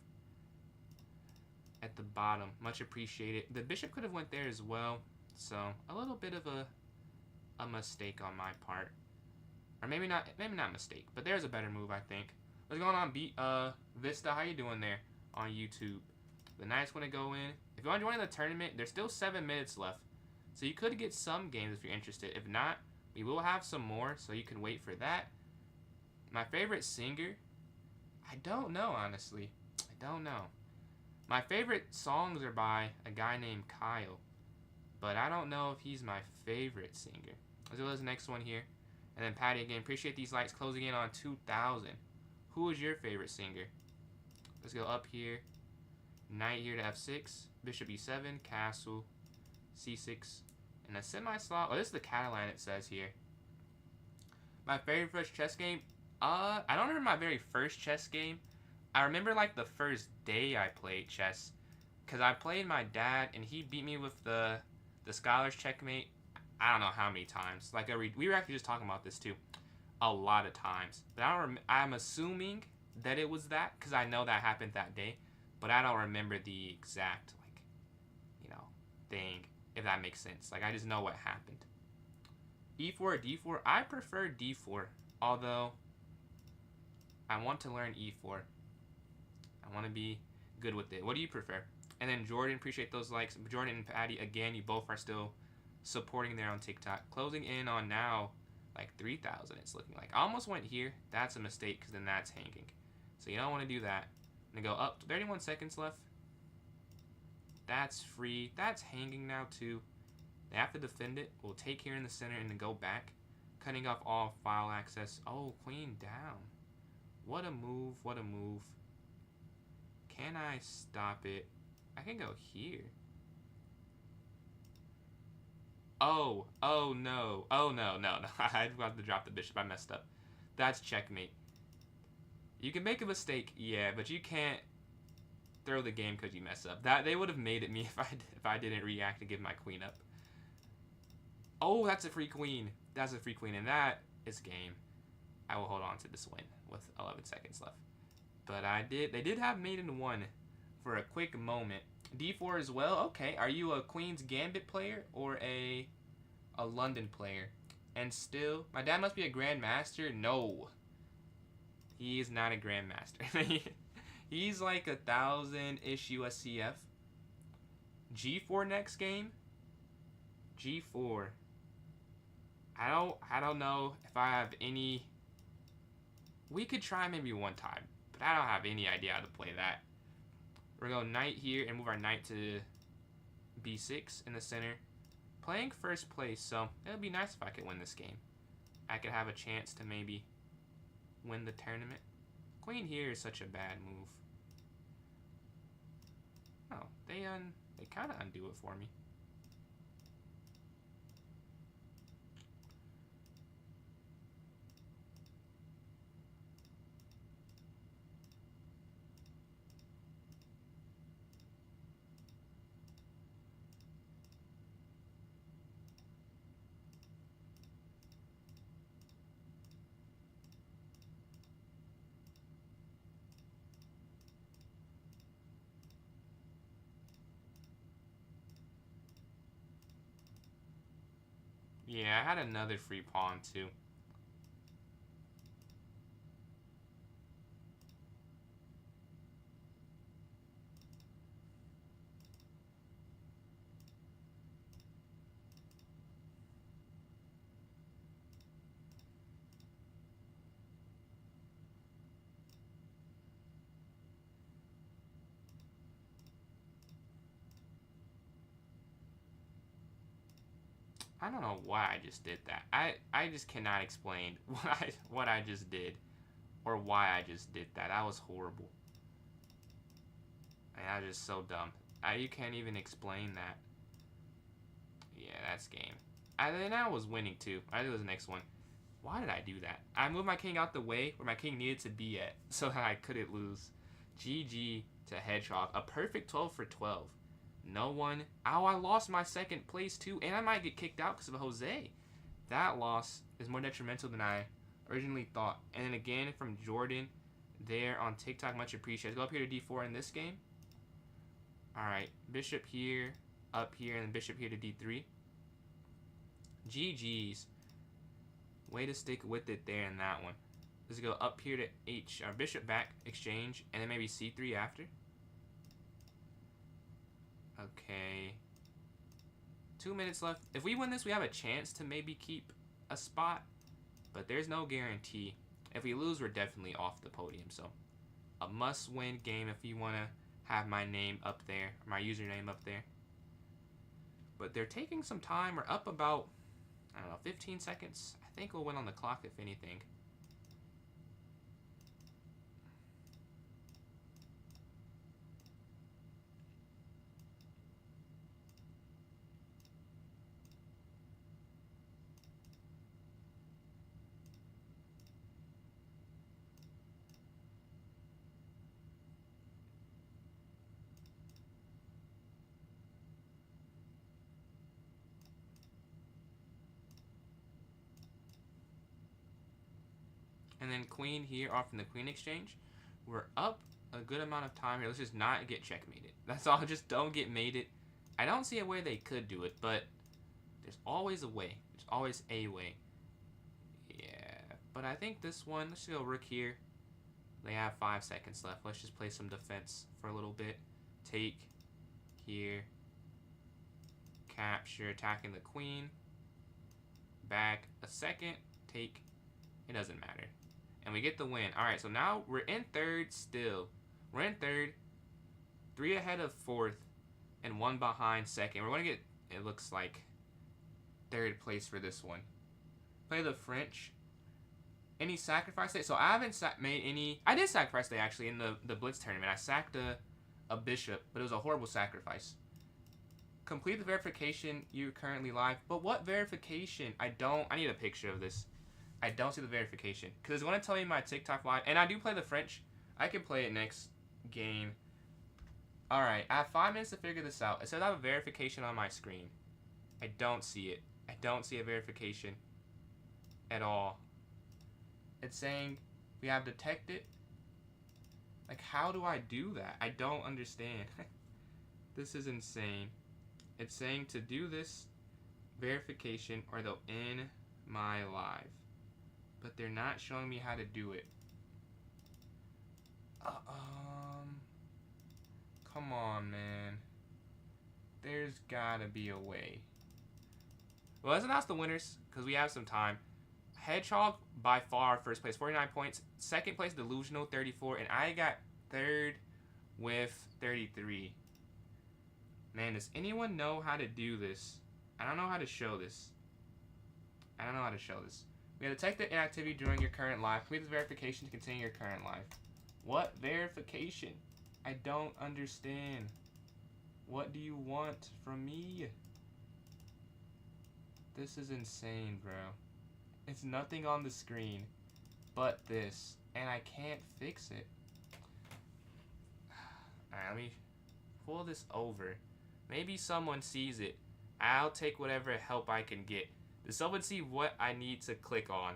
at the bottom. Much appreciated. The bishop could have went there as well. So, a little bit of a mistake on my part. Or maybe not mistake. But there's a better move, I think. What's going on, Vista? How you doing there on YouTube? The knight's going to go in. If you want to join the tournament, there's still 7 minutes left. So you could get some games if you're interested. If not, we will have some more, so you can wait for that. My favorite singer? I don't know, honestly. I don't know. My favorite songs are by a guy named Kyle. But I don't know if he's my favorite singer. Let's go to this next one here. And then Patty again, appreciate these likes, closing in on 2,000. Who is your favorite singer? Let's go up here. Knight here to f6. Bishop e7. Castle. c6. And a semi-slot. Oh, this is the Catalan it says here. My favorite first chess game? I don't remember my very first chess game. I remember like the first day I played chess. Because I played my dad and he beat me with the Scholar's Checkmate. I don't know how many times. Like we were actually just talking about this too. A lot of times. But I'm assuming that it was that because I know that happened that day. But I don't remember the exact, like, you know, thing, if that makes sense. Like, I just know what happened. E4 or D4? I prefer D4. Although, I want to learn E4. I want to be good with it. What do you prefer? And then Jordan, appreciate those likes. Jordan and Patty, again, you both are still supporting there on TikTok. Closing in on now, like 3,000 it's looking like. I almost went here. That's a mistake because then that's hanging. So you don't want to do that. And go up. 31 seconds left. That's free. That's hanging now too. They have to defend it. We'll take here in the center and then go back. Cutting off all file access. Oh, queen down. What a move. What a move. Can I stop it? I can go here. Oh. Oh, no. Oh, no. No. I forgot to drop the bishop. I messed up. That's checkmate. You can make a mistake, yeah, but you can't throw the game because you mess up. That they would have made it me if I didn't react and give my queen up. Oh, that's a free queen. That's a free queen, and that is game. I will hold on to this win with 11 seconds left. But they did have mate in 1 for a quick moment. D4 as well. Okay, are you a Queen's Gambit player or a London player? And still, my dad must be a grandmaster. No. He is not a grandmaster. He's like 1,000-ish USCF. G4 next game. G4. I don't know if I have any. We could try maybe one time, but I don't have any idea how to play that. We're gonna go knight here and move our knight to B6 in the center. Playing first place, so it would be nice if I could win this game. I could have a chance to maybe win the tournament. Queen here is such a bad move. Oh, they kind of undo it for me. Yeah, I had another free pawn too. I don't know why I just did that. I just cannot explain what I just did or why I just did that. That was horrible. And that was just so dumb. You can't even explain that. Yeah, that's game. Then I was winning too. I think it was the next one. Why did I do that? I moved my king out the way where my king needed to be at so that I couldn't lose. GG to Hedgehog. A perfect 12 for 12. No one. Oh, I lost my second place too, and I might get kicked out because of Jose. That loss is more detrimental than I originally thought. And then again from Jordan there on TikTok, much appreciated. Go up here to D4 in this game. All right, bishop here, up here, and then bishop here to D3. GG's. Way to stick with it there in that one. Let's go up here to H, or bishop back, exchange, and then maybe C3 after. Okay. 2 minutes left. If we win this, we have a chance to maybe keep a spot, but there's no guarantee. If we lose, we're definitely off the podium. So a must-win game if you want to have my name up there, my username up there. But they're taking some time. We're up about, I don't know, 15 seconds. I think we'll win on the clock if anything. And then queen here off in the queen exchange. We're up a good amount of time here. Let's just not get checkmated. That's all. Just don't get mated. I don't see a way they could do it, but there's always a way. There's always a way. Yeah, but I think this one, let's go rook here. They have 5 seconds left. Let's just play some defense for a little bit. Take here. Capture, attacking the queen. Back a second. Take. It doesn't matter. And we get the win. Alright, so now we're in third still. We're in third. 3 ahead of fourth. And 1 behind second. We're going to get, it looks like, third place for this one. Play the French. Any sacrifice day? So I haven't made any. I did sacrifice day actually in the Blitz tournament. I sacked a bishop, but it was a horrible sacrifice. Complete the verification. You're currently live. But what verification? I need a picture of this. I don't see the verification. Because it's going to tell you my TikTok live. And I do play the French. I can play it next game. Alright, I have 5 minutes to figure this out. It says I have a verification on my screen. I don't see it. I don't see a verification at all. It's saying we have detected. Like, how do I do that? I don't understand. This is insane. It's saying to do this verification or they'll end my live. But they're not showing me how to do it. Come on, man. There's gotta be a way. Well, let's announce the winners because we have some time. Hedgehog, by far, first place, 49 points. Second place, Delusional, 34. And I got third with 33. Man, does anyone know how to do this? I don't know how to show this. I don't know how to show this. We have detected inactivity during your current live. Complete the verification to continue your current live. What verification? I don't understand. What do you want from me? This is insane, bro. It's nothing on the screen but this, and I can't fix it. Alright, let me pull this over. Maybe someone sees it. I'll take whatever help I can get. Does someone see what I need to click on?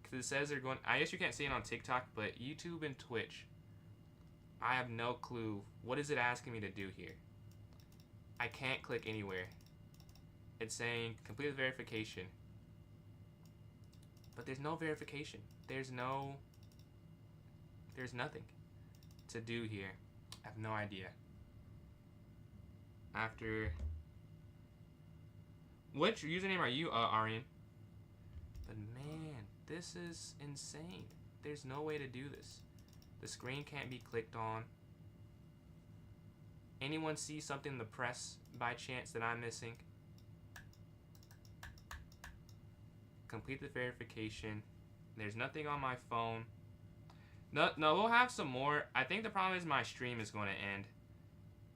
Because it says they're going... I guess you can't see it on TikTok, but YouTube and Twitch. I have no clue. What is it asking me to do here? I can't click anywhere. It's saying complete the verification. But there's no verification. There's nothing to do here. I have no idea. After... Which username are you, Aryan? But man, this is insane. There's no way to do this. The screen can't be clicked on. Anyone see something in the press by chance that I'm missing? Complete the verification. There's nothing on my phone. No, we'll have some more. I think the problem is my stream is going to end.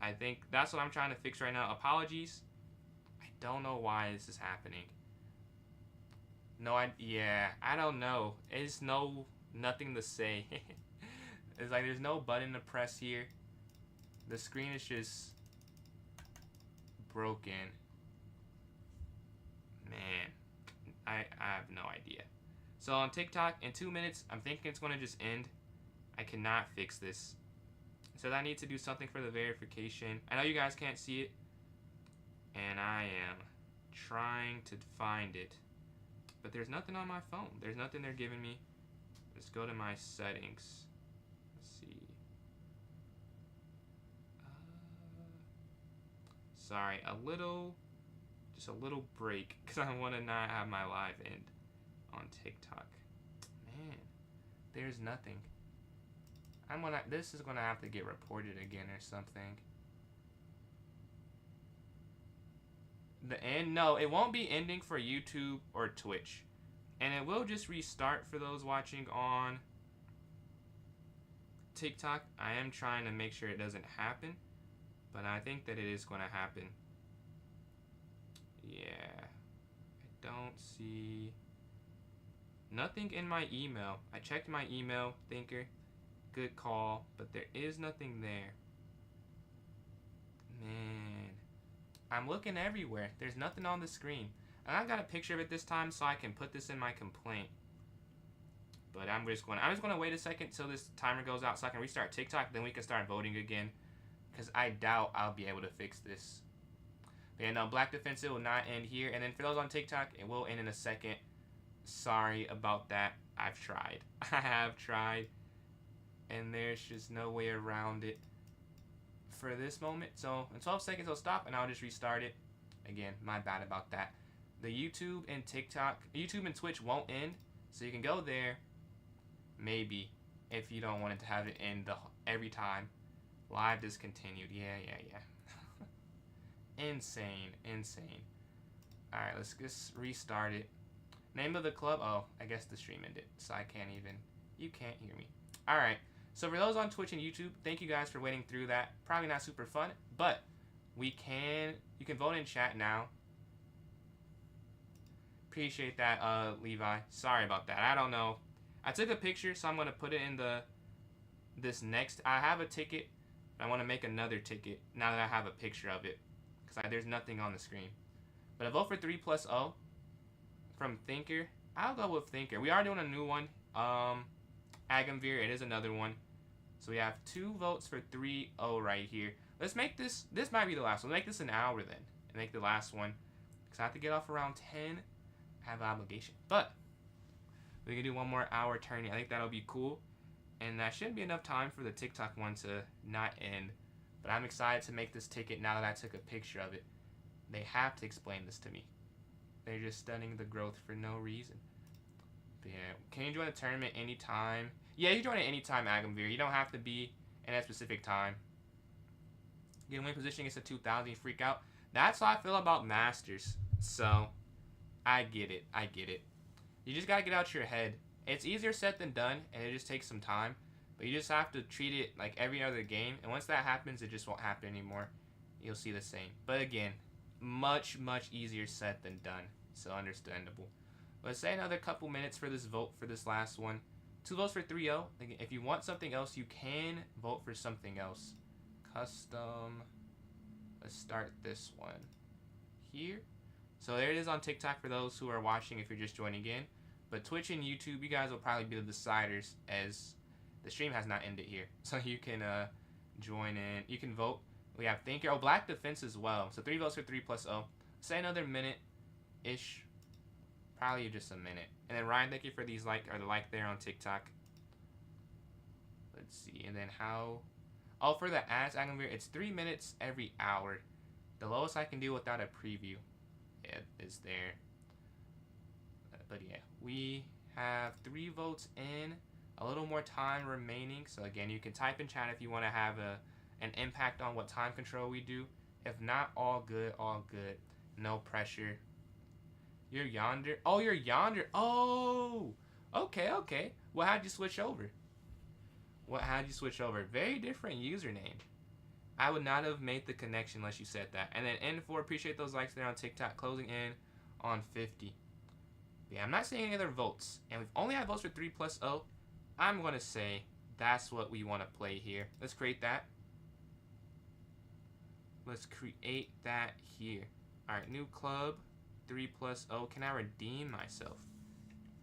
I think that's what I'm trying to fix right now. Apologies. I don't know why this is happening. Yeah, I don't know. It's nothing to say. It's like there's no button to press here. The screen is just broken. Man, I have no idea. So on TikTok, in 2 minutes, I'm thinking it's going to just end. I cannot fix this. So I need to do something for the verification. I know you guys can't see it. And I am trying to find it. But there's nothing on my phone. There's nothing they're giving me. Let's go to my settings. Let's see. Sorry, just a little break. Because I want to not have my live end on TikTok. Man, there's nothing. This is gonna have to get reported again or something. The end? No, it won't be ending for YouTube or Twitch. And it will just restart for those watching on TikTok. I am trying to make sure it doesn't happen, but I think that it is going to happen. Yeah, I don't see nothing in my email. I checked my email, Thinker, good call, but there is nothing there. Man, I'm looking everywhere. There's nothing on the screen. And I got a picture of it this time so I can put this in my complaint. But I'm just going to wait a second till this timer goes out so I can restart TikTok. Then we can start voting again. Because I doubt I'll be able to fix this. But yeah, no, Black Defensive will not end here. And then for those on TikTok, it will end in a second. Sorry about that. I've tried. I have tried. And there's just no way around it for this moment. So in 12 seconds it'll stop and I'll just restart it. Again, my bad about that. The YouTube and TikTok, YouTube and Twitch won't end. So you can go there, maybe, if you don't want it to have it end every time. Live discontinued. Yeah. Insane. Alright, let's just restart it. Name of the club. Oh, I guess the stream ended. So I can't even. You can't hear me. Alright. So for those on Twitch and YouTube, thank you guys for waiting through that. Probably not super fun, but you can vote in chat now. Appreciate that, Levi. Sorry about that. I don't know. I took a picture, so I'm going to put it in this next. I have a ticket. I want to make another ticket now that I have a picture of it. Because there's nothing on the screen. But a vote for 3+0 from Thinker. I'll go with Thinker. We are doing a new one. Agamveer, it is another one. So we have 2 votes for 3-0 right here. Let's make this might be the last one. Let's make this an hour then. And make the last one. Because I have to get off around 10. I have an obligation. But we can do one more hour tourney. I think that'll be cool. And that shouldn't be enough time for the TikTok one to not end. But I'm excited to make this ticket now that I took a picture of it. They have to explain this to me. They're just stunning the growth for no reason. But yeah, can you join a tournament anytime? Yeah, you join at any time, Agamveer. You don't have to be in a specific time. Getting win position against a 2000, you freak out. That's how I feel about Masters. So, I get it. You just gotta get out your head. It's easier said than done, and it just takes some time. But you just have to treat it like every other game. And once that happens, it just won't happen anymore. You'll see the same. But again, much easier said than done. So understandable. Let's say another couple minutes for this vote for this last one. 2 votes for 3-0. If you want something else, you can vote for something else. Custom. Let's start this one here. So there it is on TikTok for those who are watching if you're just joining in. But Twitch and YouTube, you guys will probably be the deciders as the stream has not ended here. So you can join in. You can vote. We have Thinker. Oh, Black Defense as well. So 3 votes for 3+0. Say another minute-ish. Probably just a minute. And then Ryan, thank you for these like there on TikTok. Let's see. And then how... Oh, for the ads, Agamveer, it's 3 minutes every hour. The lowest I can do without a preview is there. But yeah, we have 3 votes in. A little more time remaining. So again, you can type in chat if you want to have an impact on what time control we do. If not, all good. No pressure. You're yonder. Oh, you're yonder. Oh, okay. Well, how'd you switch over? Very different username. I would not have made the connection unless you said that. And then N4, appreciate those likes there on TikTok. Closing in on 50. Yeah, I'm not seeing any other votes. And we've only had votes for 3+0. I'm going to say that's what we want to play here. Let's create that. Let's create that here. All right, new club. 3+0. Can I redeem myself?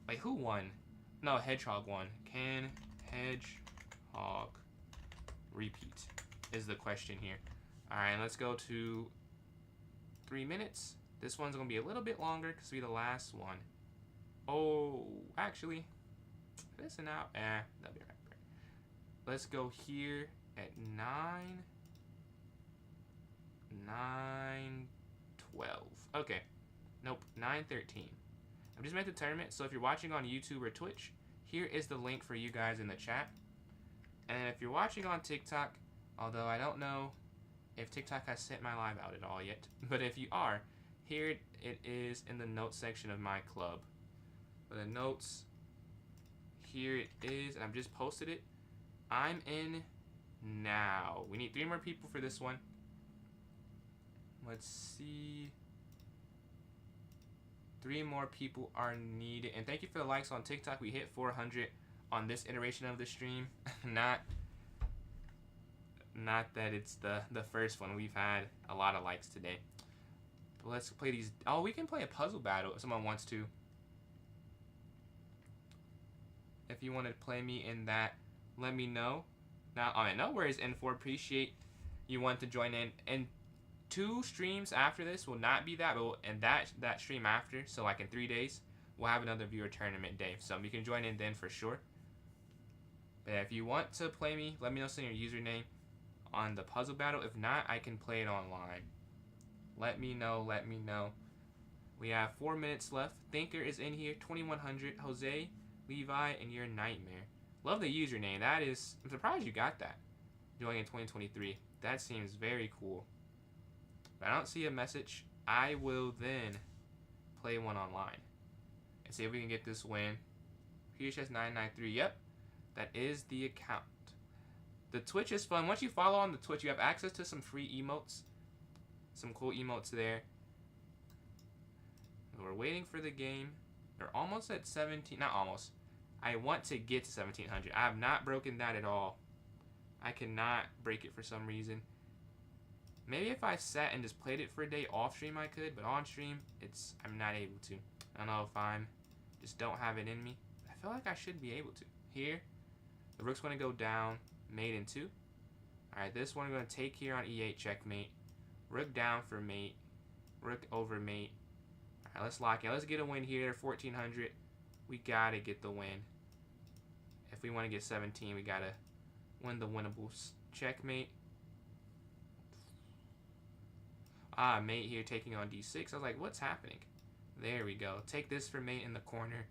Wait, who won? No, Hedgehog won. Can Hedgehog repeat? Is the question here. Alright, let's go to 3 minutes. This one's going to be a little bit longer because it'll be the last one. Oh, actually, this and out. That'll be right. Let's go here at 9:12. Okay. Nope, 9:13. I've just made the tournament, so if you're watching on YouTube or Twitch, here is the link for you guys in the chat. And if you're watching on TikTok, although I don't know if TikTok has sent my live out at all yet, but if you are, here it is in the notes section of my club. For the notes, here it is, and I've just posted it. I'm in now. We need 3 more people for this one. Let's see. 3 more people are needed. And thank you for the likes on TikTok. We hit 400 on this iteration of the stream. Not that it's the first one. We've had a lot of likes today. But let's play these. Oh, we can play a puzzle battle if someone wants to. If you want to play me in that, let me know. Now, no worries, N4. Appreciate you want to join in. And 2 streams after this will not be that, and that stream after, so like in 3 days, we'll have another viewer tournament day. So you can join in then for sure. But if you want to play me, let me know, send your username on the puzzle battle. If not, I can play it online. Let me know, let me know. We have 4 minutes left. Thinker is in here, 2100. Jose, Levi, and your nightmare. Love the username. That is, I'm surprised you got that. Joining in 2023. That seems very cool. But I don't see a message. I will then play one online and see if we can get this win. PHS993. Yep, that is the account. The Twitch is fun. Once you follow on the Twitch, you have access to some free emotes. Some cool emotes there. We're waiting for the game. We're almost at 17. Not almost. I want to get to 1700. I have not broken that at all. I cannot break it for some reason. Maybe if I sat and just played it for a day off stream I could, but on stream, I'm not able to. I don't know if just don't have it in me. I feel like I should be able to. Here, the rook's going to go down, mate in 2. Alright, this one I'm going to take here on e8, checkmate. Rook down for mate. Rook over mate. Alright, let's lock in. Let's get a win here, 1400. We got to get the win. If we want to get 17, we got to win the winnables. Checkmate. Ah, mate here taking on d6. I was like, what's happening? There we go. Take this for mate in the corner.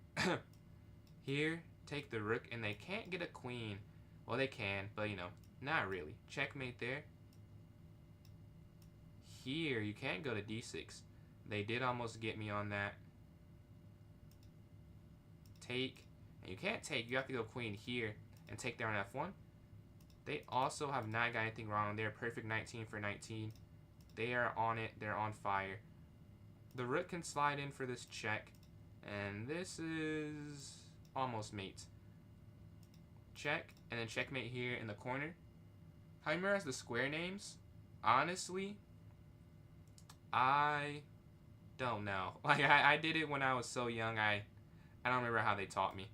Here, take the rook, and they can't get a queen. Well, they can, but, not really. Checkmate there. Here, you can't go to d6. They did almost get me on that. Take. And you can't take. You have to go queen here and take down f1. They also have not got anything wrong. They're perfect 19 for 19. They are on it. They're on fire. The rook can slide in for this check. And this is almost mate. Check. And then checkmate here in the corner. How you memorize the square names? Honestly, I don't know. Like, I did it when I was so young. I don't remember how they taught me.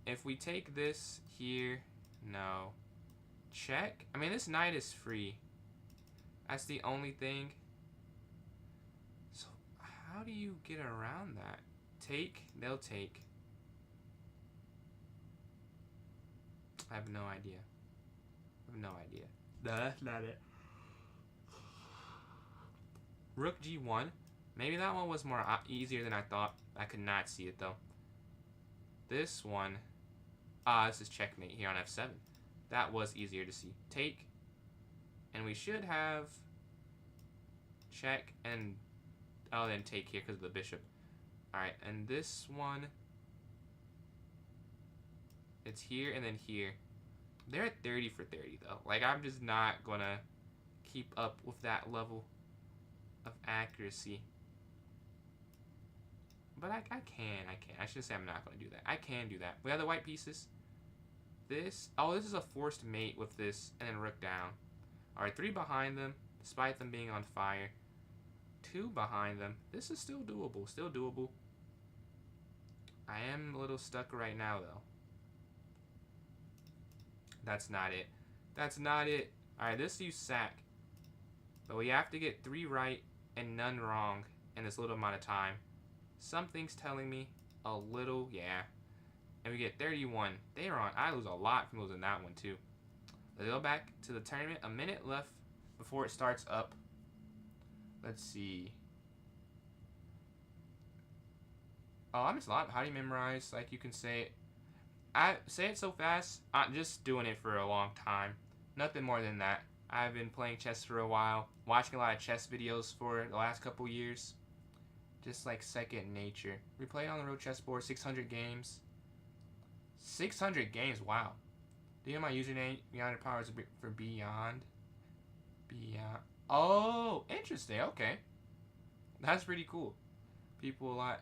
If we take this here, no. Check. I mean, this knight is free. That's the only thing. So, how do you get around that? Take. They'll take. I have no idea. I have no idea. That's not it. Rook g1. Maybe that one was more easier than I thought. I could not see it, though. This one. This is checkmate here on f7. That was easier to see. Take. And we should have check and then take here because of the bishop. Alright, and this one, it's here and then here. They're at 30 for 30 though. Like, I'm just not gonna keep up with that level of accuracy. But I can. I should say I'm not gonna do that. I can do that. We have the white pieces. This is a forced mate with this and then rook down. Alright, 3 behind them, despite them being on fire. 2 behind them. This is still doable. Still doable. I am a little stuck right now, though. That's not it. That's not it. Alright, this you sack. But we have to get 3 right and none wrong in this little amount of time. Something's telling me a little, yeah. And we get 31. They are on. I lose a lot from losing that one, too. Let's go back to the tournament. A minute left before it starts up. Let's see. Oh, I'm just a lot. How do you memorize? Like, you can say it. I say it so fast. I'm just doing it for a long time. Nothing more than that. I've been playing chess for a while. Watching a lot of chess videos for the last couple years. Just like second nature. We played on the road chessboard 600 games. 600 games, wow. Do you know my username? Beyond Your Powers for Beyond. Beyond. Oh, interesting. Okay. That's pretty cool. People a lot.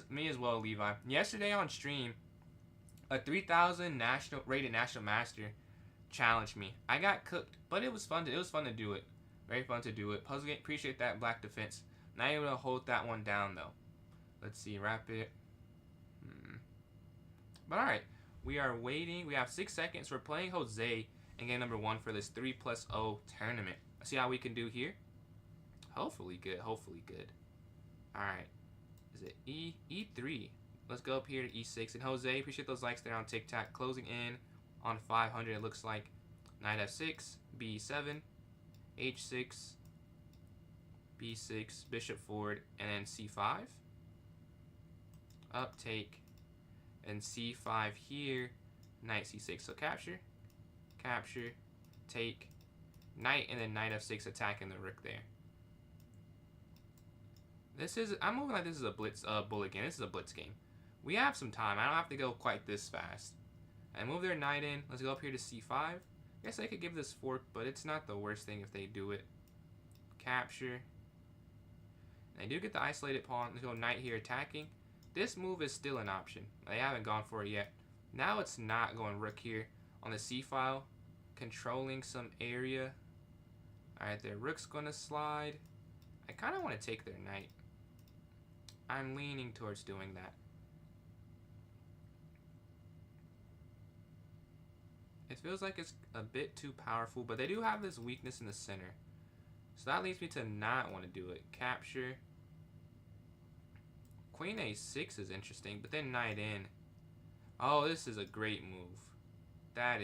Me as well, Levi. Yesterday on stream, a 3,000 rated national master challenged me. I got cooked, but it was fun. It was fun to do it. Very fun to do it. Puzzle game. Appreciate that black defense. Not able to hold that one down though. Let's see. Rapid. But alright. We are waiting. We have 6 seconds. We're playing Jose in game number 1 for this 3+0 tournament. Let's see how we can do here. Hopefully good. Hopefully good. Alright. Is it E3? Let's go up here to E6. And Jose, appreciate those likes there on TikTok. Closing in on 500. It looks like knight F6, B7, H6, B6, bishop forward, and then C5. Up, take, and C5 here, knight C6. So capture, capture, take, knight, and then knight F6 attacking the rook there. I'm moving like this is a blitz bullet game. This is a blitz game. We have some time. I don't have to go quite this fast. I move their knight in. Let's go up here to C5. I guess I could give this fork, but it's not the worst thing if they do it. Capture. And they do get the isolated pawn. Let's go knight here attacking. This move is still an option. They haven't gone for it yet. Now it's not going rook here on the C file. Controlling some area. Alright, their rook's going to slide. I kind of want to take their knight. I'm leaning towards doing that. It feels like it's a bit too powerful, but they do have this weakness in the center. So that leads me to not want to do it. Capture. Queen A6 is interesting, but then knight in. Oh, this is a great move. That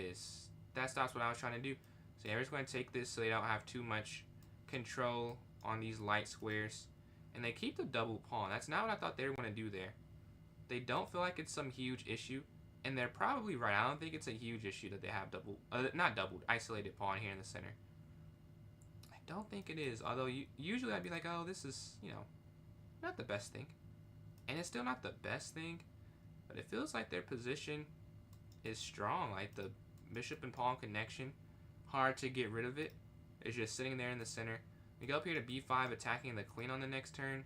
stops what I was trying to do. So yeah, we're just going to take this so they don't have too much control on these light squares. And they keep the double pawn. That's not what I thought they were going to do there. They don't feel like it's some huge issue. And they're probably right. I don't think it's a huge issue that they have isolated pawn here in the center. I don't think it is. Although usually I'd be like, oh, this is, not the best thing. And it's still not the best thing. But it feels like their position is strong. Like the bishop and pawn connection. Hard to get rid of it. It's just sitting there in the center. We go up here to B5, attacking the queen on the next turn.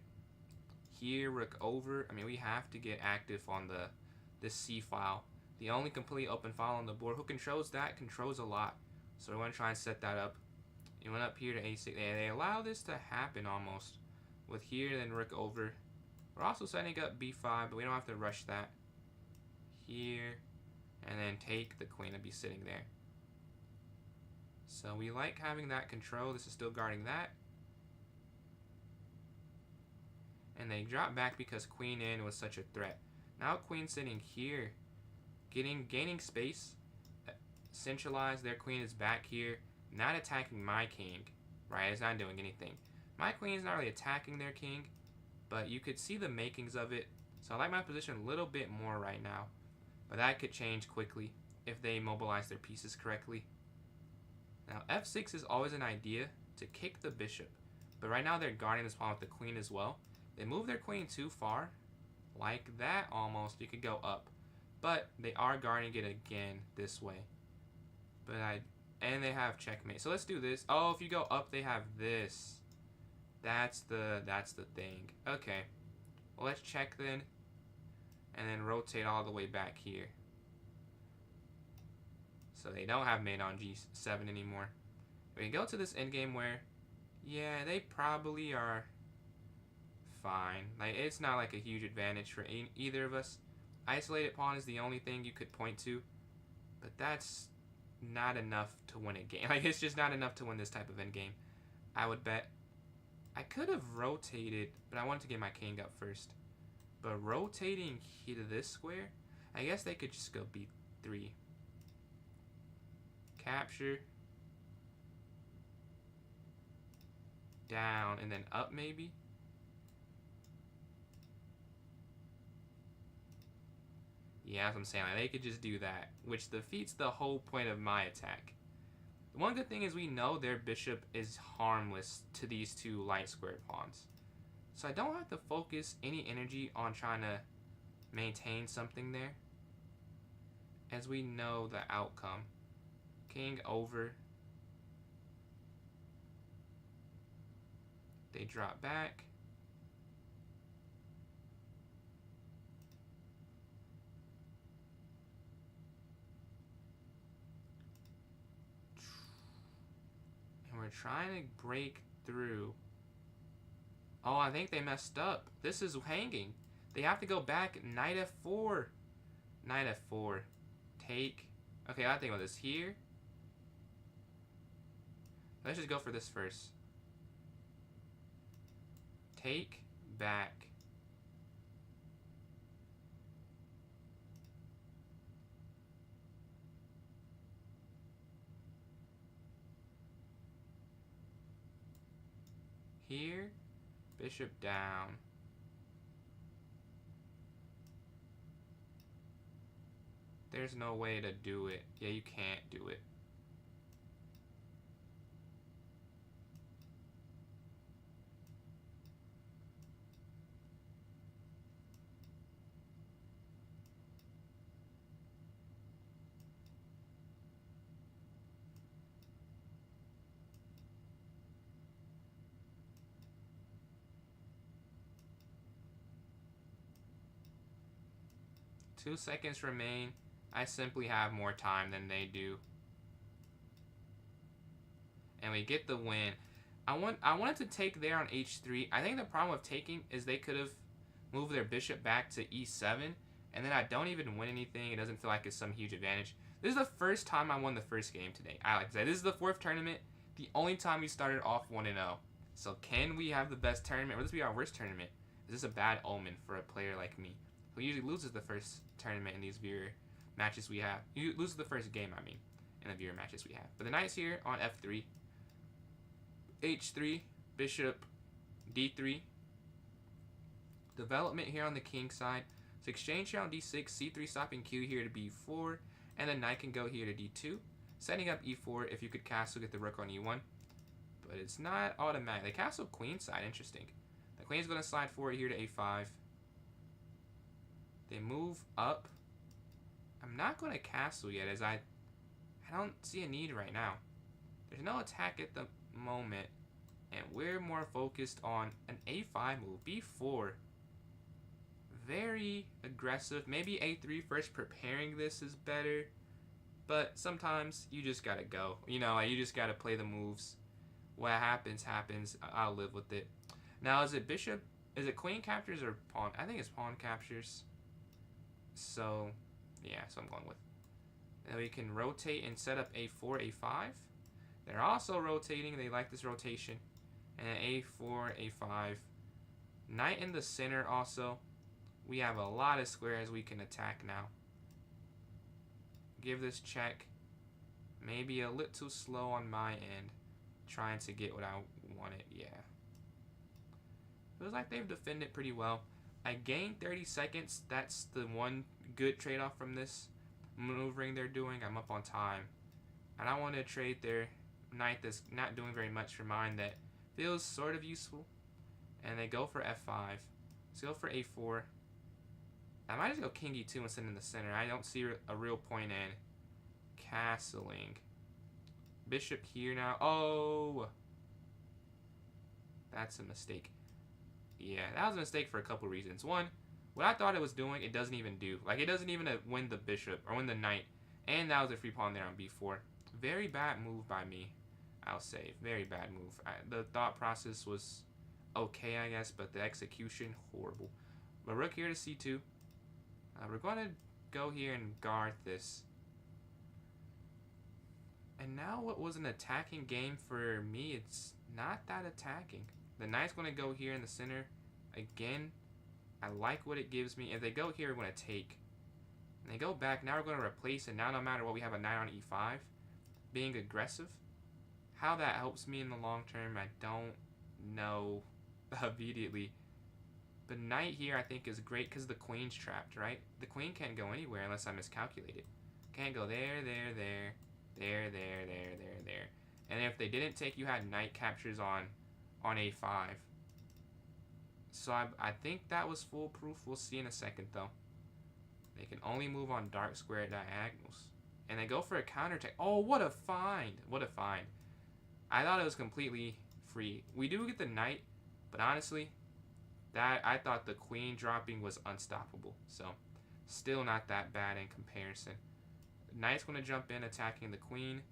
Here, rook over. I mean, we have to get active on the C file. The only complete open file on the board. Who controls that? Controls a lot. So we're going to try and set that up. You went up here to A6. They allow this to happen almost. With here, then rook over. We're also setting up B5, but we don't have to rush that. Here, and then take the queen and be sitting there. So we like having that control. This is still guarding that. And they drop back because queen in was such a threat. Now queen sitting here, gaining space, centralized. Their queen is back here, not attacking my king, right? It's not doing anything. My queen is not really attacking their king, but you could see the makings of it. So I like my position a little bit more right now, but that could change quickly if they mobilize their pieces correctly. Now F6 is always an idea to kick the bishop, but right now they're guarding this pawn with the queen as well. They move their queen too far, like that almost. You could go up, but they are guarding it again this way. And they have checkmate. So let's do this. Oh, if you go up, they have this. That's the thing. Okay. Well, let's check then, and then rotate all the way back here. So they don't have mate on G7 anymore. We can go to this endgame where, yeah, they probably are fine. Like, it's not like a huge advantage for either of us. Isolated pawn is the only thing you could point to, but that's not enough to win a game. Like, it's just not enough to win this type of endgame, I would bet. I could have rotated, but I wanted to get my king up first. But rotating here to this square, I guess they could just go B3. Capture. Down, and then up maybe. Yeah, that's what I'm saying. Like, they could just do that, which defeats the whole point of my attack. One good thing is we know their bishop is harmless to these two light squared pawns. So I don't have to focus any energy on trying to maintain something there, as we know the outcome. King over. They drop back. And we're trying to break through. Oh, I think they messed up. This is hanging. They have to go back. Knight f4. Knight f4. Take. Okay, I think about this here. Let's just go for this first. Take back. Here. Bishop down. There's no way to do it. Yeah, you can't do it. 2 seconds remain. I simply have more time than they do. And we get the win. I wanted to take there on h3. I think the problem with taking is they could have moved their bishop back to e7, and then I don't even win anything. It doesn't feel like it's some huge advantage. This is the first time I won the first game today. I like to say this is the 4th tournament. The only time we started off 1-0. So can we have the best tournament? Or this be our worst tournament? Is this a bad omen for a player like me, who usually loses the first tournament in these viewer matches we have? You lose the first game, I mean, in the viewer matches we have. But the knight's here on f3. h3, bishop d3. Development here on the king side. So exchange here on d6, c3 stopping q here to b4, and then knight can go here to d2. Setting up e4 if you could castle, get the rook on e1. But it's not automatic. They castle queen side, interesting. The queen's going to slide forward here to a5. They move up. I'm not going to castle yet, as I don't see a need right now. There's no attack at the moment, and we're more focused on an a5 move. b4, very aggressive. Maybe a3 first, preparing this is better, but sometimes you just gotta go, you know, like you just gotta play the moves. What happens happens. I'll live with it. Now, is it bishop, is it queen captures or pawn? I think it's pawn captures. So yeah, so I'm going with. Then we can rotate and set up a4, a5. They're also rotating. They like this rotation. And a4, a5. Knight in the center also. We have a lot of squares we can attack now. Give this check. Maybe a little too slow on my end. Trying to get what I wanted. Yeah. Feels like they've defended pretty well. I gained 30 seconds. That's the one good trade-off from this maneuvering they're doing. I'm up on time. And I want to trade their knight that's not doing very much for mine that feels sort of useful. And they go for f5. Let's go for a4. I might just go king e2 and send in the center. I don't see a real point in castling. Bishop here now. Oh! That's a mistake. Yeah, that was a mistake for a couple reasons. One, what I thought it was doing, it doesn't even do. Like, it doesn't even win the bishop or win the knight. And that was a free pawn there on b4. Very bad move by me, I'll say. Very bad move. The thought process was okay, I guess, but the execution, horrible. But rook here to c2. We're going to go here and guard this. And now what was an attacking game for me, it's not that attacking. The knight's going to go here in the center. Again, I like what it gives me. If they go here, we're going to take. And they go back. Now we're going to replace. And now no matter what, we have a knight on e5. Being aggressive. How that helps me in the long term, I don't know immediately. But knight here, I think, is great because the queen's trapped, right? The queen can't go anywhere unless I miscalculate it. Can't go there, there, there, there, there, there, there, there. And if they didn't take, you had knight captures on a5. So I think that was foolproof. We'll see in a second, though. They can only move on dark square diagonals. And they go for a counterattack. Oh, what a find. What a find. I thought it was completely free. We do get the knight, but honestly, that I thought the queen dropping was unstoppable. So, still not that bad in comparison. Knight's going to jump in, attacking the queen.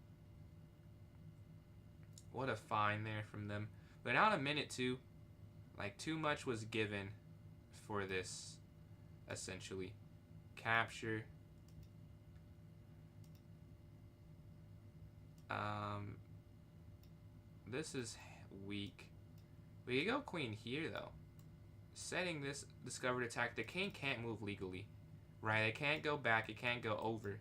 What a find there from them. But now in a minute, too, like, too much was given for this, essentially. Capture. This is weak. We can go queen here, though. Setting this discovered attack. The king can't move legally. Right, it can't go back. It can't go over.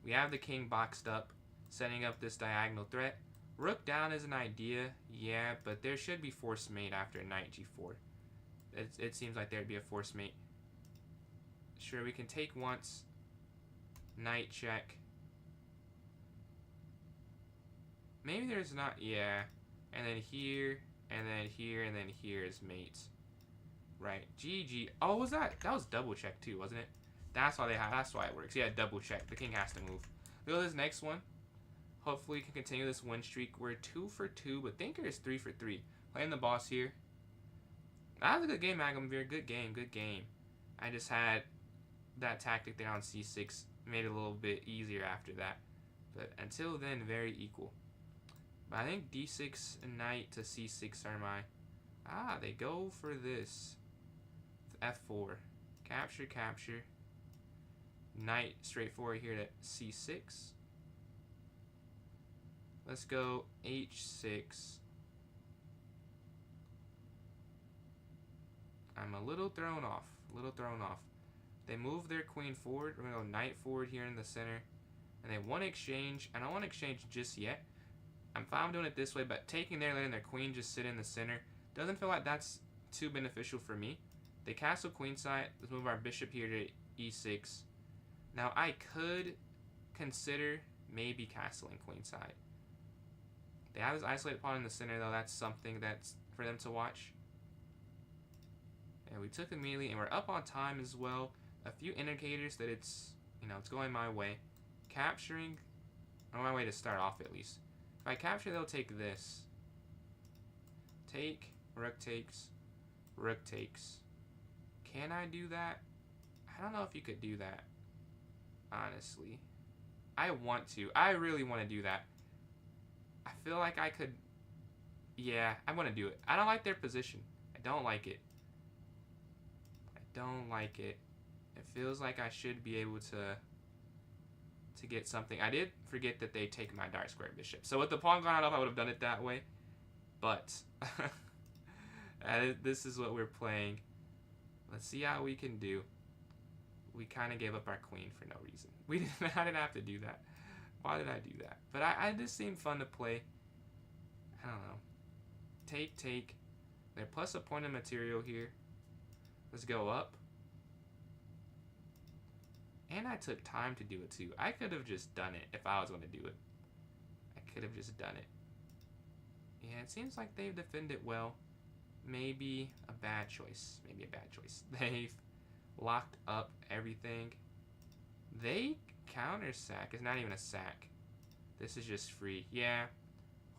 We have the king boxed up, setting up this diagonal threat. Rook down is an idea, yeah, but there should be force mate after knight g4. It seems like there'd be a force mate. Sure, we can take once. Knight check. Maybe there's not, yeah. And then here, and then here, and then here is mates. Right, GG. Oh, was that? That was double check too, wasn't it? That's why that's why it works. Yeah, double check. The king has to move. Look at this next one. Hopefully we can continue this win streak. We're 2 for 2, but Thinker is 3 for 3. Playing the boss here. That was a good game, Agumvir. Good game, good game. I just had that tactic there on c6. Made it a little bit easier after that. But until then, very equal. But I think d6 and knight to c6 are my... Ah, they go for this. f4. Capture, capture. Knight straightforward here to c6. Let's go h6. I'm a little thrown off. They move their queen forward. We're going to go knight forward here in the center. And they want to exchange. I don't want to exchange just yet. I'm fine doing it this way, but taking their letting their queen just sit in the center doesn't feel like that's too beneficial for me. They castle queenside. Let's move our bishop here to e6. Now, I could consider maybe castling queenside. They have this isolated pawn in the center, though. That's something that's for them to watch. And we took immediately, and we're up on time as well. A few indicators that it's, it's going my way. Capturing, on my way to start off at least. If I capture, they'll take this. Take, rook takes, rook takes. Can I do that? I don't know if you could do that, honestly. I want to. I really want to do that. I feel like I could. Yeah, I want to do it. I don't like their position. I don't like it. It feels like I should be able to get something. I did forget that they take my dark square bishop. So with the pawn gone out, I would have done it that way. But this is what we're playing. Let's see how we can do. We kind of gave up our queen for no reason. I didn't have to do that. Why did I do that? But I just seemed fun to play. I don't know. Take. They're plus a point of material here. Let's go up. And I took time to do it too. I could have just done it if I was going to do it. I could have just done it. Yeah, it seems like they've defended well. Maybe a bad choice. They've locked up everything. They counter sack. It's not even a sack. This is just free. Yeah.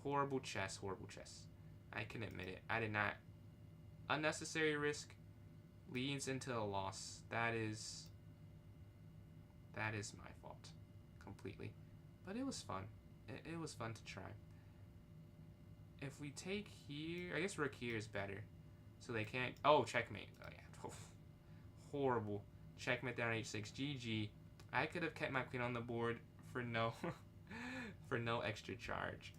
Horrible chess. I can admit it. I did not. Unnecessary risk leads into a loss. That is my fault. Completely. But it was fun. It was fun to try. If we take here, I guess rook here is better. So they can't. Oh, checkmate. Oh, yeah. Horrible. Checkmate down h6. GG. I could have kept my queen on the board for no extra charge.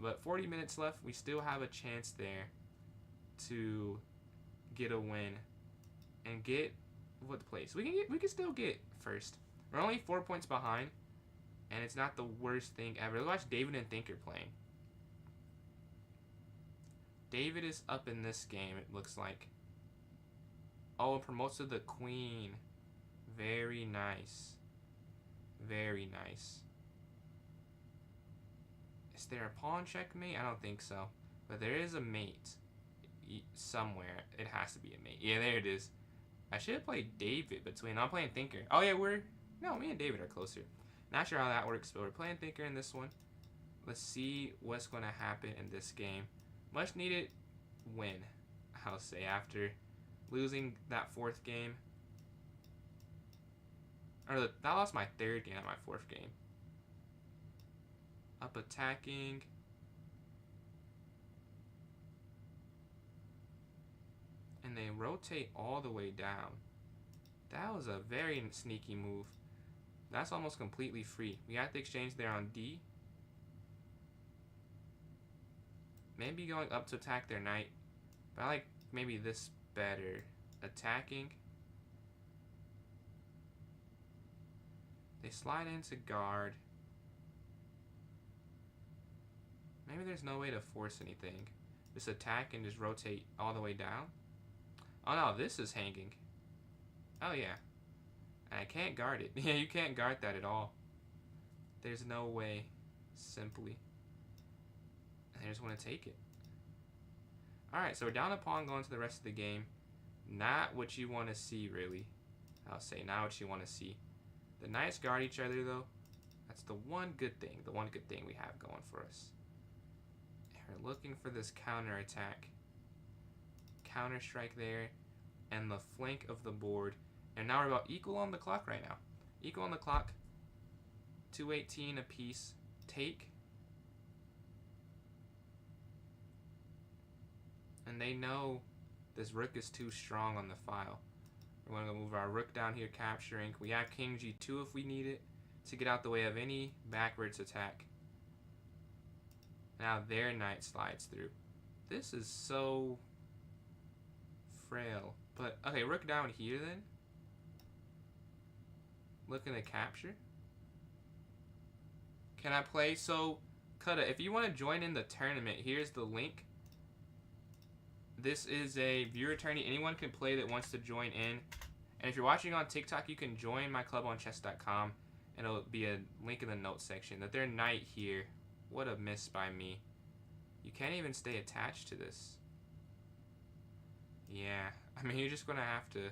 But 40 minutes left. We still have a chance there to get a win and get what place. We can still get first. We're only 4 points behind, and it's not the worst thing ever. Let's watch David and Thinker playing. David is up in this game, it looks like. Oh, promotes to the queen. Very nice. Very nice. Is there a pawn checkmate? I don't think so. But there is a mate. somewhere. It has to be a mate. Yeah, there it is. I should have played David between. I'm playing Thinker. Oh, yeah, no, me and David are closer. Not sure how that works, but we're playing Thinker in this one. Let's see what's going to happen in this game. Much needed win, I'll say, after losing that fourth game. Or I lost my third game, not my fourth game. Up attacking. And they rotate all the way down. That was a very sneaky move. That's almost completely free. We have to exchange there on D. Maybe going up to attack their knight. But I like maybe this better. Attacking. They slide into guard. Maybe there's no way to force anything. Just attack and just rotate all the way down. Oh no, this is hanging. Oh yeah. And I can't guard it. Yeah, you can't guard that at all. There's no way. Simply. And I just want to take it. Alright, so we're down a pawn going to the rest of the game. Not what you want to see, really. I'll say, not what you want to see. The knights guard each other, though. That's the one good thing. The one good thing we have going for us. And we're looking for this counter attack. Counter strike there. And the flank of the board. And now we're about equal on the clock right now. Equal on the clock. 218 apiece. Take. And they know this rook is too strong on the file. We're going to move our rook down here, capturing. We have king g2 if we need it to get out the way of any backwards attack. Now their knight slides through. This is so frail. But, okay, rook down here then. Looking to capture. Can I play? So, Kutta, if you want to join in the tournament, here's the link. This is a viewer tourney. Anyone can play that wants to join in. And if you're watching on TikTok, you can join my club on chess.com. And it'll be a link in the notes section. That their knight here. What a miss by me. You can't even stay attached to this. Yeah. I mean, you're just going to have to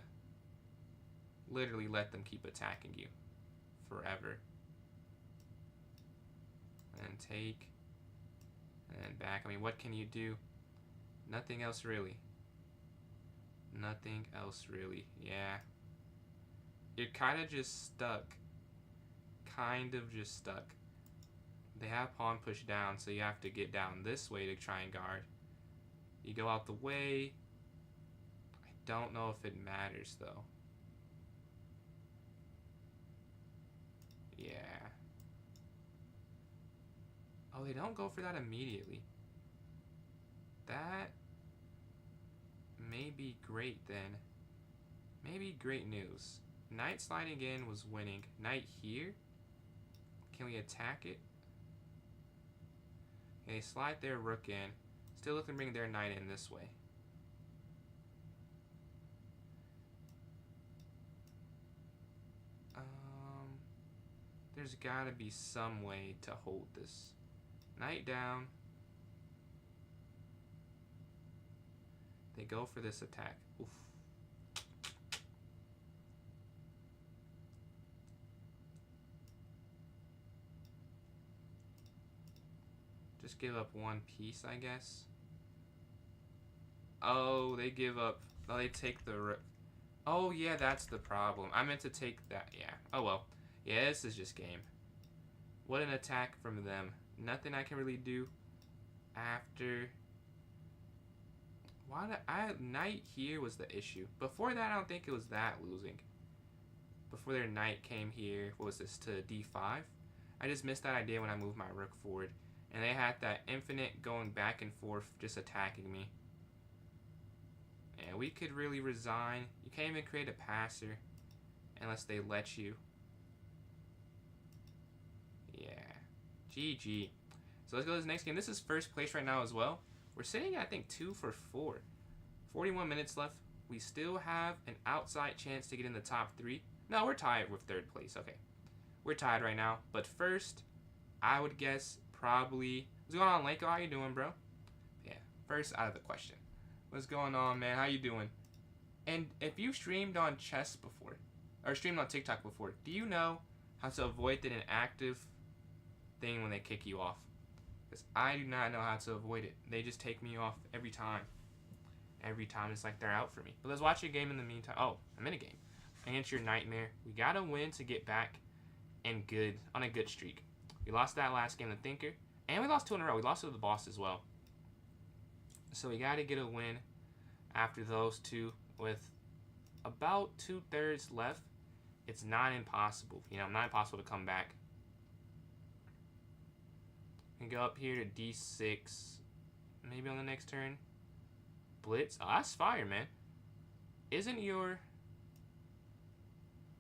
literally let them keep attacking you. Forever. And take. And then back. I mean, what can you do? Nothing else really. Nothing else really. Yeah. You're kind of just stuck. Kind of just stuck. They have pawn pushed down, so you have to get down this way to try and guard. You go out the way. I don't know if it matters, though. Yeah. Oh, they don't go for that immediately. That may be great then. Maybe great news. Knight sliding in was winning. Knight here. Can we attack it? Okay, slide their rook in. Still looking to bring their knight in this way. There's gotta be some way to hold this. Knight down. They go for this attack. Oof. Just give up one piece, I guess. Oh, they give up. Oh, they take the rook. Oh, yeah, that's the problem. I meant to take that. Yeah. Oh, well. Yeah, this is just game. What an attack from them. Nothing I can really do after. Why did knight here was the issue. Before that, I don't think it was that losing. Before their knight came here, what was this, to d5? I just missed that idea when I moved my rook forward. And they had that infinite going back and forth, just attacking me. And we could really resign. You can't even create a passer unless they let you. Yeah. GG. So let's go to this next game. This is first place right now as well. We're sitting at, I think, 2 for 4. 41 minutes left. We still have an outside chance to get in the top 3. No, we're tied with third place. Okay. We're tied right now. But first, I would guess probably... What's going on, Lanko? How you doing, bro? Yeah. First out of the question. What's going on, man? How you doing? And if you streamed on chess before, or streamed on TikTok before, do you know how to avoid the inactive thing when they kick you off? Because I do not know how to avoid it. They just take me off every time. Every time it's like they're out for me. But let's watch your game in the meantime. Oh, I'm in a game. Against your nightmare. We gotta win to get back on a good streak. We lost that last game to Thinker. And we lost 2 in a row. We lost to the boss as well. So we gotta get a win after those two with about 2/3 left. It's not impossible. Not impossible to come back. We can go up here to D6. Maybe on the next turn. Blitz. Oh, that's fire, man. Isn't your...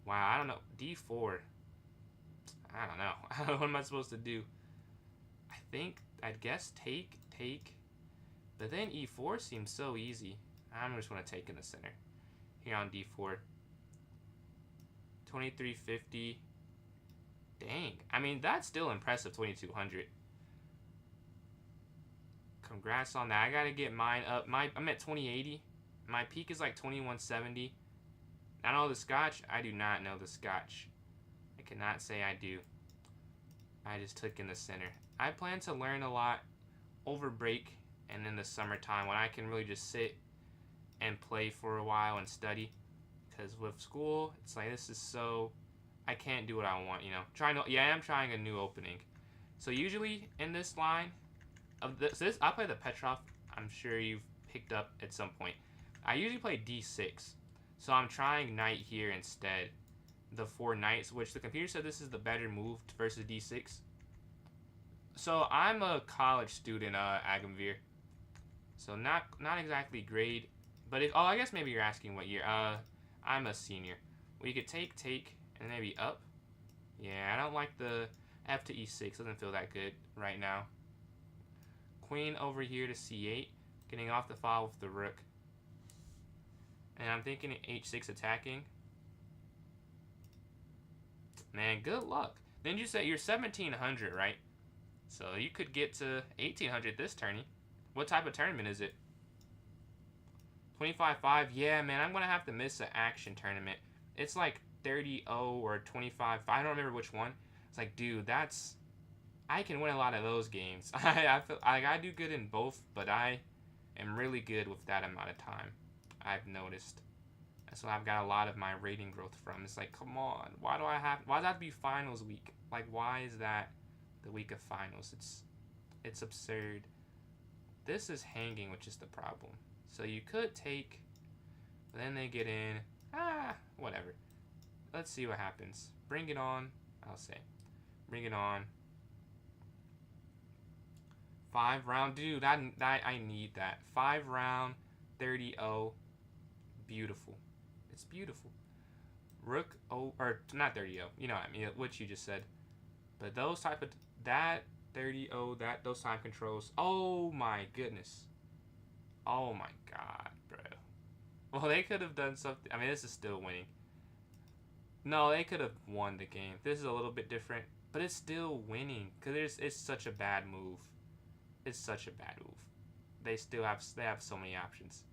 Wow, I don't know. D4. I don't know. I don't know. What am I supposed to do? I'd guess take. But then E4 seems so easy. I'm just going to take in the center. Here on D4. 2350. Dang. I mean, that's still impressive, 2200. Congrats on that. I got to get mine up. I'm at 2080. My peak is like 2170. I know the Scotch. I do not know the Scotch. I cannot say I do. I just took in the center. I plan to learn a lot over break and in the summertime when I can really just sit and play for a while and study. Because with school, it's like this is so... I can't do what I want, I am trying a new opening. So usually in this line of this, I play the Petrov. I'm sure you've picked up at some point. I usually play D6. So I'm trying knight here instead. The 4 knights, which the computer said this is the better move versus D6. So I'm a college student, Agamvir. So not exactly grade, but I guess maybe you're asking what year. I'm a senior. Well, you could take, and maybe up. Yeah, I don't like the F to E6. Doesn't feel that good right now. Queen over here to C8, getting off the file with the rook. And I'm thinking H6 attacking. Man, good luck. Then you say you're 1700, right? So you could get to 1800 this tourney. What type of tournament is it? 25-5. Yeah, man, I'm going to have to miss an action tournament. It's like 30-0 or 25-5. I don't remember which one. It's like, dude, I can win a lot of those games. I feel like I do good in both, but I am really good with that amount of time. I've noticed. That's what I've got a lot of my rating growth from. It's like, come on, why does that have to be finals week? Like, why is that the week of finals? It's absurd. This is hanging, which is the problem. So you could take, but then they get in. Whatever. Let's see what happens. Bring it on, I'll say. Bring it on. 5 round, dude, I need that. 5 round, 30-0. Beautiful. It's beautiful. Rook, or not 30-0. You know what I mean, what you just said. But those type of, that 30-0, those time controls. Oh my goodness. Oh my god, bro. Well, they could have done something. I mean, this is still winning. No, they could have won the game. This is a little bit different, but it's still winning because it's such a bad move. It's such a bad move. They have so many options.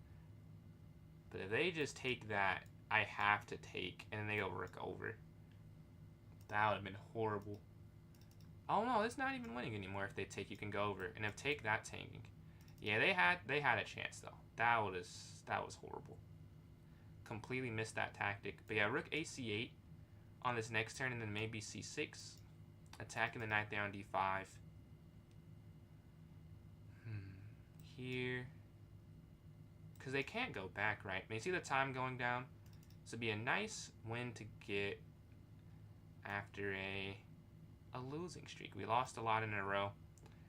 But if they just take that, I have to take, and then they go rook over. That would have been horrible. Oh no, it's not even winning anymore. If they take, you can go over, and if take, that's hanging. Yeah, they had a chance though. That was horrible. Completely missed that tactic. But yeah, rook AC8 on this next turn, and then maybe C6, attacking the knight there on D5. Here, because they can't go back, right? I mean, you see the time going down. So it'd be a nice win to get after a losing streak. We lost a lot in a row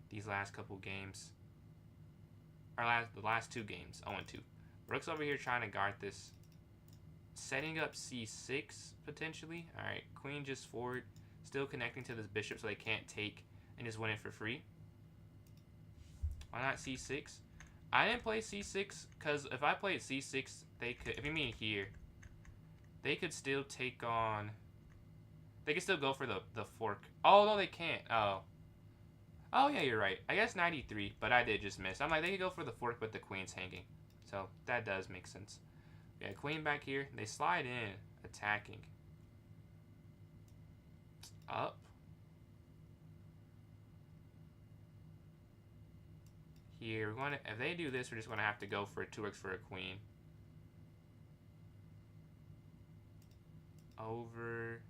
these last couple games. The last 2 games, 0-2. Rook's over here trying to guard this. Setting up C6, potentially. Alright, queen just forward. Still connecting to this bishop so they can't take and just win it for free. Why not C6? I didn't play C6 because if I played C6, they could, if you mean here, they could still take on, they could still go for the fork. Oh, no, they can't. Oh, yeah, you're right. I guess 93, but I did just miss. I'm like, they could go for the fork, but the queen's hanging. So that does make sense. Yeah, queen back here. They slide in, attacking. Up. Here, we're going to, if they do this, we're just going to have to go for 2x for a queen. Over.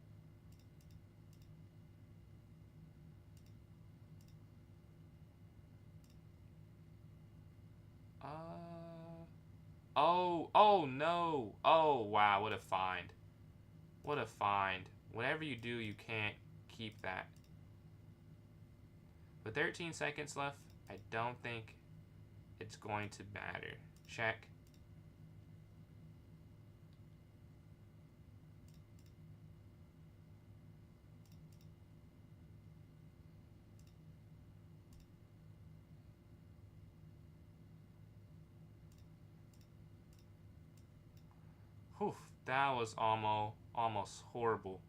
Oh no. Oh, wow, what a find. What a find. Whatever you do, you can't keep that. With 13 seconds left, I don't think it's going to matter. Check. Whew, that was almost horrible.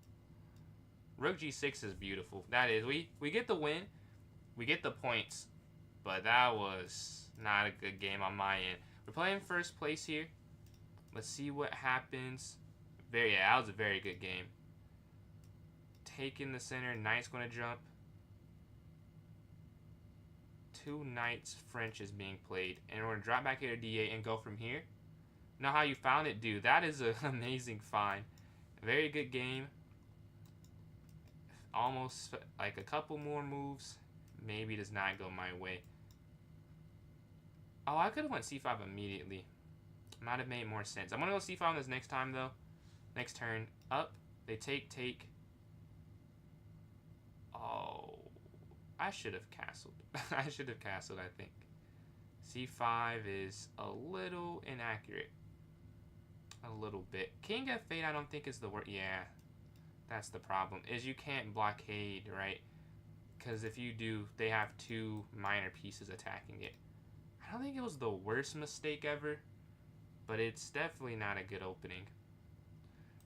Rook g6 is beautiful. That is, we get the win, we get the points, but that was not a good game on my end. We're playing first place here. Let's see what happens. Yeah, that was a very good game. Taking the center, knight's going to jump. 2 knights French is being played, and we're going to drop back here to d8 and go from here. Know how you found it, dude? That is an amazing find. Very good game. Almost like a couple more moves. Maybe does not go my way. Oh, I could have went c5 immediately. Might have made more sense. I'm going to go c5 on this next time, though. Next turn. Up. They take. Oh. I should have castled. I should have castled, I think. c5 is a little inaccurate. A little bit. King f8 I don't think is the word. Yeah. That's the problem. Is you can't blockade, right? Because if you do, they have 2 minor pieces attacking it. I don't think it was the worst mistake ever, but it's definitely not a good opening.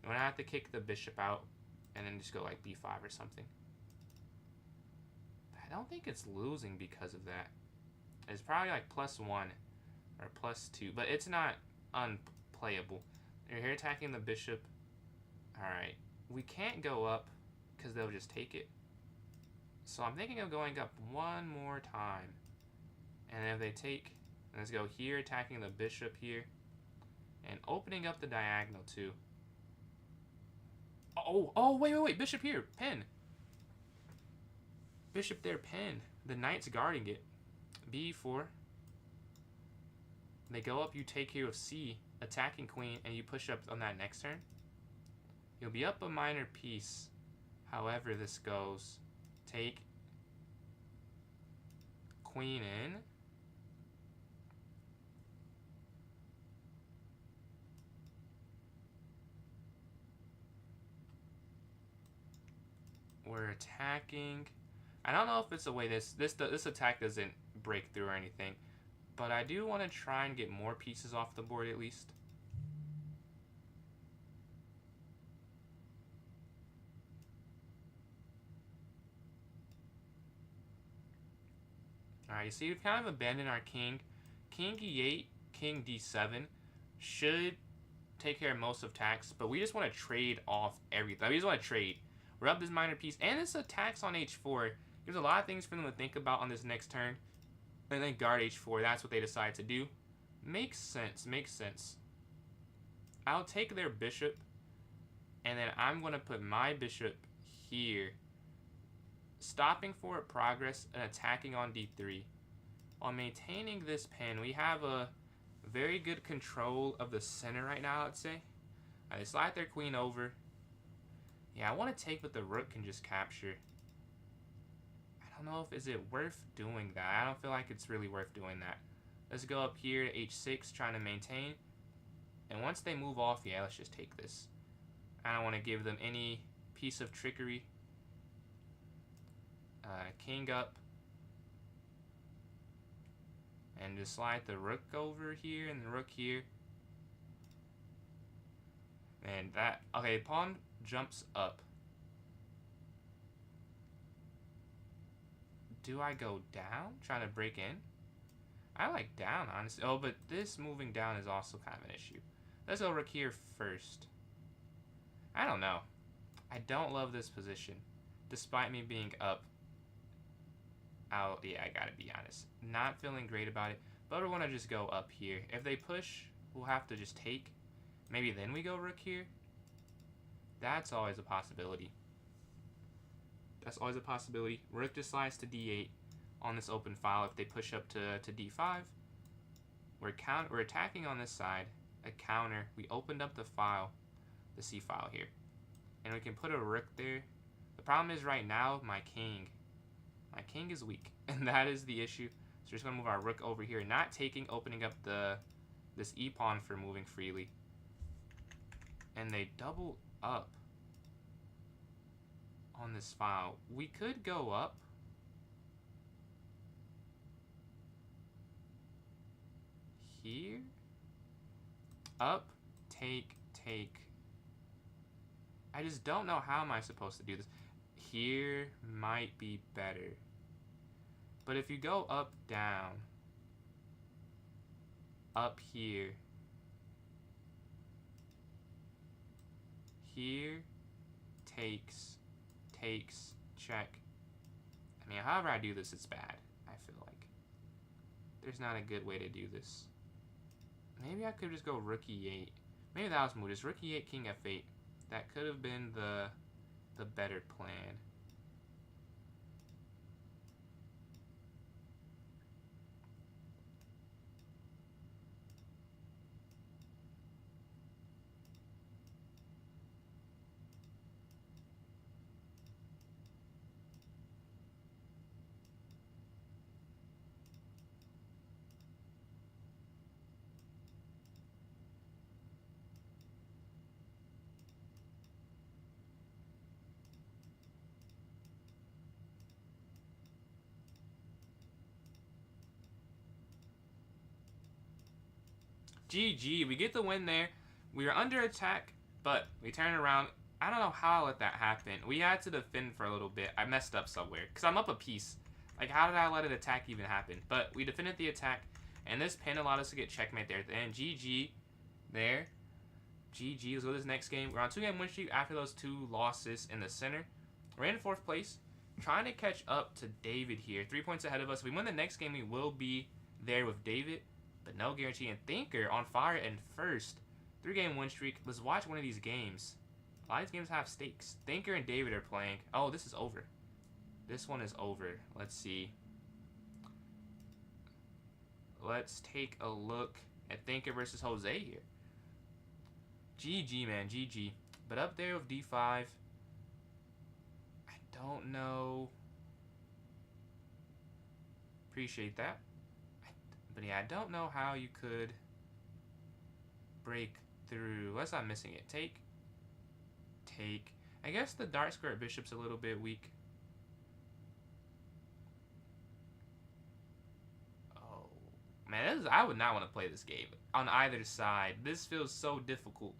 I'm going to have to kick the bishop out and then just go like b5 or something. I don't think it's losing because of that. It's probably like +1 or +2, but it's not unplayable. You're here attacking the bishop. Alright. We can't go up because they'll just take it. So I'm thinking of going up one more time. And then if they take, let's go here, attacking the bishop here. And opening up the diagonal too. Oh, wait. Bishop here. Pen. Bishop there, pen. The knight's guarding it. b4. They go up, you take here with c, attacking queen, and you push up on that next turn. You'll be up a minor piece. However this goes. Take. Queen in. We're attacking. I don't know if it's the way this attack doesn't break through or anything, but I do want to try and get more pieces off the board at least. Alright, you see we've kind of abandoned our king. King e8, king d7 should take care of most of attacks, but we just want to trade off everything. We just want to trade. We're up this minor piece, and this attacks on h4. There's a lot of things for them to think about on this next turn. And then guard h4. That's what they decide to do. Makes sense. Makes sense. I'll take their bishop. And then I'm going to put my bishop here. Stopping forward progress and attacking on d3. While maintaining this pen, we have a very good control of the center right now, I'd say. They slide their queen over. Yeah, I want to take, but the rook can just capture. I don't know if is it worth doing that. I don't feel like it's really worth doing that. Let's go up here to h6, trying to maintain. And once they move off, yeah, let's just take this. I don't want to give them any piece of trickery. King up. And just slide the rook over here and the rook here. And that, okay, pawn jumps up. Do I go down, trying to break in? I like down, honestly. Oh, but this moving down is also kind of an issue. Let's go rook here first. I don't know. I don't love this position, despite me being up. Yeah, I gotta be honest. Not feeling great about it, but I want to just go up here. If they push, we'll have to just take. Maybe then we go rook here. That's always a possibility. That's always a possibility. Rook just slides to d8 on this open file. If they push up to d5, we're attacking on this side. A counter. We opened up the file, the c file here, and we can put a rook there. The problem is right now my king is weak, and that is the issue. So we're just gonna move our rook over here, not taking, opening up this e pawn for moving freely. And they double up on this file. We could go up. Here. Up, take. I just don't know how am I supposed to do this. Here might be better. But if you go up, down, up here, here, takes, check. I mean, however I do this, it's bad. I feel like there's not a good way to do this. Maybe I could just go rook e8. Maybe that was smooth. Just rook e8, king f8. That could have been the better plan. GG, we get the win there. We were under attack, but we turn around. I don't know how I let that happen. We had to defend for a little bit. I messed up somewhere, because I'm up a piece. Like, how did I let an attack even happen? But we defended the attack, and this pin allowed us to get checkmate there. And GG there. GG, let's go to this next game. We're on 2-game win streak after those 2 losses in the center. We're in 4th place, trying to catch up to David here. 3 points ahead of us. If we win the next game, we will be there with David. But no guarantee. And Thinker on fire in 1st. 3-game win streak. Let's watch one of these games. A lot of these games have stakes. Thinker and David are playing. Oh, this is over. This one is over. Let's see. Let's take a look at Thinker versus Jose here. GG, man. GG. But up there with D5. I don't know. Appreciate that. But yeah, I don't know how you could break through. Unless I'm missing it. Take. I guess the dark square bishop's a little bit weak. Oh. Man, I would not want to play this game on either side. This feels so difficult.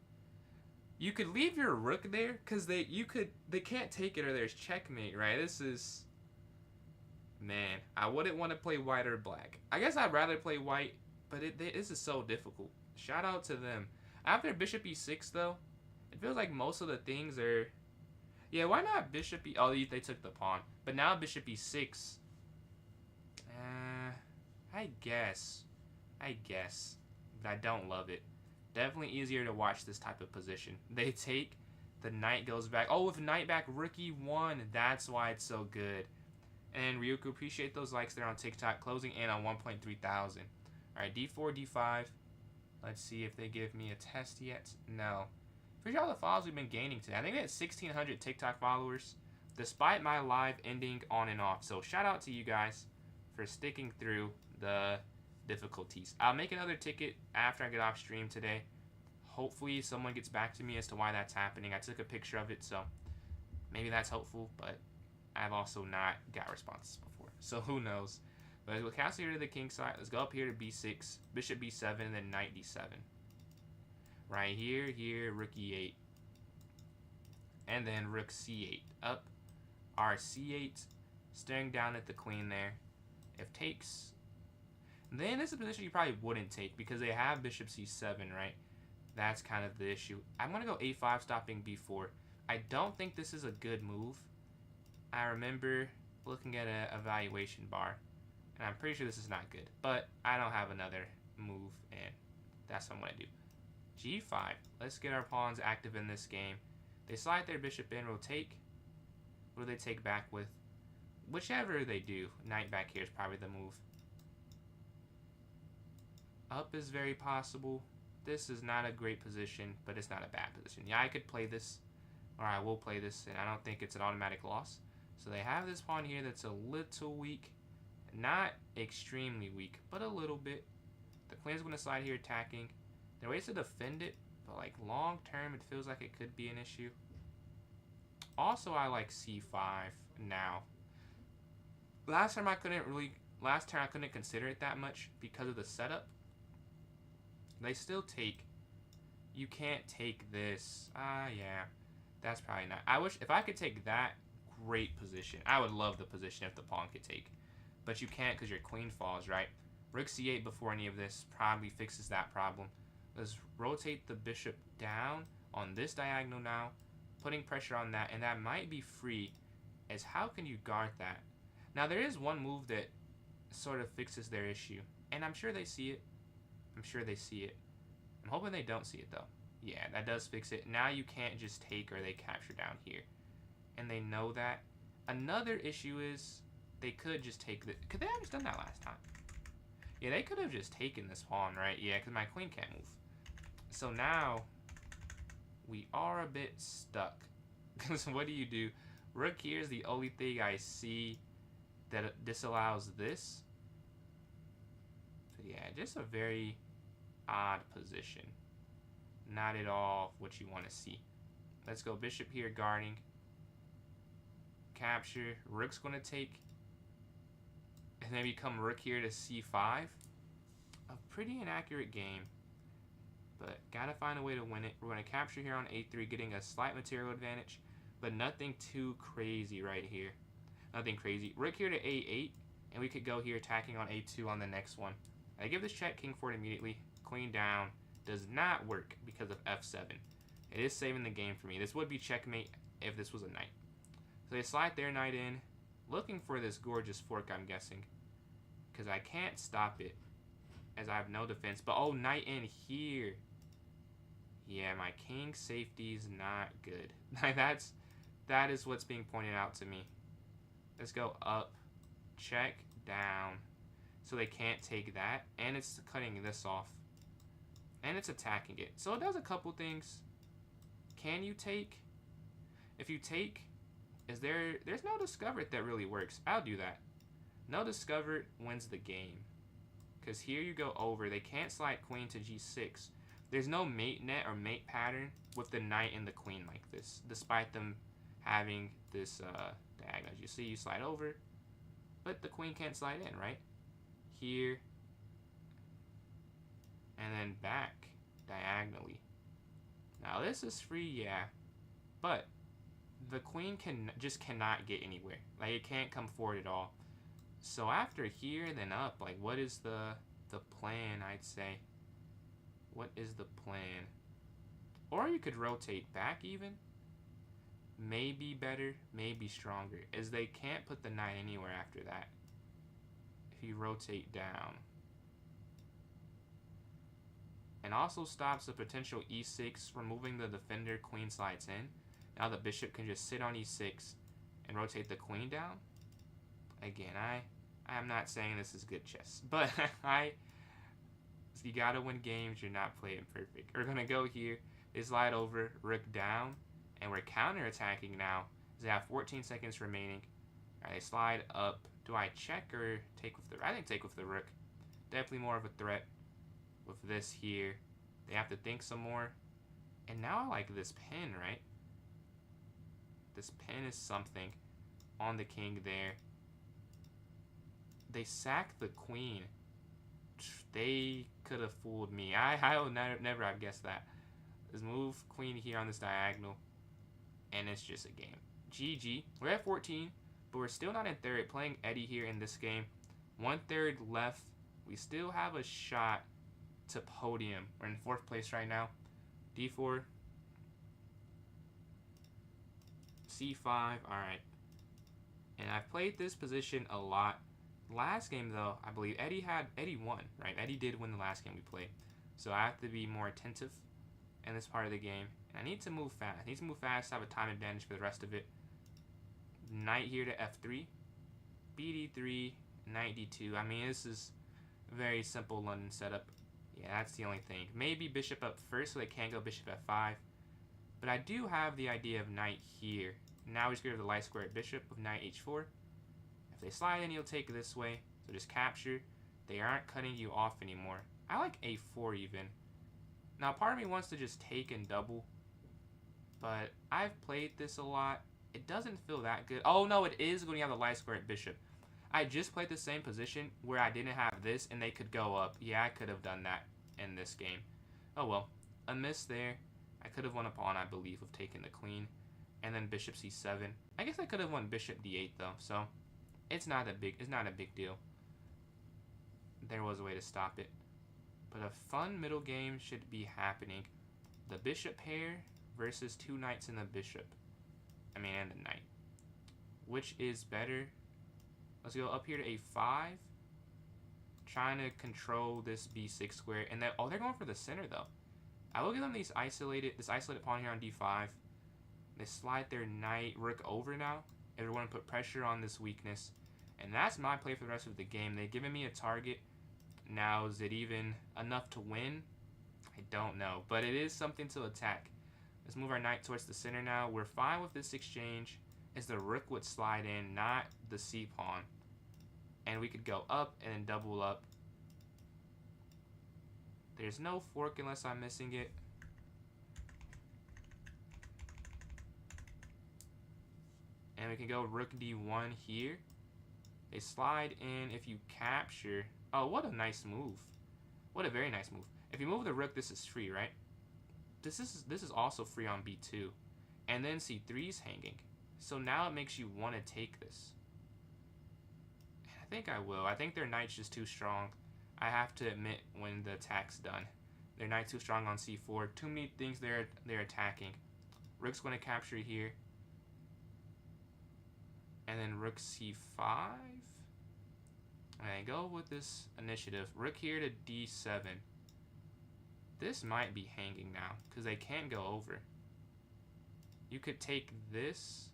You could leave your rook there, because they can't take it or there's checkmate, right? This is... Man, I wouldn't want to play white or black. I guess I'd rather play white, but this is so difficult. Shout out to them. After bishop e6, though, it feels like most of the things are... Yeah, why not bishop e... Oh, they took the pawn. But now bishop e6. I guess. But I don't love it. Definitely easier to watch this type of position. They take, the knight goes back. Oh, with knight back, rook e1. That's why it's so good. And Ryuku, appreciate those likes there on TikTok. Closing in on 1.3 thousand. Alright, d4, d5. Let's see if they give me a test yet. No. Appreciate all the follows we've been gaining today. I think we had 1,600 TikTok followers, despite my live ending on and off. So shout out to you guys for sticking through the difficulties. I'll make another ticket after I get off stream today. Hopefully someone gets back to me as to why that's happening. I took a picture of it, so maybe that's helpful, but I've also not got responses before, so who knows. But we'll castle here to the king side. Let's go up here to b6, bishop b7, and then knight d7. Right here, rook e8. And then rook c8. Up, r c8, staring down at the queen there. If takes... Then this is a position you probably wouldn't take because they have bishop c7, right? That's kind of the issue. I'm going to go a5, stopping b4. I don't think this is a good move. I remember looking at an evaluation bar, and I'm pretty sure this is not good. But I don't have another move, and that's what I'm going to do. g5. Let's get our pawns active in this game. They slide their bishop in, we'll take. What do they take back with? Whichever they do, knight back here is probably the move. Up is very possible. This is not a great position, but it's not a bad position. Yeah, I could play this, or I will play this, and I don't think it's an automatic loss. So they have this pawn here that's a little weak. Not extremely weak, but a little bit. The queen's going to slide here attacking. There are ways to defend it, but like long term, it feels like it could be an issue. Also, I like c5 now. Last turn I couldn't consider it that much because of the setup. They still take. You can't take this. Yeah. That's probably not. I wish if I could take that, great position. I would love the position if the pawn could take. But you can't because your queen falls, right? Rook c8 before any of this probably fixes that problem. Let's rotate the bishop down on this diagonal now, putting pressure on that, and that might be free. As how can you guard that? Now there is one move that sort of fixes their issue, and I'm sure they see it. I'm sure they see it. I'm hoping they don't see it though. Yeah, that does fix it. Now you can't just take or they capture down here, and they know that. Another issue is they could just take the. Could they have just done that last time? Yeah, they could have just taken this pawn, right? Yeah, because my queen can't move. So now we are a bit stuck. Because what do? Rook here is the only thing I see that disallows this. So yeah, just a very odd position. Not at all what you want to see. Let's go bishop here guarding. Capture. Rook's going to take. And then become rook here to c5. A pretty inaccurate game. But gotta find a way to win it. We're going to capture here on a3, getting a slight material advantage. But nothing too crazy right here. Nothing crazy. Rook here to a8. And we could go here attacking on a2 on the next one. I give this check, king forward immediately. Queen down. Does not work because of f7. It is saving the game for me. This would be checkmate if this was a knight. So they slide their knight in. Looking for this gorgeous fork, I'm guessing. Because I can't stop it. As I have no defense. But oh, knight in here. Yeah, my king safety is not good. That is what's being pointed out to me. Let's go up. Check. Down. So they can't take that. And it's cutting this off. And it's attacking it. So it does a couple things. Can you take? If you take, there's no discovered that really works. I'll do that. No discovered wins the game. Because here you go over. They can't slide queen to g6. There's no mate net or mate pattern with the knight and the queen like this. Despite them having this diagonal. As you see, you slide over. But the queen can't slide in, right? Here. And then back diagonally. Now this is free, yeah. But the queen cannot get anywhere. Like it can't come forward at all. So after here, then up, like what is the plan, I'd say? What is the plan? Or you could rotate back even. Maybe better, maybe stronger. As they can't put the knight anywhere after that. If you rotate down. And also stops the potential e6, removing the defender, queen slides in. Now the bishop can just sit on e6 and rotate the queen down. Again, I'm not saying this is good chess, but you gotta win games, you're not playing perfect. We're gonna go here, they slide over, rook down, and we're counter-attacking now. They have 14 seconds remaining. All right, they slide up. Do I check or take with the? I think take with the rook. Definitely more of a threat with this here. They have to think some more. And now I like this pin, right? This pin is something on the king there. They sack the queen. They could have fooled me. I will never have guessed that. Let's move queen here on this diagonal. And it's just a game. GG. We're at 14, but we're still not in third. Playing Eddie here in this game. 1/3 left. We still have a shot to podium. We're in 4th place right now. D4. C5. Alright. And I've played this position a lot. Last game, though, I believe Eddie won, right? Eddie did win the last game we played. So I have to be more attentive in this part of the game. And I need to move fast. I need to move fast to have a time advantage for the rest of it. Knight here to F3. BD3. Knight D2. I mean, this is a very simple London setup. Yeah, that's the only thing. Maybe bishop up first so they can't go bishop F5. But I do have the idea of knight here. Now we just get rid of the light square bishop with knight H4. If they slide in, you'll take this way. So just capture. They aren't cutting you off anymore. I like A4 even. Now, part of me wants to just take and double. But I've played this a lot. It doesn't feel that good. Oh, no, it is when you have the light square bishop. I just played the same position where I didn't have this and they could go up. Yeah, I could have done that in this game. Oh, well. A miss there. I could have won a pawn, I believe, of taking the queen. And then bishop C7. I guess I could have won bishop D8, though. So, it's not a big deal. There was a way to stop it. But a fun middle game should be happening. The bishop pair versus 2 knights and the bishop. And the knight. Which is better? Let's go up here to A5. Trying to control this B6 square. And then, oh, they're going for the center, though. I will give them this isolated pawn here on D5. They slide their knight rook over now. If they want to put pressure on this weakness. And that's my play for the rest of the game. They've given me a target. Now, is it even enough to win? I don't know. But it is something to attack. Let's move our knight towards the center now. We're fine with this exchange. As the rook would slide in, not the c-pawn. And we could go up and then double up. There's no fork unless I'm missing it. And we can go rook d1 here. They slide in if you capture. Oh, what a nice move. What a very nice move. If you move the rook, this is free, right? This is also free on b2. And then c3 is hanging. So now it makes you want to take this. I think I will. I think their knight's just too strong. I have to admit when the attack's done. Their knight's too strong on c4. Too many things they're attacking. Rook's going to capture here. And then rook c5. I go with this initiative. Rook here to d7. This might be hanging now because they can't go over. You could take this.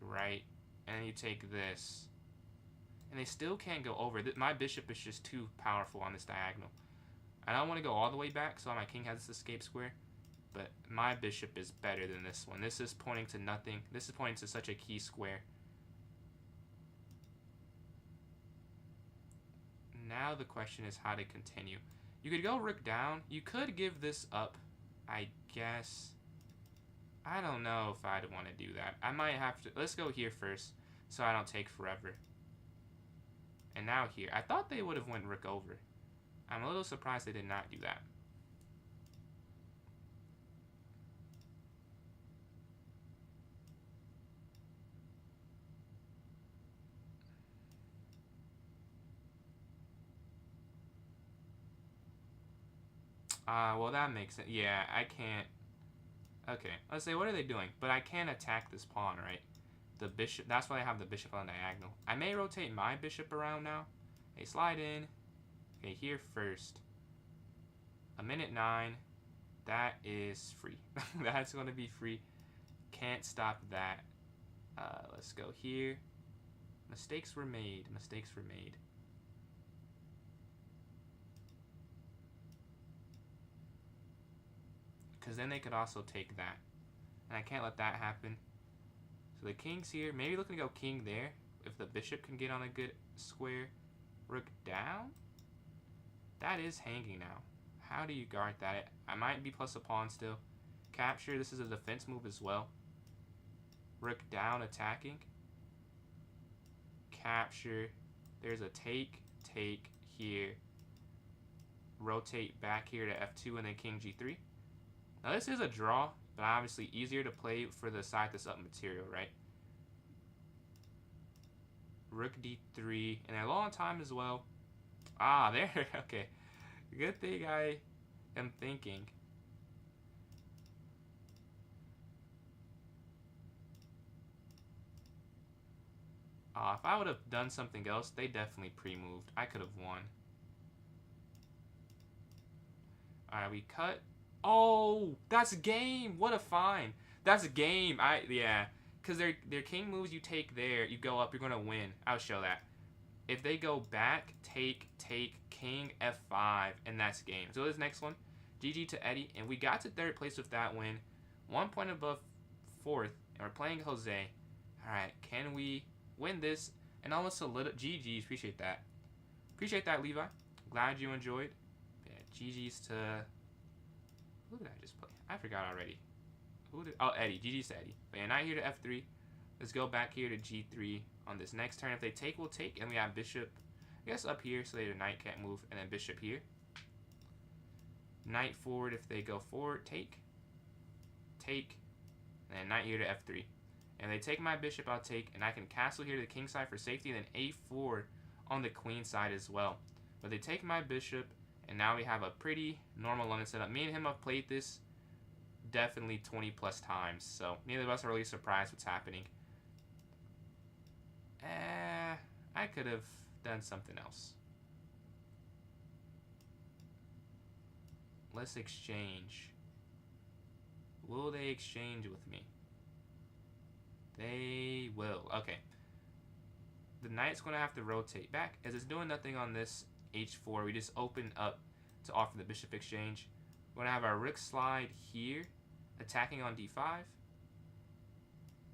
Right. And you take this. And they still can't go over. My bishop is just too powerful on this diagonal. I don't want to go all the way back so my king has this escape square. But my bishop is better than this one. This is pointing to nothing. This is pointing to such a key square. Now the question is how to continue. You could go rook down. You could give this up, I guess. I don't know if I'd want to do that. I might have to. Let's go here first so I don't take forever. And now here. I thought they would have went rook over. I'm a little surprised they did not do that. Well, that makes sense. Yeah, I can't. Okay, let's say, what are they doing? But I can't attack this pawn, right? The bishop, that's why I have the bishop on diagonal. I may rotate my bishop around now. They slide in. Okay, here first. A minute 9. That is free. That's going to be free. Can't stop that. Let's go here. Mistakes were made. Mistakes were made. Because then they could also take that. And I can't let that happen. So the king's here. Maybe looking to go king there. If the bishop can get on a good square. Rook down? That is hanging now. How do you guard that? I might be plus a pawn still. Capture. This is a defense move as well. Rook down attacking. Capture. There's a take here. Rotate back here to f2 and then king g3. Now this is a draw, but obviously easier to play for the side that's up material, right? Rook d3. And they're low on time as well. Ah, there. Okay. Good thing I am thinking. If I would have done something else, they definitely pre-moved. I could have won. Alright, we cut. Oh, that's game. What a find. That's game. Yeah. Because their king moves, you take there. You go up, you're going to win. I'll show that. If they go back, take, king, f5, and that's game. So this next one, GG to Eddie. And we got to third place with that win. 1 point above fourth. And we're playing Jose. Alright, can we win this? And almost a little... GG's. Appreciate that. Appreciate that, Levi. Glad you enjoyed. GG's to... Who did I just play? I forgot already. Oh, Eddie. GG's to Eddie. But yeah, knight here to f3. Let's go back here to g3 on this next turn. If they take, we'll take. And we have bishop, I guess, up here so the knight can't move. And then bishop here. Knight forward if they go forward. Take. Take. And then knight here to f3. And they take my bishop, I'll take. And I can castle here to the king side for safety. And then a4 on the queen side as well. But they take my bishop. And now we have a pretty normal London setup. Me and him have played this definitely 20 plus times. So neither of us are really surprised what's happening. I could have done something else. Let's exchange. Will they exchange with me? They will. Okay. The knight's going to have to rotate back. As it's doing nothing on this h4, we just open up to offer the bishop exchange. We're going to have our rook slide here, attacking on d5.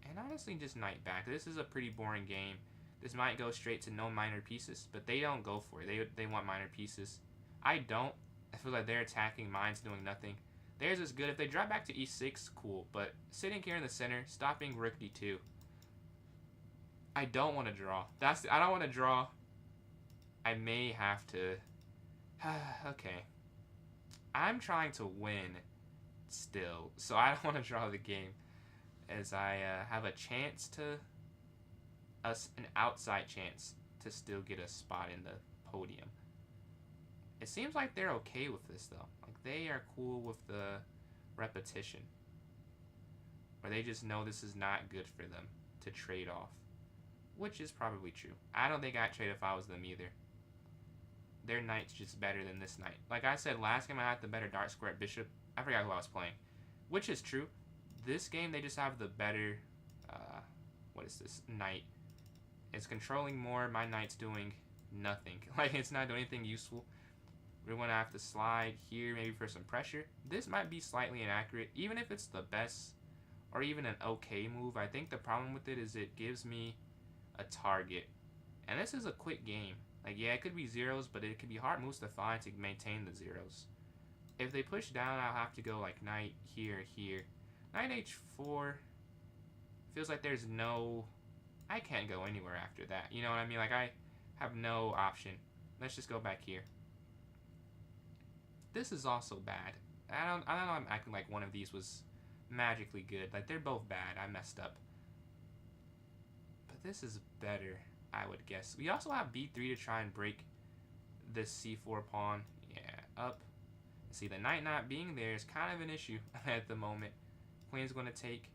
And honestly, just knight back. This is a pretty boring game. This might go straight to no minor pieces, but they don't go for it. They want minor pieces. I don't. I feel like they're attacking, mine's doing nothing. Theirs is good. If they drop back to e6, cool. But sitting here in the center, stopping rook d2. I don't want to draw. I don't want to draw. I may have to. Okay. I'm trying to win still, so I don't want to draw the game. As I have a chance to, an outside chance to still get a spot in the podium. It seems like they're okay with this though. Like they are cool with the repetition. Or they just know this is not good for them to trade off. Which is probably true. I don't think I'd trade if I was them either. Their knight's just better than this knight. Like I said, last game I had the better dark square bishop. I forgot who I was playing. Which is true. This game they just have the better, what is this, knight. It's controlling more. My knight's doing nothing. Like it's not doing anything useful. We're going to have to slide here maybe for some pressure. This might be slightly inaccurate. Even if it's the best or even an okay move, I think the problem with it is it gives me a target. And this is a quick game. Like, yeah, it could be zeros, but it could be hard moves to find to maintain the zeros. If they push down, I'll have to go like knight here, here. Knight h4 feels like there's no... I can't go anywhere after that. You know what I mean? Like, I have no option. Let's just go back here. This is also bad. I don't know I'm acting like one of these was magically good. Like, they're both bad. I messed up. But this is better, I would guess. We also have b3 to try and break this c4 pawn. Yeah, up. See, the knight not being there is kind of an issue at the moment. Queen's going to take.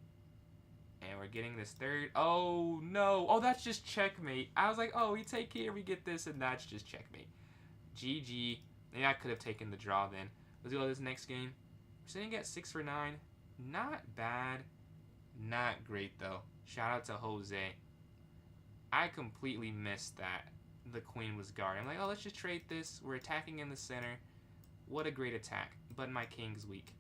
And we're getting this third. Oh, no. Oh, that's just checkmate. I was like, oh, we take here, we get this, and that's just checkmate. GG. Maybe I could have taken the draw then. Let's go to this next game. We're sitting at 6 for 9. Not bad. Not great, though. Shout out to Jose. I completely missed that the queen was guarding. I'm like, oh, let's just trade this. We're attacking in the center. What a great attack. But my king's weak.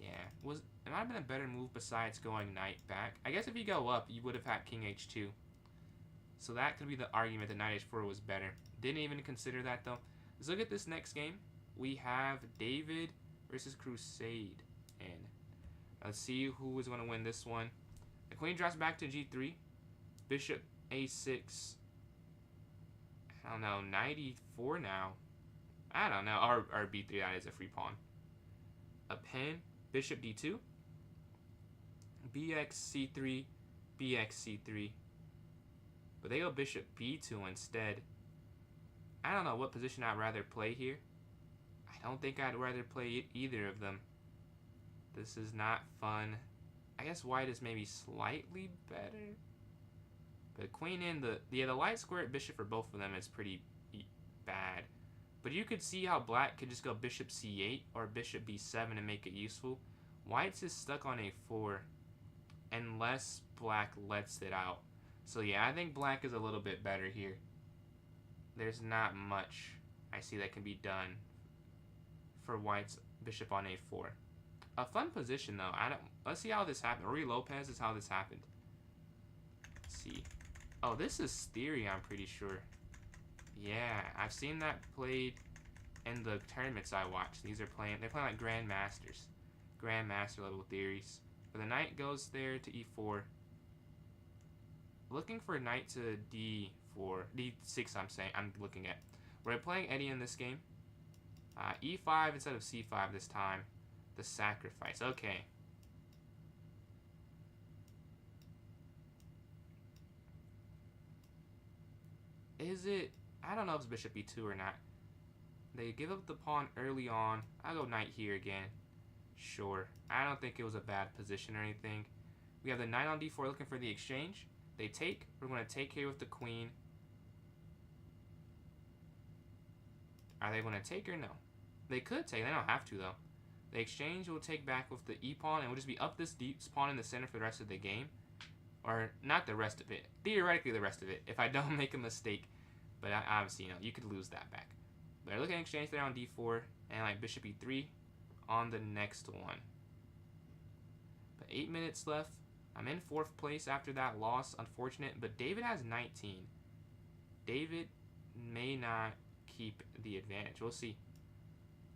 Yeah. It might have been a better move besides going knight back. I guess if you go up, you would have had king h2. So that could be the argument that knight h4 was better. Didn't even consider that, though. Let's look at this next game. We have David versus Crusade. And let's see who is going to win this one. The queen drops back to g3. Bishop a6. I don't know. 94 now. I don't know. Or b3, that is a free pawn. A pen. Bishop d2. bx c3. bx c3. But they go bishop b2 instead. I don't know what position I'd rather play here. I don't think I'd rather play either of them. This is not fun. I guess white is maybe slightly better. But queen in the light square bishop for both of them is pretty bad. But you could see how black could just go bishop c8 or bishop b7 and make it useful. White's is stuck on a4 unless black lets it out. So yeah, I think black is a little bit better here. There's not much I see that can be done for white's bishop on a4. A fun position though. Let's see how this happened. Ruy Lopez is how this happened. Let's see. Oh, this is theory, I'm pretty sure. Yeah, I've seen that played in the tournaments I watch. They're playing like grandmasters. Grandmaster level theories. But the knight goes there to e4. Looking for knight to d4. d6 I'm looking at. We're playing Eddie in this game. e5 instead of c5 this time. The sacrifice. Okay. Is it... I don't know if it's bishop e2 or not. They give up the pawn early on. I'll go knight here again. Sure. I don't think it was a bad position or anything. We have the knight on d4 looking for the exchange. They take. We're going to take here with the queen. Are they going to take or no? They could take. They don't have to, though. The exchange will take back with the e-pawn, and we'll just be up this deep pawn in the center for the rest of the game. Or, not the rest of it. Theoretically, the rest of it, if I don't make a mistake. But obviously, you could lose that back. But they're looking at exchange there on d4, and like bishop e3 on the next one. But 8 minutes left. I'm in 4th place after that loss. Unfortunate, but David has 19. David may not keep the advantage. We'll see.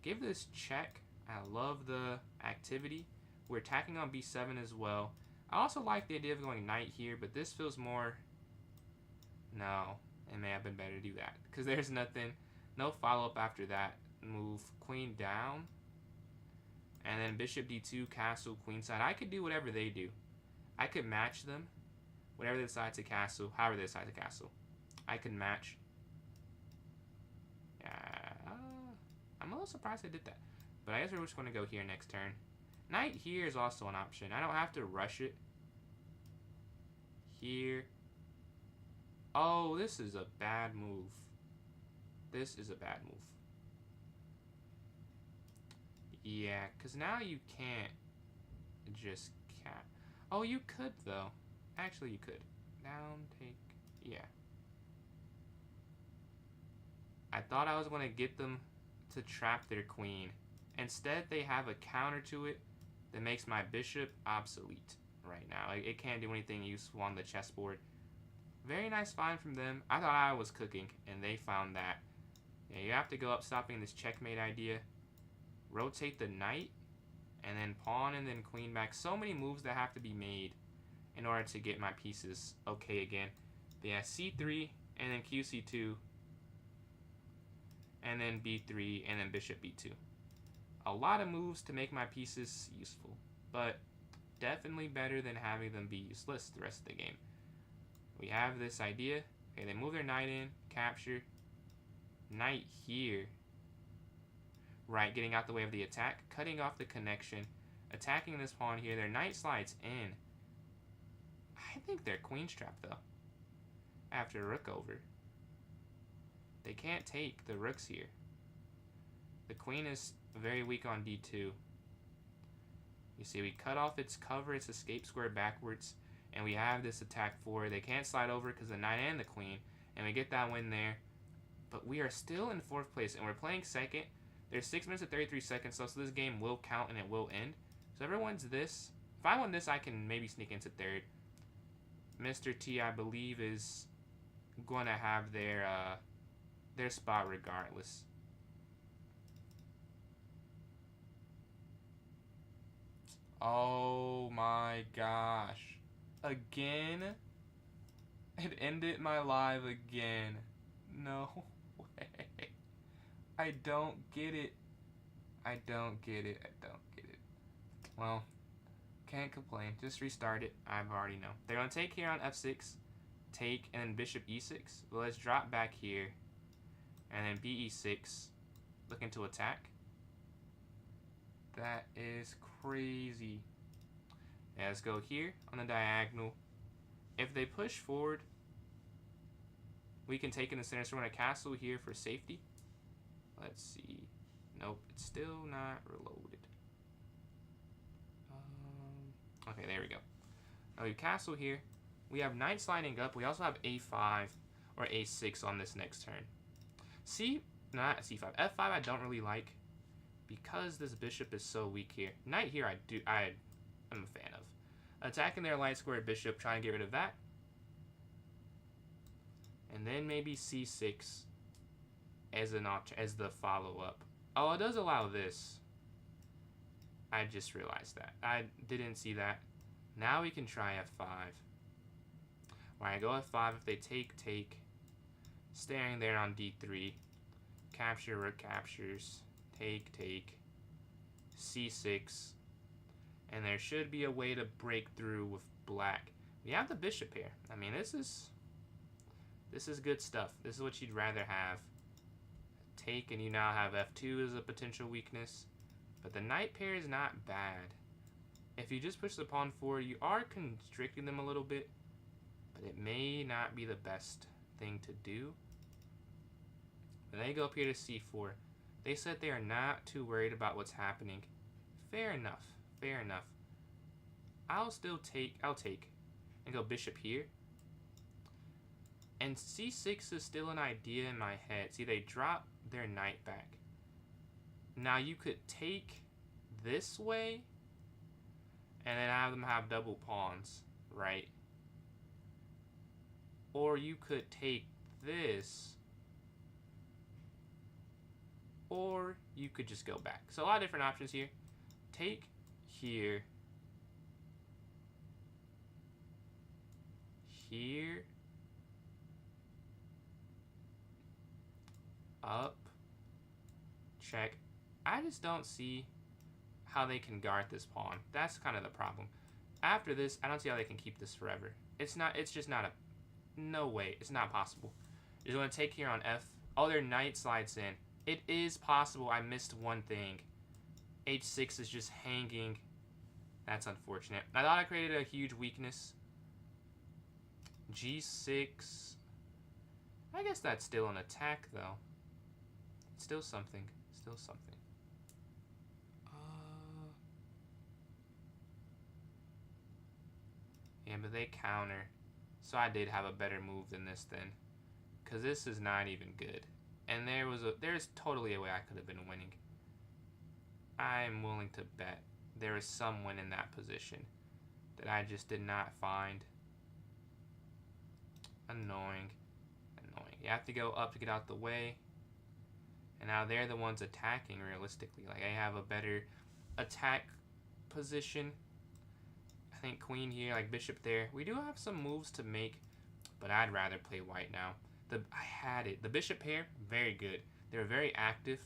Give this check. I love the activity. We're attacking on b7 as well. I also like the idea of going knight here, but this feels more... No, it may have been better to do that. Because there's nothing, no follow-up after that move. Queen down. And then bishop d2, castle, queenside. I could do whatever they do. I could match them. Whatever they decide to castle, however they decide to castle. I could match. I'm a little surprised I did that. But I guess we're just going to go here next turn. Knight here is also an option. I don't have to rush it. Here. Oh, this is a bad move. This is a bad move. Yeah, because now you can't just cap. Oh, you could, though. Actually, you could. Down, take, yeah. I thought I was going to get them to trap their queen. Instead, they have a counter to it that makes my bishop obsolete right now. It can't do anything useful on the chessboard. Very nice find from them. I thought I was cooking, and they found that. Yeah, you have to go up stopping this checkmate idea. Rotate the knight, and then pawn, and then queen back. So many moves that have to be made in order to get my pieces okay again. Yeah, c3, and then qc2, and then b3, and then bishop b2. A lot of moves to make my pieces useful, but definitely better than having them be useless the rest of the game. We have this idea. Okay, they move their knight in, capture. Knight here. Right, getting out the way of the attack, cutting off the connection, attacking this pawn here. Their knight slides in. I think they're queen's trapped, though. After rook over. They can't take the rooks here. The queen is very weak on d2. You see, we cut off its cover, its escape square backwards, and we have this attack forward. They can't slide over because the knight and the queen, and we get that win there. But we are still in 4th place, and we're playing second. There's 6 minutes and 33 seconds, so this game will count and it will end. So if everyone's this, if I win this, I can maybe sneak into 3rd. Mr. T, I believe, is going to have their spot regardless. Oh my gosh. Again? It ended my live again. No way. I don't get it. I don't get it. I don't get it. Well, can't complain. Just restart it. I've already know. They're going to take here on f6. take, and then bishop e6. Well, let's drop back here, and then be6, looking to attack. That is crazy. Yeah, let's go here on the diagonal. If they push forward, we can take in the center, so we're going to castle here for safety. Let's see. Nope, it's still not reloaded. Okay, there we go. Now we castle here. We have knight sliding up. We also have a5 or a6 on this next turn. Not c5. f5 I don't really like because this bishop is so weak here. Knight here I am a fan of. Attacking their light squared bishop, trying to get rid of that. And then maybe c6 as the follow-up. Oh, it does allow this. I just realized that. I didn't see that. Now we can try f5. When I go f5, if they take. Staring there on d3. Capture, rook captures. Take. c6. And there should be a way to break through with black. We have the bishop here. I mean, this is good stuff. This is what you'd rather have. Take, and you now have f2 as a potential weakness. But the knight pair is not bad. If you just push the pawn forward, you are constricting them a little bit. But it may not be the best thing to do. When they go up here to c4, they said they are not too worried about what's happening. Fair enough. I'll take and go bishop here. And c6 is still an idea in my head. See, they drop their knight back. Now you could take this way and then have them have double pawns, right? Or you could take this, or you could just go back. So a lot of different options here. Take here, here, up, check. I just don't see how they can guard this pawn. That's kind of the problem. After this, I don't see how they can keep this forever. It's just not no way. It's not possible. You're going to take here on f. Oh, their knight slides in. It is possible. I missed one thing. h6 is just hanging. That's unfortunate. I thought I created a huge weakness. g6. I guess that's still an attack, though. It's still something. Yeah, but they counter. So I did have a better move than this then. Because this is not even good. And there's totally a way I could have been winning. I'm willing to bet there is someone in that position that I just did not find. Annoying. You have to go up to get out the way. And now they're the ones attacking realistically. Like, I have a better attack position. I think queen here, like bishop there. We do have some moves to make, but I'd rather play white now. I had it. The bishop pair, very good. They're very active.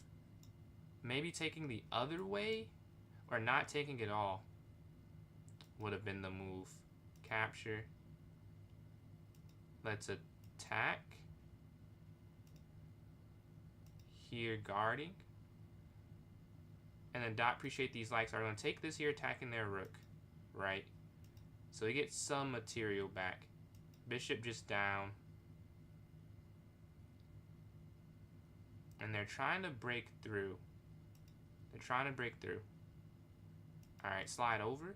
Maybe taking the other way or not taking it all would have been the move. Capture. Let's attack. Here, guarding. And then dot appreciate these likes. Are going to take this here, attacking their rook. Right? So we get some material back. Bishop just down. And they're trying to break through. Alright, slide over.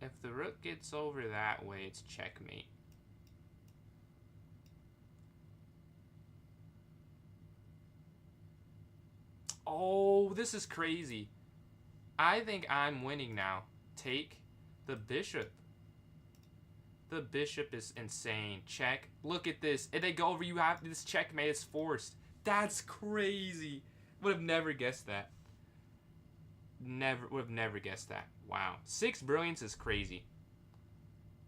If the rook gets over that way, it's checkmate. Oh, this is crazy. I think I'm winning now. Take the bishop. The bishop is insane. Check. Look at this. If they go over, you have this checkmate. It's forced. That's crazy. Would have never guessed that. would have never guessed that. Wow. 6 brilliance is crazy.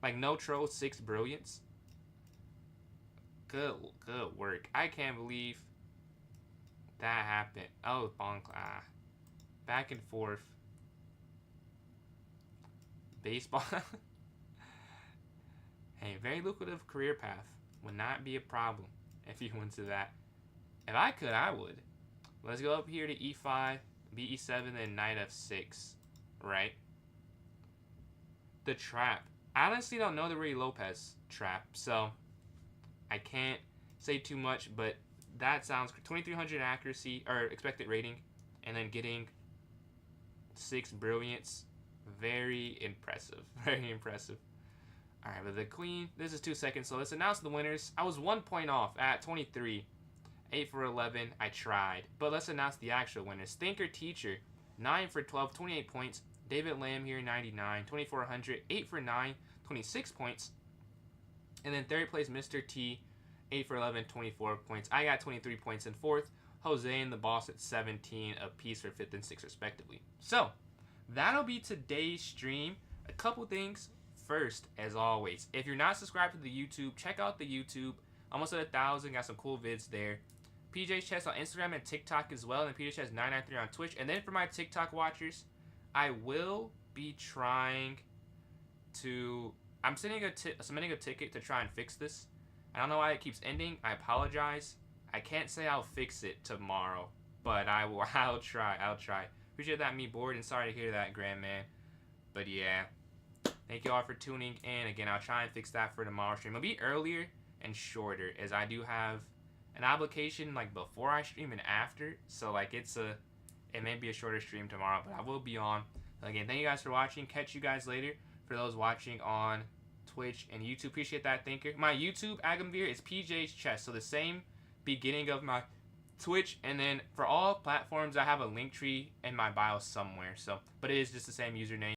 Like, no troll, 6 brilliance. Good work. I can't believe that happened. Oh, bonk. Back and forth. Baseball. Hey, very lucrative career path. Would not be a problem if you went to that. If I could, I would. Let's go up here to e5, be7, then knight f6. Right? The trap. I honestly don't know the Ruy Lopez trap, so I can't say too much, but that sounds 2300 accuracy, or expected rating, and then getting 6 brilliance. Very impressive. Very impressive. Alright, but the queen, this is 2 seconds, so let's announce the winners. I was 1 point off at 23. 8 for 11, I tried. But let's announce the actual winners. Thinker Teacher, 9 for 12, 28 points. David Lamb here, 99, 2400, 8 for 9, 26 points. And then third place, Mr. T, 8 for 11, 24 points. I got 23 points in fourth. Jose and the boss at 17 apiece for 5th and 6th respectively. So, that'll be today's stream. A couple things. First, as always, if you're not subscribed to the YouTube, check out the YouTube. Almost at 1,000. Got some cool vids there. PJ's Chess on Instagram and TikTok as well. And PJ's Chess 993 on Twitch. And then for my TikTok watchers, I will be trying to... I'm submitting a ticket to try and fix this. I don't know why it keeps ending. I apologize. I can't say I'll fix it tomorrow, but I'll try. Appreciate that, me bored, and sorry to hear that, Grand Man. But yeah, thank you all for tuning in. Again, I'll try and fix that for tomorrow's stream. It'll be earlier and shorter, as I do have an obligation like before I stream and after. So like it may be a shorter stream tomorrow, but I will be on. Again, thank you guys for watching. Catch you guys later. For those watching on Twitch and YouTube, appreciate that, Thinker. My YouTube Agamvir is PJ's Chess, so the same beginning of my Twitch, and then for all platforms I have a link tree in my bio somewhere. So, but it is just the same username.